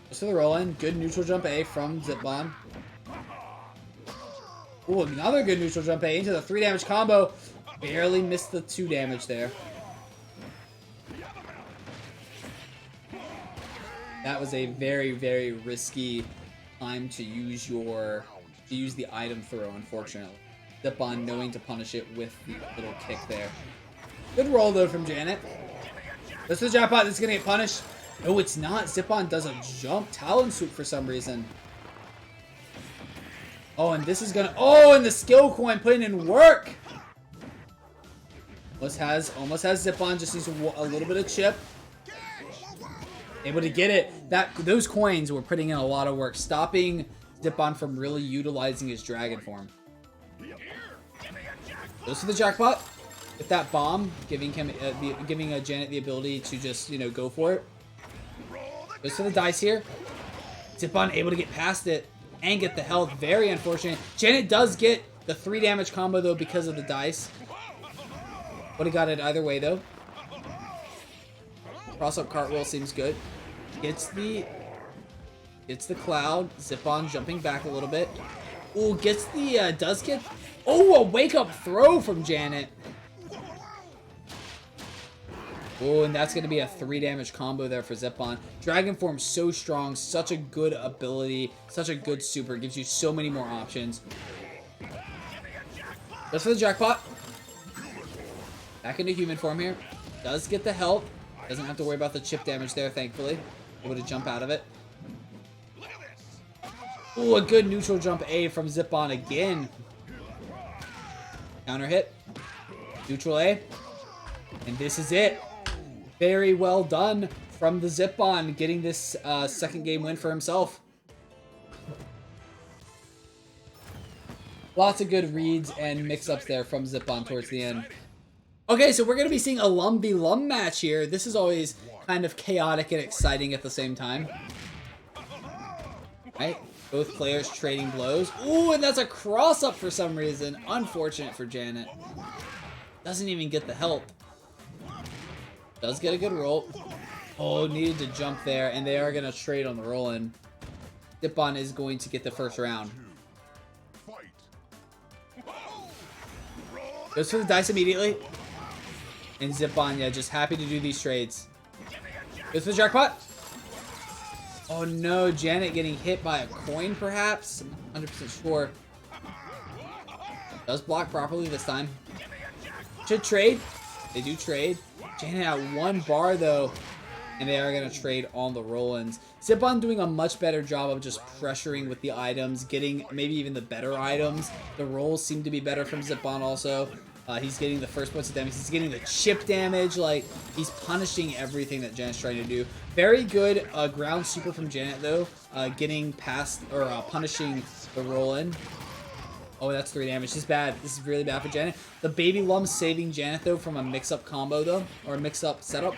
Goes to the roll in. Good neutral jump A from Zip-On. Ooh, another good neutral jump A into the 3 damage combo. Barely missed the 2 damage there. That was a very, very risky time to use the item throw, unfortunately. Zip-on knowing to punish it with the little kick there. Good roll, though, from Janet. This is the jackpot that's gonna get punished. No, it's not. Zip-on does a jump Talon Swoop for some reason. Oh, and this is gonna... Oh, and the skill coin putting in work! Almost has Zip-on, just needs a little bit of chip. Able to get it. Those coins were putting in a lot of work, stopping Zip-on from really utilizing his dragon form. Goes for the jackpot with that bomb, giving Janet the ability to just, you know, go for it. Goes for the dice here. Zip-on able to get past it and get the health. Very unfortunate. Janet does get the 3 damage combo though because of the dice. Would have got it either way though. Cross up cartwheel seems good. Gets the cloud. Zip-on jumping back a little bit. Ooh, gets the does get. Oh, a wake up throw from Janet. Oh, and that's going to be a 3 damage combo there for Zip-on. Dragon Form so strong, such a good ability, such a good super. Gives you so many more options. Goes for the jackpot. Back into human form here. Does get the health. Doesn't have to worry about the chip damage there, thankfully. Able to jump out of it. Ooh, a good neutral jump A from Zip-on again. Counter hit. Neutral A. And this is it. Very well done from the Zip-on, getting this second game win for himself. Lots of good reads and mix-ups there from Zip-on towards the end. Okay, so we're going to be seeing a Lum-B-Lum match here. This is always kind of chaotic and exciting at the same time. Right? Both players trading blows. Ooh, and that's a cross-up for some reason. Unfortunate for Janet. Doesn't even get the help. Does get a good roll. Oh, needed to jump there, and they are going to trade on the roll-in. Zip-on is going to get the first round. Goes for the dice immediately. And Zip-on, yeah, just happy to do these trades. Goes for the jackpot. Oh no, Janet getting hit by a coin, perhaps? I'm 100% sure. Does block properly this time. Should trade. They do trade. Janet at 1 bar, though. And they are going to trade on the roll-ins. Zip-on doing a much better job of just pressuring with the items, getting maybe even the better items. The rolls seem to be better from Zip-on also. He's getting the first points of damage. He's getting the chip damage. Like, he's punishing everything that Janet's trying to do. Very good ground super from Janet, though. Getting past, or punishing the roll-in. Oh, that's 3 damage. This is bad. This is really bad for Janet. The Baby Lum saving Janet, though, from a mix-up combo, though. Or a mix-up setup.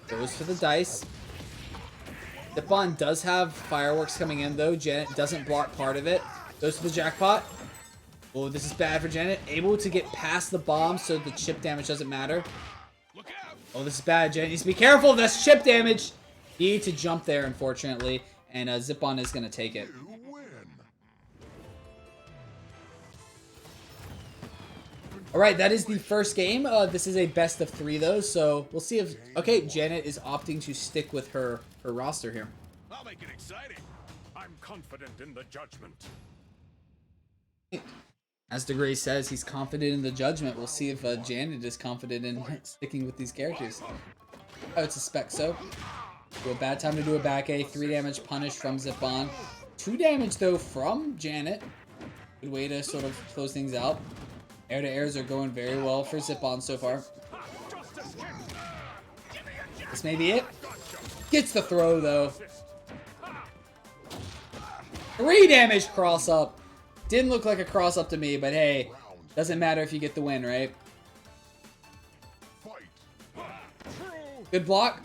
Goes for the dice. Zip-on does have fireworks coming in, though. Janet doesn't block part of it. Goes for the jackpot. Oh, this is bad for Janet. Able to get past the bomb so the chip damage doesn't matter. Oh, this is bad. Janet needs to be careful. That's chip damage. You need to jump there, unfortunately. And Zip-on is going to take it. Alright, that is the first game. This is a best of 3, though, so we'll see if... Okay, Janet is opting to stick with her roster here. I'll make it exciting. I'm confident in the judgment. As DeGray says, he's confident in the judgment. We'll see if Janet is confident in sticking with these characters. I would suspect so. So a bad time to do a back A. 3 damage punish from Zip-on. 2 damage, though, from Janet. Good way to sort of close things out. Air-to-airs are going very well for Zip-on so far. This may be it. Gets the throw, though. 3 damage cross-up. Didn't look like a cross-up to me, but hey, doesn't matter if you get the win, right? Good block.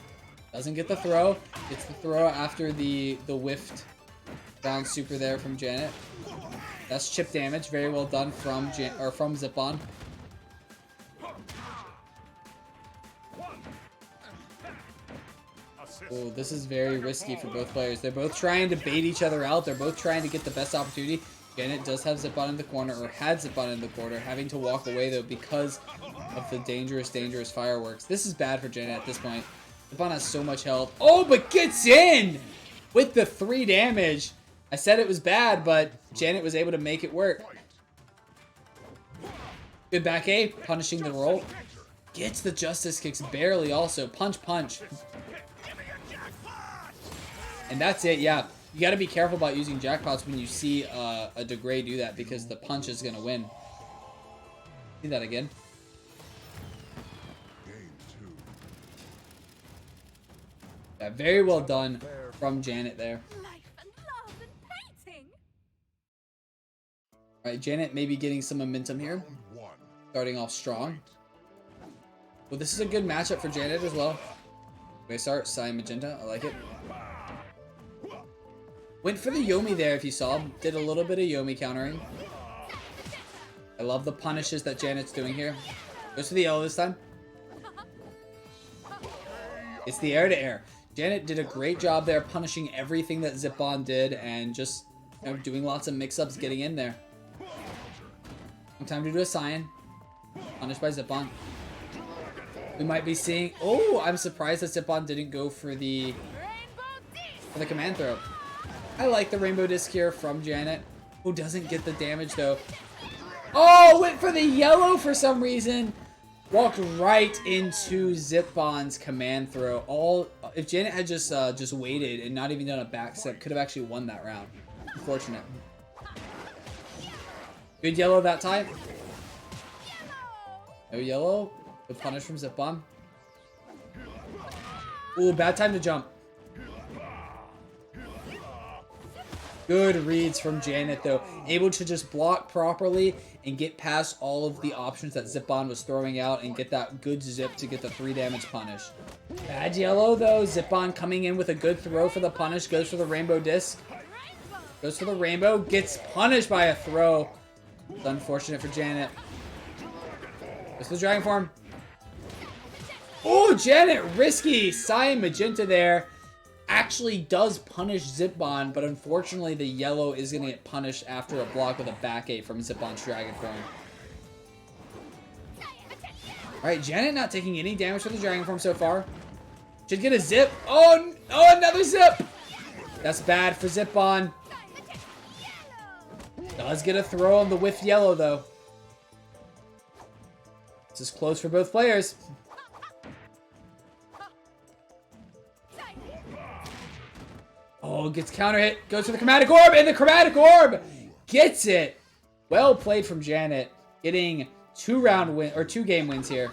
Doesn't get the throw. Gets the throw after the whiffed down super there from Janet. That's chip damage. Very well done from Zip-on. Oh, this is very risky for both players. They're both trying to bait each other out. They're both trying to get the best opportunity. Janet does have Zip-on in the corner, or had Zip-on in the corner, having to walk away, though, because of the dangerous fireworks. This is bad for Janet at this point. Zipon has so much health. Oh, but gets in with the 3 damage. I said it was bad, but Janet was able to make it work. Good back A, punishing the roll. Gets the justice kicks barely also. Punch, punch. And that's it, yeah. You got to be careful about using jackpots when you see a degrade do that because the punch is going to win. See that again. Yeah, very well done from Janet there. Life and love and painting. Alright, Janet maybe getting some momentum here. Round 1. Starting off strong. Well, this is a good matchup for Janet as well. We start Cyan Magenta. I like it. Went for the Yomi there if you saw. Did a little bit of Yomi countering. I love the punishes that Janet's doing here. Goes for the yellow this time. It's the air to air. Janet did a great job there punishing everything that Zipon did and just doing lots of mix-ups getting in there. Time to do a Cyan. Punished by Zipon. We might be seeing... Oh, I'm surprised that Zipon didn't go for the command throw. I like the Rainbow Disc here from Janet, who doesn't get the damage though. Oh, went for the yellow for some reason. Walked right into Zipon's command throw. If Janet had just waited and not even done a back step, could have actually won that round. Unfortunate. Good yellow that time. No yellow. The punish from Zipon. Ooh, bad time to jump. Good reads from Janet though. Able to just block properly and get past all of the options that Zipon was throwing out and get that good zip to get the 3 damage punish. Bad yellow though. Zipon coming in with a good throw for the punish. Goes for the rainbow disc. Goes for the rainbow. Gets punished by a throw. It's unfortunate for Janet. Goes for the dragon form. Oh, Janet risky. Cyan Magenta there. Actually does punish Zipon, but unfortunately the yellow is going to get punished after a block with a back 8 from Zipon's dragon form. Alright, Janet not taking any damage from the dragon form so far. Should get a zip. Oh, another zip! That's bad for Zipon. Does get a throw on the whiff yellow though. This is close for both players. Oh, gets counter hit. Goes for the chromatic orb, and the chromatic orb gets it. Well played from Janet, getting 2 game wins here.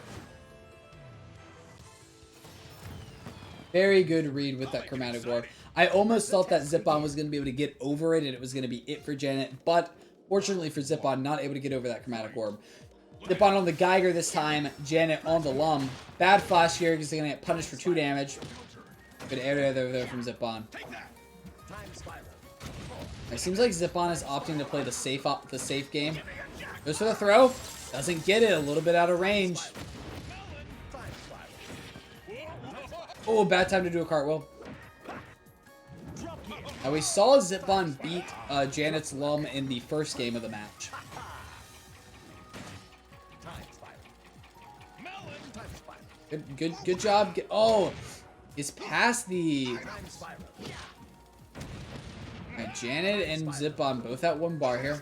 Very good read with that chromatic orb. I almost thought that Zipon was going to be able to get over it, and it was going to be it for Janet, but fortunately for Zipon, not able to get over that chromatic orb. Zipon on the Geiger this time, Janet on the Lum. Bad flash here because they're going to get punished for 2 damage. Good area there from Zipon. It seems like Zipon is opting to play the safe game. Goes for the throw. Doesn't get it. A little bit out of range. Oh, bad time to do a cartwheel. Now we saw Zipon beat Janet's Lum in the first game of the match. Good job. Oh, it's past the... Right, Janet and Zipon both at 1 bar here.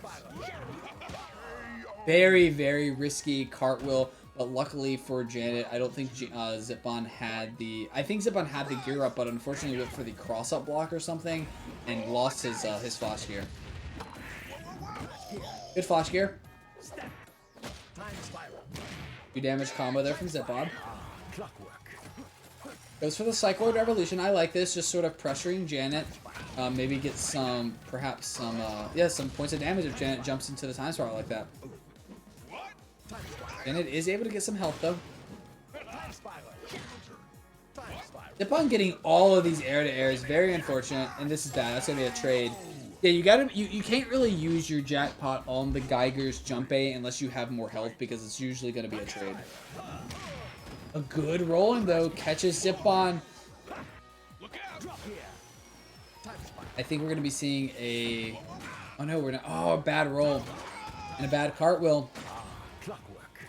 Very, very risky cartwheel, but luckily for Janet, I don't think Zipon had the... I think Zipon had the gear up, but unfortunately went for the cross-up block or something and lost his flash gear. Good flash gear. 2 damage combo there from Zipon. Goes for the Cycloid Revolution. I like this, just sort of pressuring Janet. Maybe get some points of damage if Janet jumps into the time spiral like that. Janet is able to get some health though. Zipon getting all of these air-to-air is very unfortunate, and this is bad. That's gonna be a trade. Yeah, you can't really use your jackpot on the Geiger's jump A unless you have more health because it's usually gonna be a trade. A good rolling though, catches Zipon. I think we're gonna be seeing a... Oh no, we're not. Oh, a bad roll. And a bad cartwheel.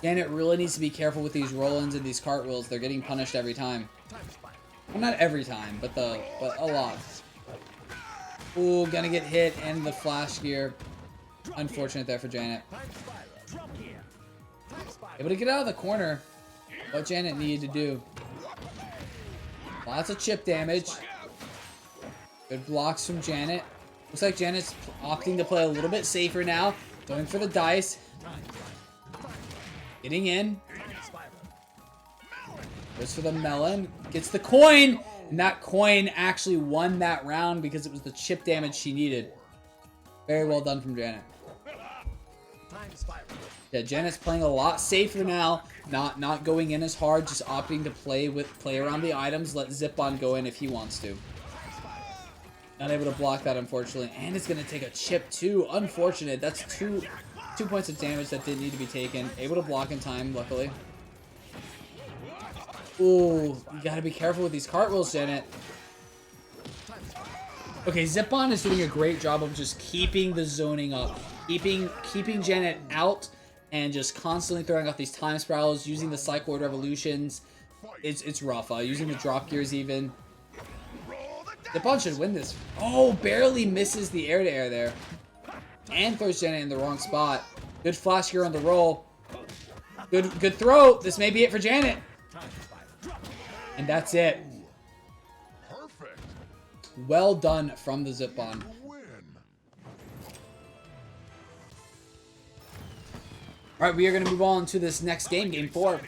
Janet really needs to be careful with these roll-ins and these cartwheels. They're getting punished every time. Well, not every time, but a lot. Ooh, gonna get hit and the flash gear. Unfortunate there for Janet. Able to get out of the corner. What Janet needed to do. Lots of chip damage. Good blocks from Janet. Looks like Janet's opting to play a little bit safer now. Going for the dice. Getting in. Goes for the melon. Gets the coin. And that coin actually won that round because it was the chip damage she needed. Very well done from Janet. Yeah, Janet's playing a lot safer now. Not going in as hard. Just opting to play around the items. Let Zip-On go in if he wants to. Not able to block that, unfortunately. And it's going to take a chip, too. Unfortunate. That's two points of damage that didn't need to be taken. Able to block in time, luckily. Ooh, you got to be careful with these cartwheels, Janet. Okay, Zip-On is doing a great job of just keeping the zoning up. Keeping Janet out and just constantly throwing out these time spirals, using the Cycloid Revolutions. It's rough. Using the drop gears even. Zip-On should win this. Oh, barely misses the air-to-air there. And throws Janet in the wrong spot. Good flash gear on the roll. Good throw. This may be it for Janet. And that's it. Perfect. Well done from the Zip-On. Win. Alright, we are going to move on to this next game, Game 4.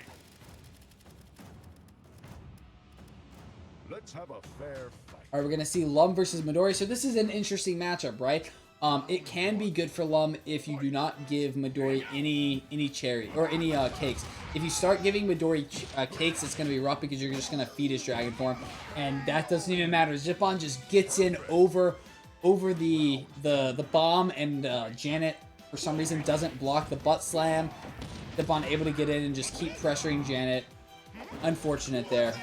Let's have a fair fight. Alright, we're going to see Lum versus Midori. So this is an interesting matchup, right? It can be good for Lum if you do not give Midori any cherry or any cakes. If you start giving Midori cakes, it's going to be rough because you're just going to feed his dragon form, and that doesn't even matter. Zip-On just gets in over the bomb, and Janet for some reason doesn't block the butt slam. Zip-On able to get in and just keep pressuring Janet. Unfortunate there.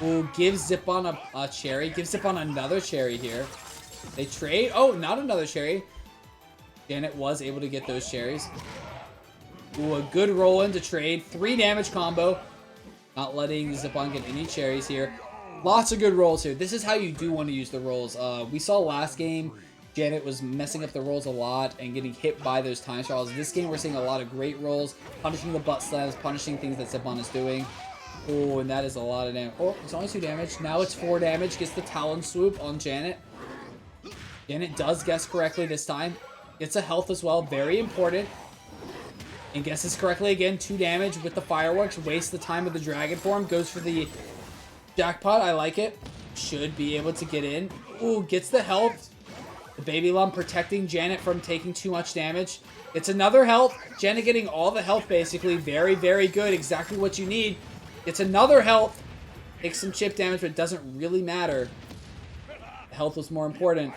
Ooh, gives Zip-On a cherry. Gives Zip-On another cherry here. They trade. Oh, not another cherry. Janet was able to get those cherries. Ooh, a good roll in to trade. 3 damage combo. Not letting Zip-On get any cherries here. Lots of good rolls here. This is how you do want to use the rolls. We saw last game, Janet was messing up the rolls a lot and getting hit by those time trials. This game, we're seeing a lot of great rolls. Punishing the butt slams, punishing things that Zip-On is doing. Oh, and that is a lot of damage. Oh, it's only 2 damage. Now it's 4 damage. Gets the Talon Swoop on Janet. Janet does guess correctly this time. Gets a health as well. Very important. And guesses correctly again. 2 damage with the fireworks. Wastes the time with the dragon form. Goes for the jackpot. I like it. Should be able to get in. Ooh, gets the health. The baby Lum protecting Janet from taking too much damage. It's another health. Janet getting all the health basically. Very, very good. Exactly what you need. It's another health. Takes some chip damage, but it doesn't really matter. Health was more important.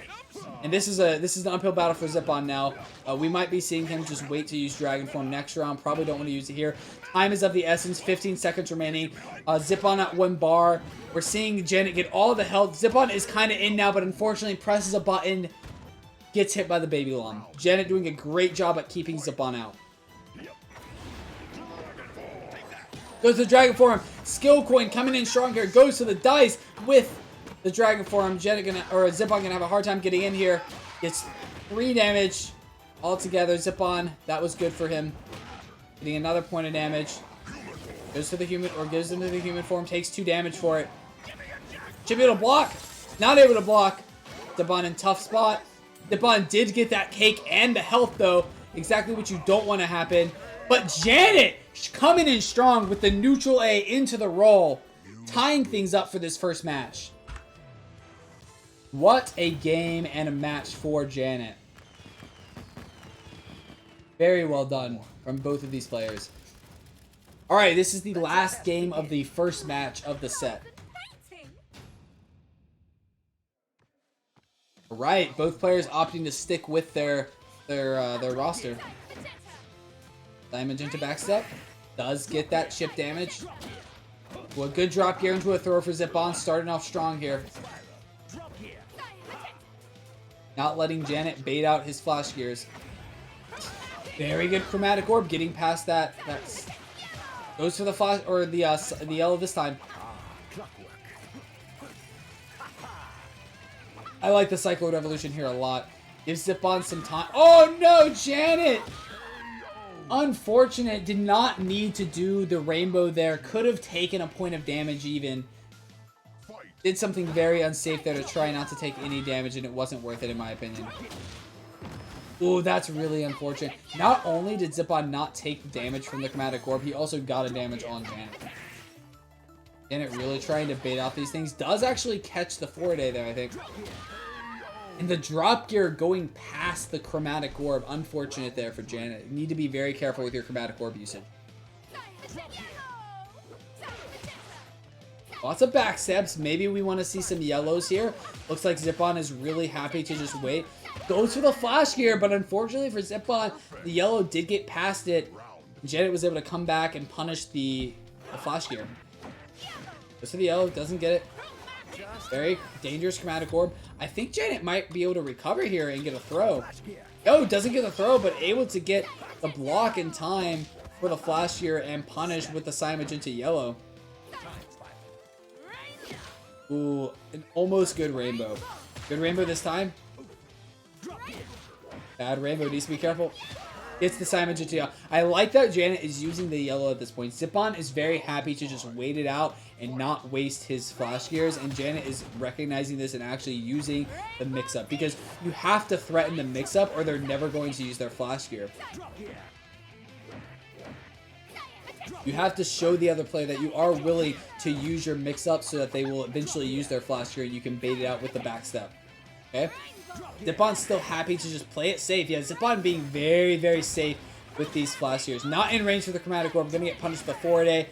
And this is an uphill battle for Zip-On now. We might be seeing him just wait to use Dragon Form next round. Probably don't want to use it here. Time is of the essence. 15 seconds remaining. Zip-On at 1 bar. We're seeing Janet get all the health. Zip-On is kind of in now, but unfortunately presses a button. Gets hit by the baby Lum. Janet doing a great job at keeping Zip-On out. Goes to the Dragon Form. Skill Coin coming in strong here. Goes to the dice with the Dragon Form. Zip-On gonna have a hard time getting in here. Gets 3 damage altogether. Zip-On, that was good for him. Getting another point of damage. Goes to the human, or goes into the human form. Takes 2 damage for it. Should be able to block. Not able to block. Zip-On in tough spot. Zip-On did get that cake and the health though. Exactly what you don't want to happen. But Janet coming in strong with the neutral A into the roll. Tying things up for this first match. What a game and a match for Janet. Very well done from both of these players. Alright, this is the last game of the first match of the set. Alright, both players opting to stick with their roster. Diamond into backstep. Does get that chip damage. Well, a good drop gear into a throw for Zip-On. Starting off strong here. Not letting Janet bait out his flash gears. Very good chromatic orb. Getting past that. Goes for the flash or the yellow this time. I like the Cyclone Revolution here a lot. Gives Zip-On some time. Oh no, Janet! Unfortunate. Did not need to do the rainbow there. Could have taken a point of damage even. Did something very unsafe there to try not to take any damage, and it wasn't worth it in my opinion. Ooh, that's really unfortunate. Not only did Zip-On not take damage from the Chromatic Orb, he also got a damage on Janet. Janet really trying to bait out these things. Does actually catch the 4-day there, I think. And the drop gear going past the Chromatic Orb. Unfortunate there for Janet. You need to be very careful with your Chromatic Orb usage. Lots of backstabs. Maybe we want to see some yellows here. Looks like Zip-On is really happy to just wait. Goes for the flash gear, but unfortunately for Zip-On, the yellow did get past it. Janet was able to come back and punish the flash gear. Goes for the yellow, doesn't get it. Very dangerous Chromatic Orb. I think Janet might be able to recover here and get a throw. Oh, doesn't get the throw, but able to get the block in time for the flash gear and punish with the Psy into yellow. Ooh, an almost good rainbow. Good rainbow this time. Bad rainbow, needs to be careful. Gets the Psy into yellow. I like that Janet is using the yellow at this point. Zip-On is very happy to just wait it out and not waste his flash gears, and Janet is recognizing this and actually using the mix-up, because you have to threaten the mix-up or they're never going to use their flash gear. You have to show the other player that you are willing to use your mix-up so that they will eventually use their flash gear and you can bait it out with the backstep. Okay? Zip-On's still happy to just play it safe. Yeah, Zip-On being very, very safe with these flash gears. Not in range for the Chromatic Orb. Gonna get punished with the 4-day.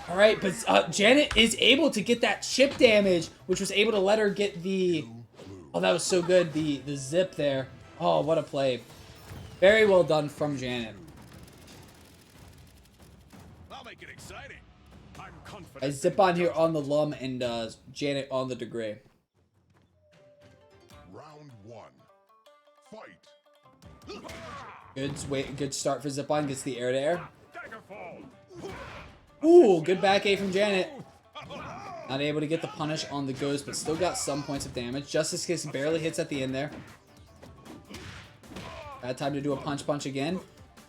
Alright, but Janet is able to get that chip damage, which was able to let her get the... Oh, that was so good. The zip there. Oh, what a play. Very well done from Janet. I'll make it exciting. I'm confident. I Zip-On here on the Lum and Janet on the Degree. Round 1. Fight. Good start for Zip-On. Gets the air to air. Daggerfall. Ooh, good back A from Janet. Not able to get the punish on the ghost, but still got some points of damage. Justice Kiss barely hits at the end there. Bad time to do a punch again.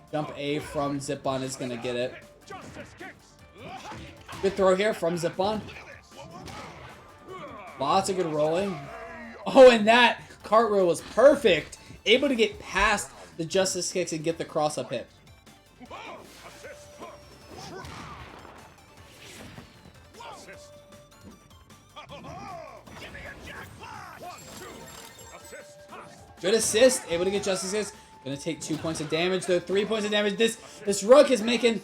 Jump A from Zip-On is going to get it. Good throw here from Zip-On. Lots of good rolling. Oh, and that cartwheel was perfect. Able to get past the Justice Kicks and get the cross-up hit. Good assist. Able to get Justice Kicks. Gonna take 2 points of damage, though. 3 points of damage. This Rook is giving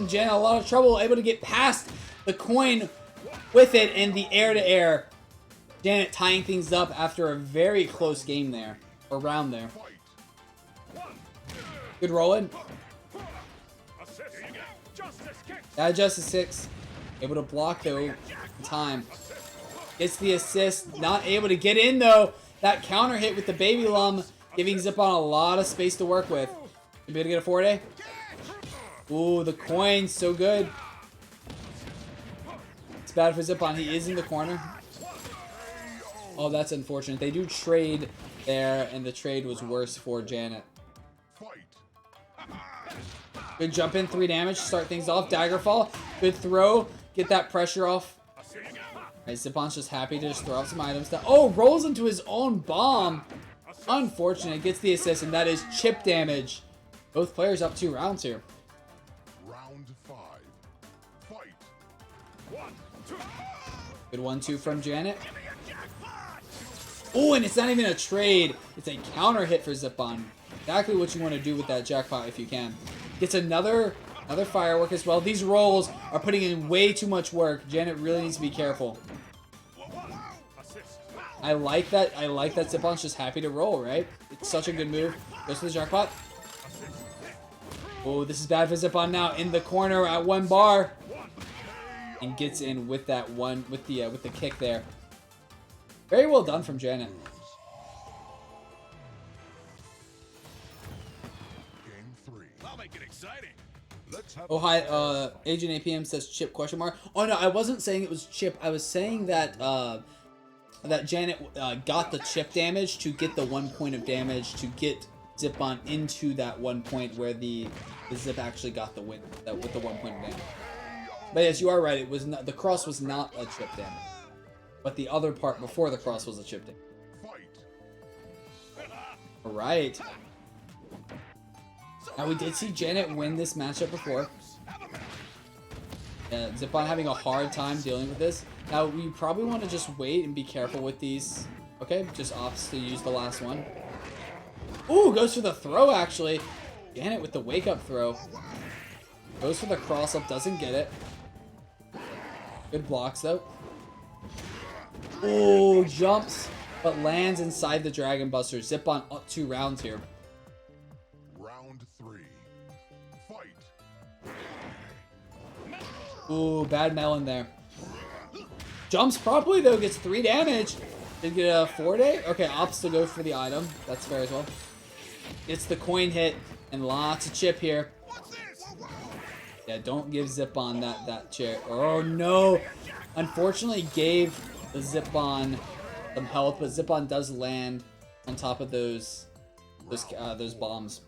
Jen a lot of trouble. Able to get past the coin with it and the air-to-air. Janet tying things up after a very close game there. Or round there. Good rolling. That Justice Kicks. Able to block, though, in time. Gets the assist. Not able to get in, though. That counter hit with the Baby Lum, giving Zip-On a lot of space to work with. Be able to get a 4-day. Ooh, the coin, so good. It's bad for Zip-On. He is in the corner. Oh, that's unfortunate. They do trade there, and the trade was worse for Janet. Good jump in, 3 damage. Start things off. Daggerfall. Good throw. Get that pressure off. Alright, Zip-On's just happy to just throw out some items. Oh, rolls into his own bomb. Unfortunate. Gets the assist, and that is chip damage. Both players up 2 rounds here. Round 5. Fight. Good 1-2 from Janet. Oh, and it's not even a trade. It's a counter hit for Zip-On. Exactly what you want to do with that jackpot if you can. Gets another firework as well. These rolls are putting in way too much work. Janet really needs to be careful. I like that Zip-On's just happy to roll, right? It's such a good move. Goes for the jackpot. Oh, this is bad for Zip-On now. In the corner at 1 bar. And gets in with that one, with the kick there. Very well done from Janet. Game 3. I'll make it exciting. Let's have Oh, hi, Agent APM says chip question mark. Oh, no, I wasn't saying it was chip. I was saying that, that Janet got the chip damage to get the 1 point of damage to get Zip-On into that 1 point where the Zip actually got the win with the 1 point of damage. But yes, you are right. It was not, the cross was not a chip damage, but the other part before the cross was a chip damage. All right. Now we did see Janet win this matchup before. Zip-On having a hard time dealing with this. Now we probably want to just wait and be careful with these. Okay, just opts to use the last one. Ooh, goes for the throw actually. Janet with the wake up throw. Goes for the cross up, doesn't get it. Good blocks though. Ooh, jumps, but lands inside the Dragon Buster. Zip-On up 2 rounds here. Round 3. Fight. Ooh, bad melon there. Jumps properly though, gets 3 damage. Did get a 4 day? Okay, opts to go for the item. That's fair as well. It's the coin hit and lots of chip here. Yeah, don't give Zip-On that chair. Oh no! Unfortunately gave the Zip-On some health, but Zip-On does land on top of those bombs.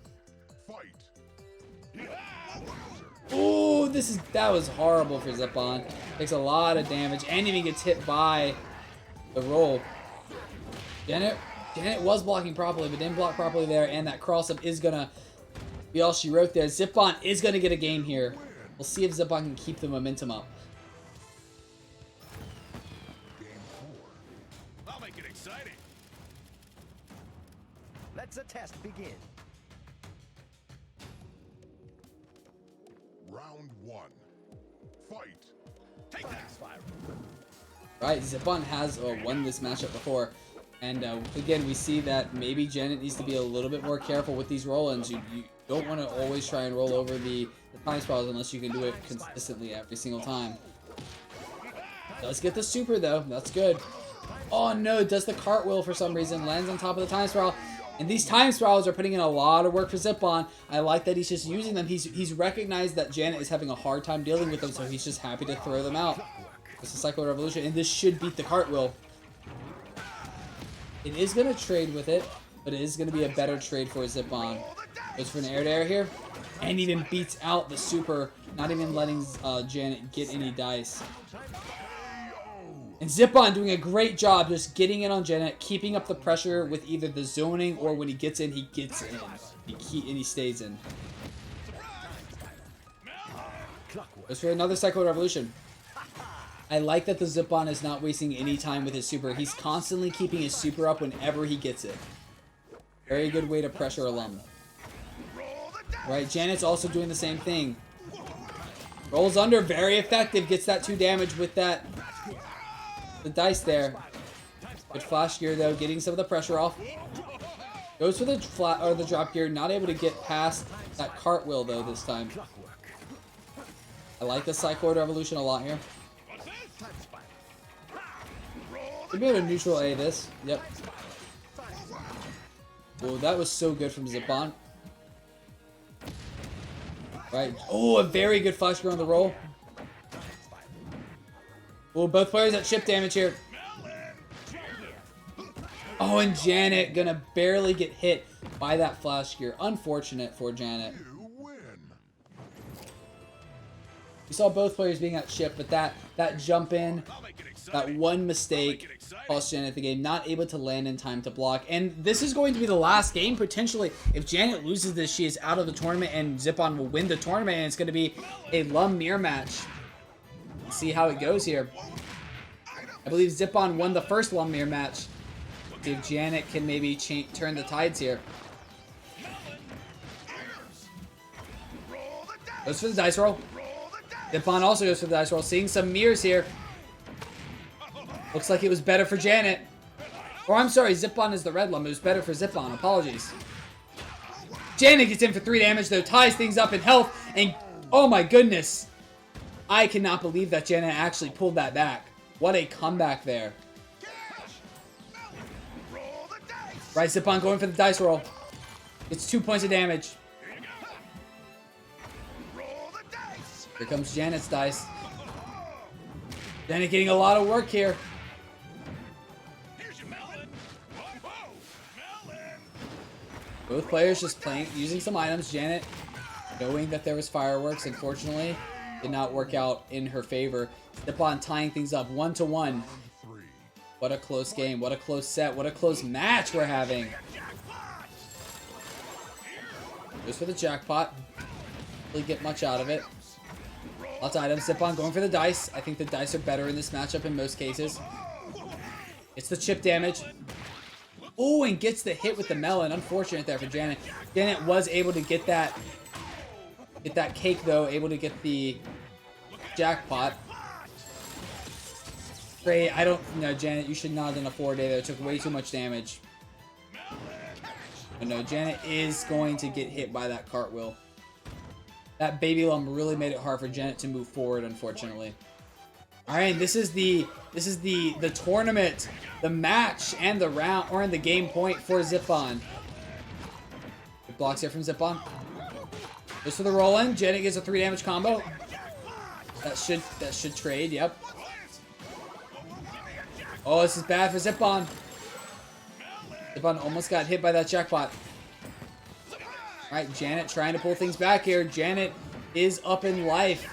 Ooh, that was horrible for Zip-On. Takes a lot of damage and even gets hit by the roll. Janet was blocking properly, but didn't block properly there, and that cross-up is gonna be all she wrote there. Zip-On is gonna get a game here. We'll see if Zip-On can keep the momentum up. I'll make it exciting. Let's the test begin. Round 1. Fight. Take that. Right, Zip-On has won this matchup before. And again, we see that maybe Janet needs to be a little bit more careful with these roll-ins. You don't want to always try and roll over the time spirals unless you can do it consistently every single time. Does get the super though, that's good. Oh no, does the cartwheel for some reason, lands on top of the time spiral. And these time spirals are putting in a lot of work for Zip-On. I like that he's just using them. He's recognized that Janet is having a hard time dealing with them, so he's just happy to throw them out. It's a Cycle Revolution, and this should beat the cartwheel. It is going to trade with it, but it is going to be a better trade for Zip-On. Goes for an air-to-air here, and even beats out the super, not even letting Janet get any dice. And Zip-On doing a great job just getting in on Janet, keeping up the pressure with either the zoning or when he gets in, he gets in. And he stays in. Goes for another Cycle Revolution. I like that the Zip-On is not wasting any time with his super. He's constantly keeping his super up whenever he gets it. Very good way to pressure alum. Right, Janet's also doing the same thing. Rolls under, very effective. Gets that 2 damage with the dice there. Good flash gear though, getting some of the pressure off. Goes for the drop gear, not able to get past that cartwheel though this time. I like the Cycloid Revolution a lot here. Should be able to neutral A this. Yep. Oh, that was so good from Zip-On. Right. Oh, a very good flash gear on the roll. Oh, both players at chip damage here. Oh, and Janet gonna barely get hit by that flash gear. Unfortunate for Janet. We saw both players being at chip, but that jump in, that one mistake cost Janet the game. Not able to land in time to block. And this is going to be the last game, potentially. If Janet loses this, she is out of the tournament, and Zip-On will win the tournament, and it's going to be a Lum mirror match. Let's see how it goes here. I believe Zip-On won the first Lum mirror match. See if Janet can maybe turn the tides here. Goes for the dice roll. Zip-On also goes for the dice roll. Seeing some mirrors here. Looks like it was better for Janet. Or I'm sorry, Zip-On is the red Lum. It was better for Zip-On. Apologies. Janet gets in for 3 damage though. Ties things up in health. And oh my goodness. I cannot believe that Janet actually pulled that back. What a comeback there. Right, Zip-On going for the dice roll. It's 2 points of damage. Here comes Janet's dice. Janet getting a lot of work here. Both players just using some items. Janet, knowing that there was fireworks, unfortunately, did not work out in her favor. Zip-On tying things up 1-1. What a close game. What a close set. What a close match we're having. Goes for the jackpot. Really get much out of it. Lots of items. Zip-On going for the dice. I think the dice are better in this matchup in most cases. It's the chip damage. Oh, and gets the hit with the melon. Unfortunate there for Janet. Janet was able to get that cake though. Able to get the jackpot. Great. I don't know, Janet. You should not have done a 4-day there. It took way too much damage. But no, Janet is going to get hit by that cartwheel. That baby lump really made it hard for Janet to move forward, unfortunately. All right, this is the tournament, the match, and the round, or in the game point for Zip-On. Good blocks here from Zip-On. Goes for the roll-in. Janet gets a 3 damage combo. That should trade. Yep. Oh, this is bad for Zip-On. Zip-On almost got hit by that jackpot. All right, Janet trying to pull things back here. Janet is up in life.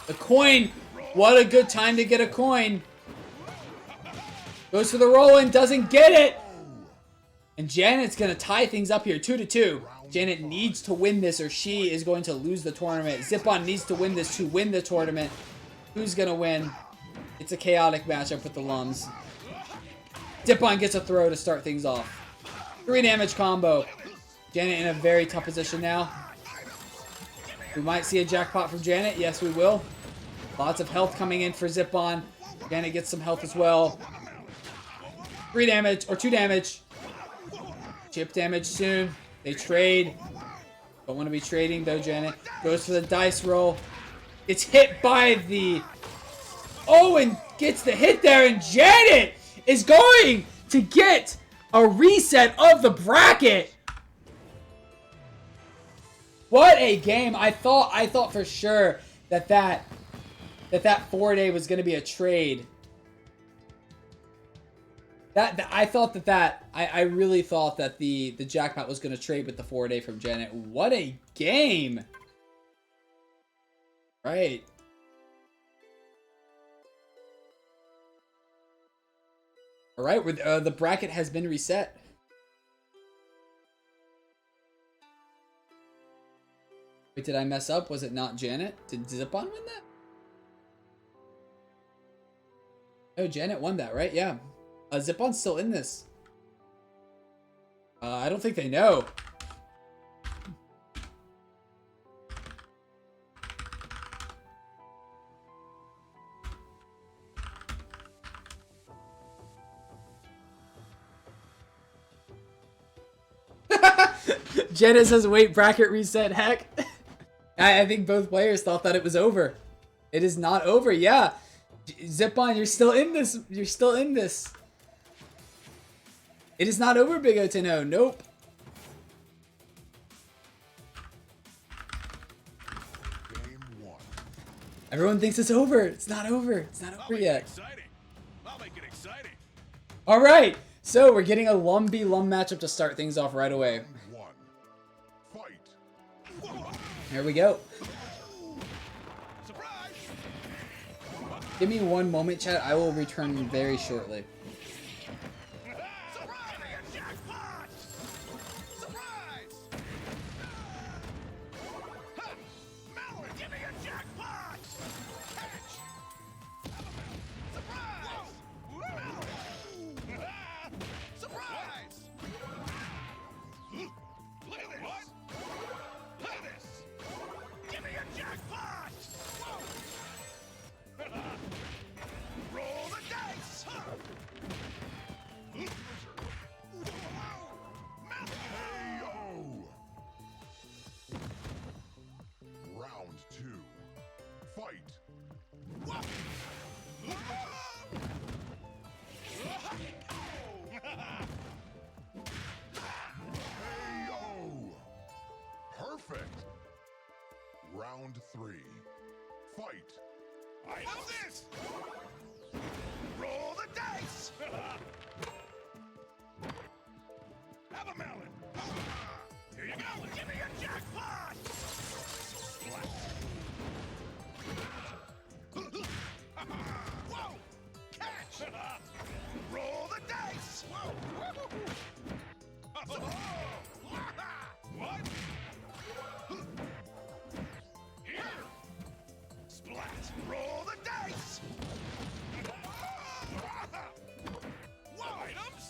The coin. What a good time to get a coin. Goes for the roll-in. Doesn't get it. And Janet's going to tie things up here. 2-2. Janet needs to win this or she is going to lose the tournament. Zip-On needs to win this to win the tournament. Who's going to win? It's a chaotic matchup with the Lums. Zip-On gets a throw to start things off. 3 damage combo. Janet in a very tough position now. We might see a jackpot from Janet. Yes, we will. Lots of health coming in for Zip-On. Janet gets some health as well. 3 damage, or 2 damage. Chip damage soon. They trade. Don't want to be trading though, Janet. Goes for the dice roll. It's hit by the... Oh, and gets the hit there, and Janet is going to get a reset of the bracket. What a game. I thought for sure that 4-day was going to be a trade. I really thought that the jackpot was going to trade with the 4-day from Janet. What a game. Right. All right, the bracket has been reset. Wait, did I mess up? Was it not Janet? Did Zip-On win that? Oh, Janet won that, right? Yeah. Zip-On's still in this. I don't think they know. Janet says, wait, bracket reset, heck. I think both players thought that it was over. It is not over, yeah. Zip-On, you're still in this. You're still in this. It is not over, Big O10. Nope. Game 1. Everyone thinks it's over. It's not over. It's not over yet. I'll make it exciting. All right. So we're getting a Lum v Lum matchup to start things off right away. Round 1. Fight. Here we go. Surprise! Give me one moment, chat. I will return very shortly. Jackpot! Surprise! Mallory, give me a jackpot! Catch! Surprise! Mallory! Surprise! Look at this! Look at this! Give me a jackpot! Roll the dice! Round 2. Fight. Perfect. Round 3. Fight. I know this! Roll the dice! Have a melon! Here you go. Give me a jackpot. Whoa! Catch! Roll the dice. Whoa! What? Here. Splat. Roll the dice. Whoa! Items.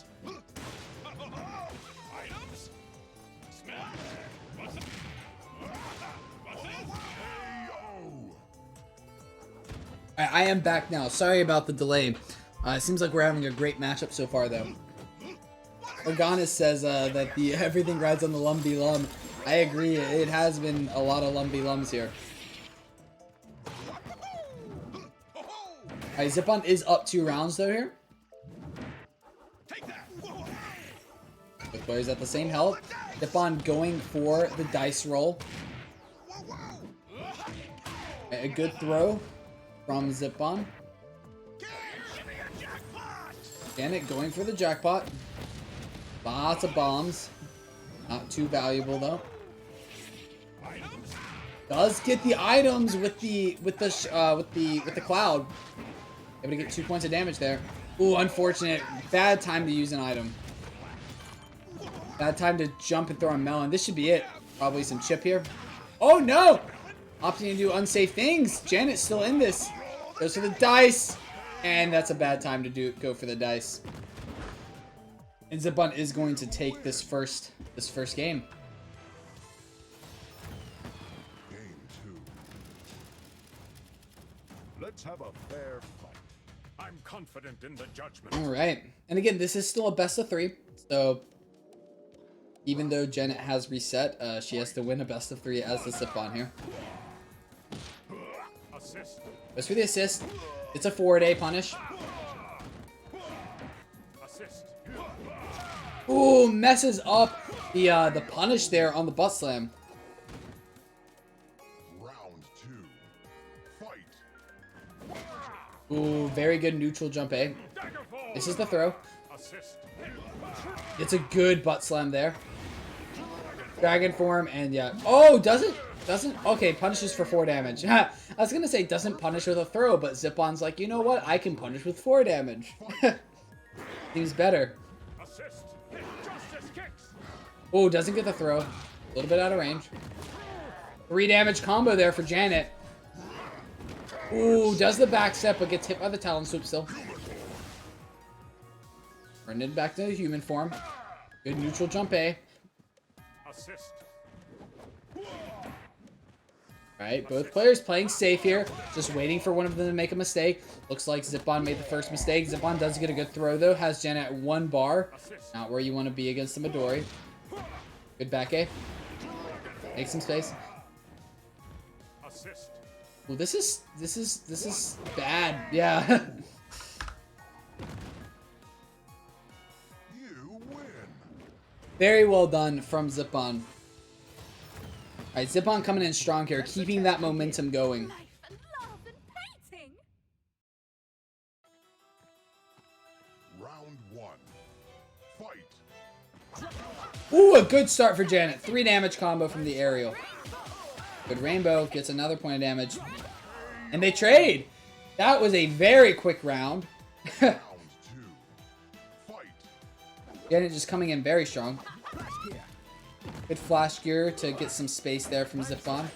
Items. Smash. What's it? What's it? Alright, I am back now. Sorry about the delay. It seems like we're having a great matchup so far, though. Organis says that the everything rides on the Lumby Lum. I agree. It has been a lot of Lumby Lums here. Alright, Zipon is up 2 rounds, though, here. Take that. Both players at the same health. Zipon going for the dice roll. A good throw from Zipon. Janet going for the jackpot. Lots of bombs. Not too valuable though. Does get the items with the cloud. Able to get 2 points of damage there. Ooh, unfortunate. Bad time to use an item. Bad time to jump and throw a melon. This should be it. Probably some chip here. Oh no! Opting to do unsafe things. Janet's still in this. Goes for the dice. And that's a bad time to go for the dice. And Zipon is going to take this first game. Game 2. Let's have a fair fight. I'm confident in the judgment. All right. And again, this is still a best of 3. So even though Janet has reset, she has to win a best of 3 as the Zipon here. Assist. Goes for the assist. It's a forward-A punish. Assist. Ooh, messes up the punish there on the butt slam. Round 2. Fight. Ooh, very good neutral jump A. This is the throw. Assist. It's a good butt slam there. Dragon form and yeah. Oh, doesn't? Okay, punishes for 4 damage. I was gonna say doesn't punish with a throw, but Zipon's like, you know what? I can punish with 4 damage. Seems better. Assist. Justice kicks. Oh, doesn't get the throw. A little bit out of range. 3 damage combo there for Janet. Ooh, does the back step, but gets hit by the Talon Swoop still. Brendan back to the human form. Good neutral jump A. Assist. Alright, both players playing safe here. Just waiting for one of them to make a mistake. Looks like Zipon made the first mistake. Zipon does get a good throw, though. Has Janet at 1 bar. Not where you want to be against the Midori. Good back A. Make some space. Assist. Well, this is bad. Yeah. You win. Very well done from Zipon. Alright, Zipon coming in strong here, keeping that momentum going. Life and love and painting. Round 1. Fight. Ooh, a good start for Janet. 3 damage combo from the aerial. Good rainbow, gets another point of damage. And they trade! That was a very quick round. Round 2. Fight. Janet just coming in very strong. Good flash gear to get some space there from Zipon.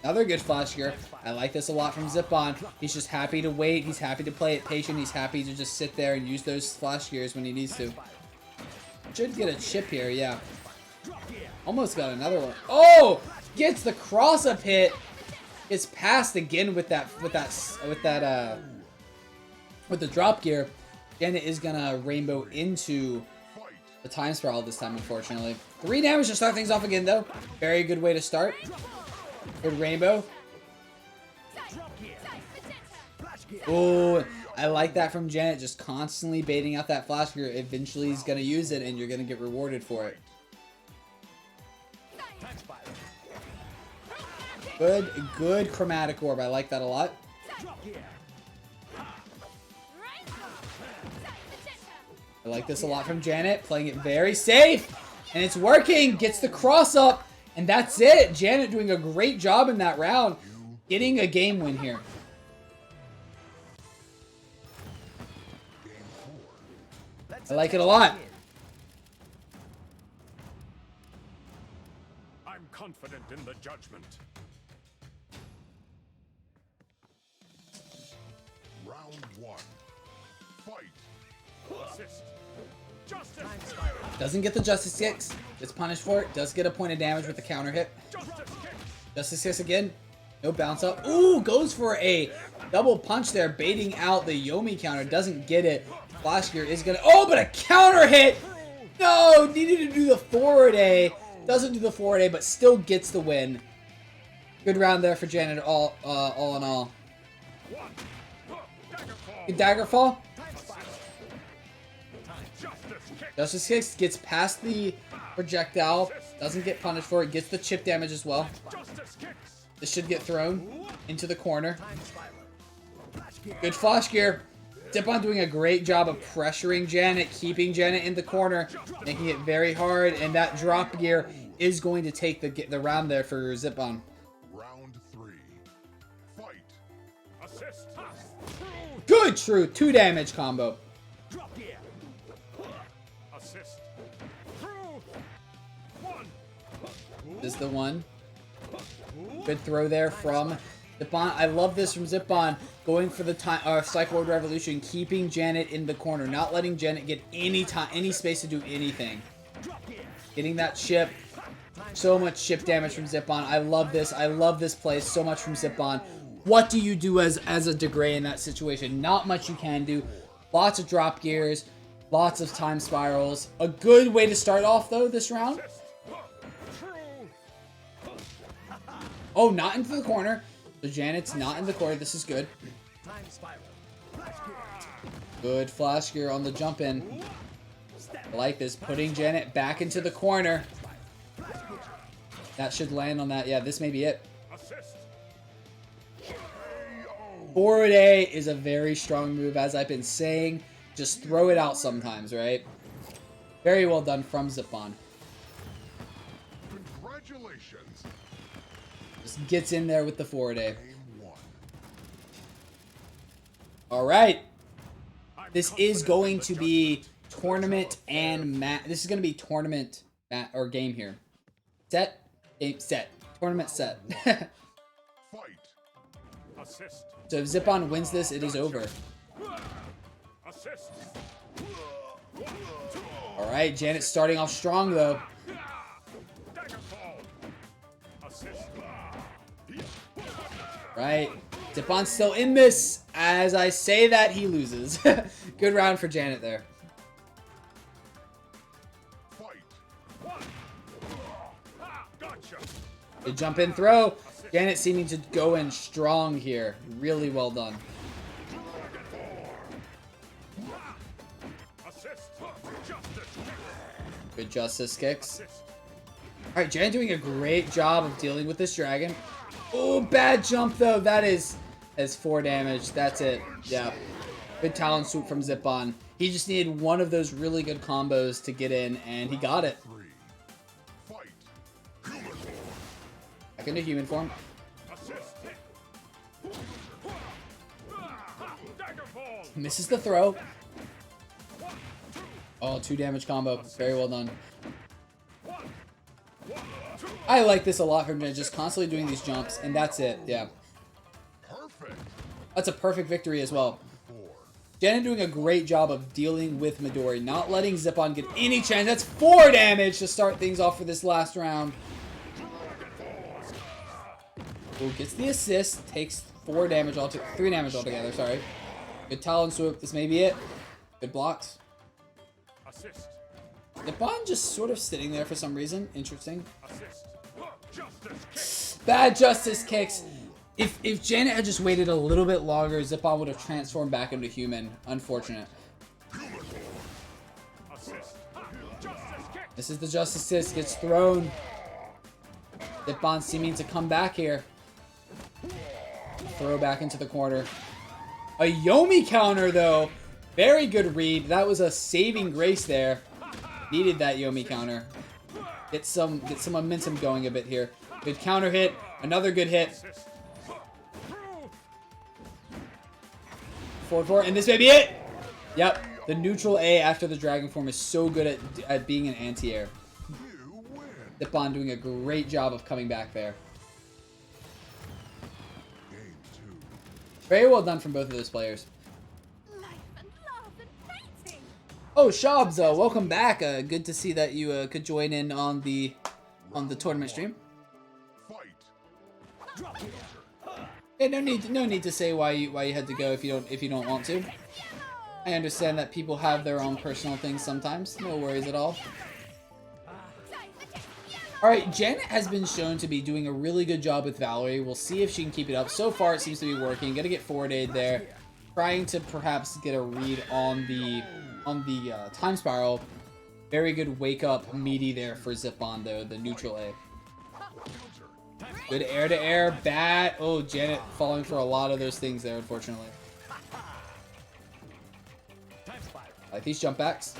Another good flash gear. I like this a lot from Zipon. He's just happy to wait. He's happy to play it patient. He's happy to just sit there and use those flash gears when he needs to. Should get a chip here, yeah. Almost got another one. Oh! Gets the cross-up hit. Gets passed again with the drop gear. Janet is gonna rainbow into the time spiral this time, unfortunately. 3 damage to start things off again, though. Very good way to start. Good rainbow. Oh, I like that from Janet. Just constantly baiting out that flash gear. Eventually, he's gonna use it, and you're gonna get rewarded for it. Good chromatic orb. I like that a lot. I like this a lot from Janet, playing it very safe. And it's working. Gets the cross up. And that's it. Janet doing a great job in that round. Getting a game win here. I like it a lot. I'm confident in the judgment. Round 1. Fight. Assist. Justice. Doesn't get the Justice Kicks. Gets punished for it. Does get a point of damage with the counter hit. Justice kick. Justice Kicks again. No bounce up. Ooh, goes for a double punch there, baiting out the Yomi counter. Doesn't get it. Flash Gear is gonna. Oh, but a counter hit! No! Needed to do the forward A. Doesn't do the forward A, but still gets the win. Good round there for Janet, all in all. Good dagger fall. Justice Kicks gets past the projectile. Doesn't get punished for it. Gets the chip damage as well. This should get thrown into the corner. Good Flash Gear. Zip-On doing a great job of pressuring Janet, keeping Janet in the corner, making it very hard, and that drop gear is going to take the round there for Zip-On. Round 3. Fight. Assist. Good True 2 damage combo. Assist. Through. One. This is the one. Good throw there from Zip-On. I love this from Zip-On. Going for the Cycle Ward Revolution, keeping Janet in the corner, not letting Janet get any space to do anything. Getting that chip. So much chip damage from Zip-On. I love this. I love this play so much from Zip-On. What do you do as a Degray in that situation? Not much you can do. Lots of drop gears. Lots of time spirals. A good way to start off, though, this round. Oh, not into the corner. So Janet's not in the corner. This is good. Good Flash Gear on the jump in. I like this. Putting Janet back into the corner. That should land on that. Yeah, this may be it. Forward A is a very strong move, as I've been saying. Just throw it out sometimes, right? Very well done from Zip-On. Congratulations. Just gets in there with the forward A. Game 1. Alright. This is going to be tournament and this is going to be tournament or game here. Set. Game set. Tournament set. Fight. Assist. So if Zip-On wins this, it is over. Assist. Alright, Janet's starting off strong though. Daggerfall. Assist. Right. Zip-On's still in this. As I say that, he loses. Good round for Janet there. Fight. Gotcha. Good jump in throw. Janet seeming to go in strong here. Really well done. Assist. Justice. Good Justice Kicks. Alright, Janet doing a great job of dealing with this dragon. Oh, bad jump though. That is 4 damage. That's it. Yeah. Good Talon Swoop from Zip-On. He just needed one of those really good combos to get in, and he got it. 3. Fight. Back into human form. Assist. Daggerfall. Misses the throw. Oh, 2 damage combo. Very well done. I like this a lot from Janet. Just constantly doing these jumps, and that's it. Yeah. Perfect. That's a perfect victory as well. 4. Janet doing a great job of dealing with Midori, not letting Zip-On get any chance. That's 4 damage to start things off for this last round. Ooh, gets the assist, takes 3 damage altogether, sorry. Good Talon Swoop, this may be it. Good blocks. Assist. Zip-On just sort of sitting there for some reason. Interesting. Assist. Justice. Bad Justice Kicks. If Janet had just waited a little bit longer, Zip-On would have transformed back into human. Unfortunate. Assist. Justice kick. This is the Justice Kick. Gets thrown. Zip-On seeming to come back here. Throw back into the corner. A Yomi counter, though. Very good read. That was a saving grace there. Needed that Yomi counter. get some momentum going a bit here. Good counter hit, another good hit. 4-4, and this may be it. Yep, the neutral A after the dragon form is so good at being an anti-air. You win. Zippon doing a great job of coming back there. Game 2. Very well done from both of those players. Life and love and mating. Oh, Shabs, welcome back. Good to see that you could join in on the tournament stream. Fight. Yeah, no need to say why you had to go if you don't want to. I understand that people have their own personal things sometimes. No worries at all. Alright, Janet has been shown to be doing a really good job with Valerie. We'll see if she can keep it up. So far, it seems to be working. Gonna get forward aid there. Trying to perhaps get a read on the time spiral. Very good wake up meaty there for Zippon though, the neutral A. Good air to air, bad. Oh, Janet falling for a lot of those things there, unfortunately. Like these jump backs.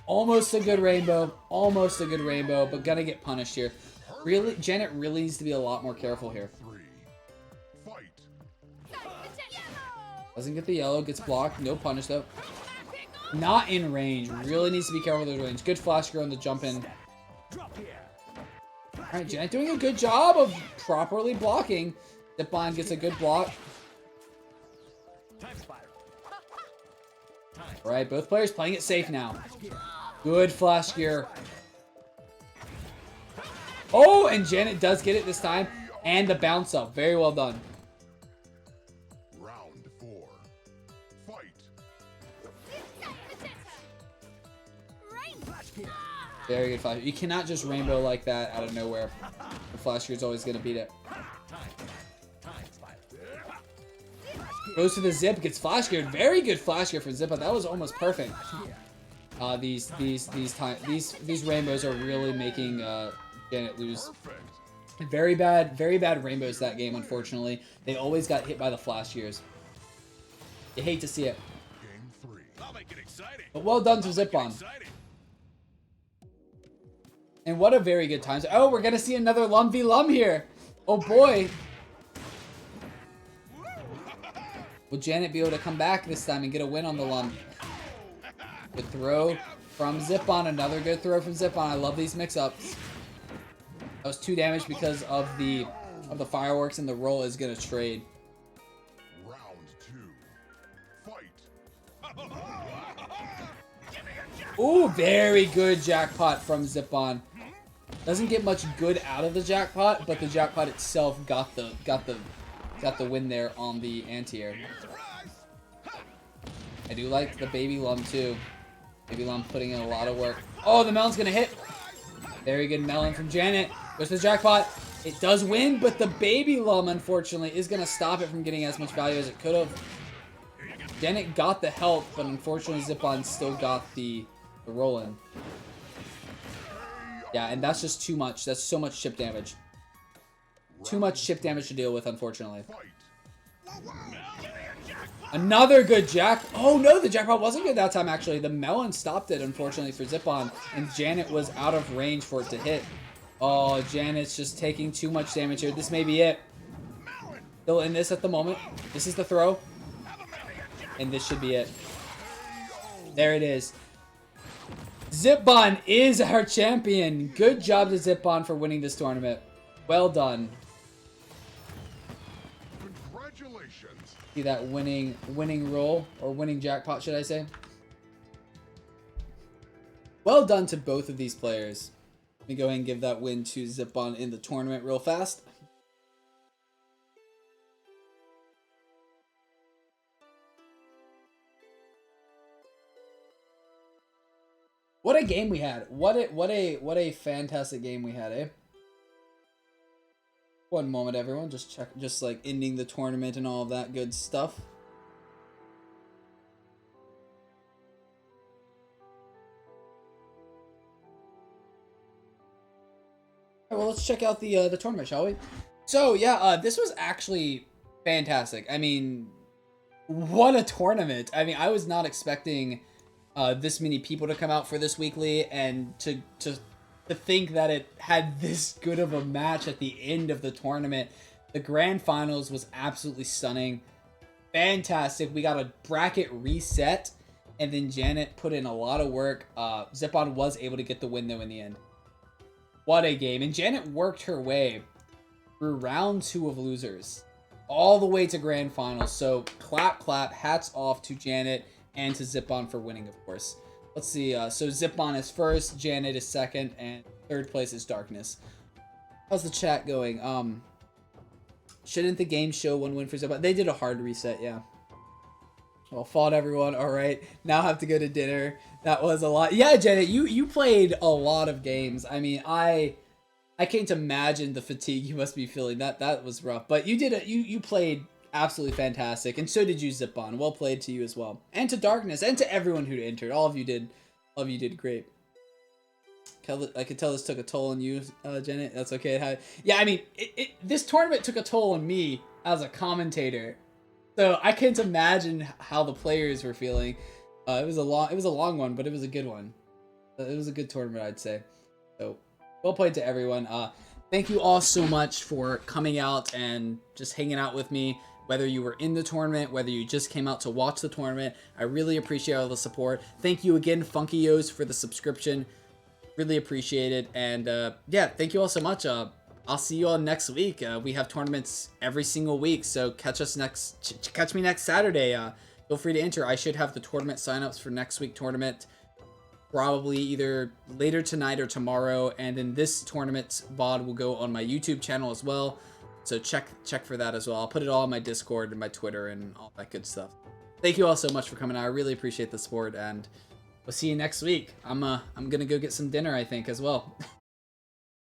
Almost a good rainbow. Almost a good rainbow, but gonna get punished here. Really, Janet really needs to be a lot more careful here. 3. Fight. Doesn't get the yellow, gets blocked. No punish though. Not in range. Really needs to be careful with the range. Good flash girl on the jump in. Alright, Janet doing a good job of properly blocking. Zippon gets a good block. Alright, both players playing it safe now. Good flash gear. Oh, and Janet does get it this time. And the bounce up. Very well done. Round 4. Fight. Very good flash. You cannot just rainbow like that out of nowhere. The flash gear is always going to beat it. Goes to the zip, gets flash geared. Very good flash gear for Zippa. That was almost perfect. These rainbows are really making Janet lose. Very bad rainbows that game. Unfortunately, they always got hit by the flash gears. You hate to see it. Game 3. I'll make it exciting. But well done to Zippon. And what a very good time. Oh, we're gonna see another Lum v Lum here. Oh boy. Will Janet be able to come back this time and get a win on the Lum? Good throw from Zippon. Another good throw from Zippon. I love these mix-ups. That was 2 damage because of the fireworks, and the roll is gonna trade. Round 2. Fight. Ooh, very good jackpot from Zippon. Doesn't get much good out of the jackpot, but the jackpot itself got the win there on the anti-air. I do like the baby Lum too. Baby Lum putting in a lot of work. Oh, the melon's gonna hit. Very good melon from Janet. Goes to the jackpot. It does win, but the baby Lum, unfortunately, is gonna stop it from getting as much value as it could have. Janet got the health, but unfortunately Zippon still got the roll in. Yeah, and that's just too much. That's so much chip damage. Too much chip damage to deal with, unfortunately. Another good jack. Oh no, the jackpot wasn't good that time actually. The melon stopped it, unfortunately, for Zippon, and Janet was out of range for it to hit. Oh, Janet's just taking too much damage here. This may be it. Still in this at the moment. This is the throw. And this should be it. There it is. Zippon is our champion. Good job to Zippon for winning this tournament. Well done. Congratulations. See that winning roll, or winning jackpot, should I say? Well done to both of these players. Let me go ahead and give that win to Zippon in the tournament real fast. What a game we had. What a fantastic game we had, eh? One moment, everyone. Just like ending the tournament and all of that good stuff. All right, well, let's check out the tournament, shall we? So yeah, this was actually fantastic. I mean, what a tournament! I mean, I was not expecting this many people to come out for this weekly, and to think that it had this good of a match at the end of the tournament. The grand finals was absolutely stunning. Fantastic. We got a bracket reset, and then Janet put in a lot of work. Zip-On was able to get the win though in the end. What a game. And Janet worked her way through round 2 of losers all the way to grand finals. So clap, hats off to Janet and to Zip-On for winning, of course. Let's see. So Zip-On is first, Janet is second, and third place is Darkness. How's the chat going? Shouldn't the game show 1 win for Zip-On? They did a hard reset, yeah. Well, fought everyone. All right, now have to go to dinner. That was a lot. Yeah, Janet, you played a lot of games. I mean, I can't imagine the fatigue you must be feeling. That was rough. But you played absolutely fantastic, and so did you, Zip-On. Well played to you as well, and to Darkness, and to everyone who entered. All of you did great. I could tell this took a toll on you, Janet. That's okay. Yeah, I mean, this tournament took a toll on me as a commentator, so I can't imagine how the players were feeling. It was a long one, but it was a good one. It was a good tournament, I'd say. So, well played to everyone. Thank you all so much for coming out and just hanging out with me. Whether you were in the tournament, whether you just came out to watch the tournament, I really appreciate all the support. Thank you again, Funkyos, for the subscription. Really appreciate it. And yeah, thank you all so much. I'll see you all next week. We have tournaments every single week, so catch me next Saturday. Feel free to enter. I should have the tournament signups for next week tournament probably either later tonight or tomorrow, and then this tournament's VOD will go on my YouTube channel as well. So check for that as well. I'll put it all on my Discord and my Twitter and all that good stuff. Thank you all so much for coming out. I really appreciate the support, and we'll see you next week. I'm gonna go get some dinner, I think, as well.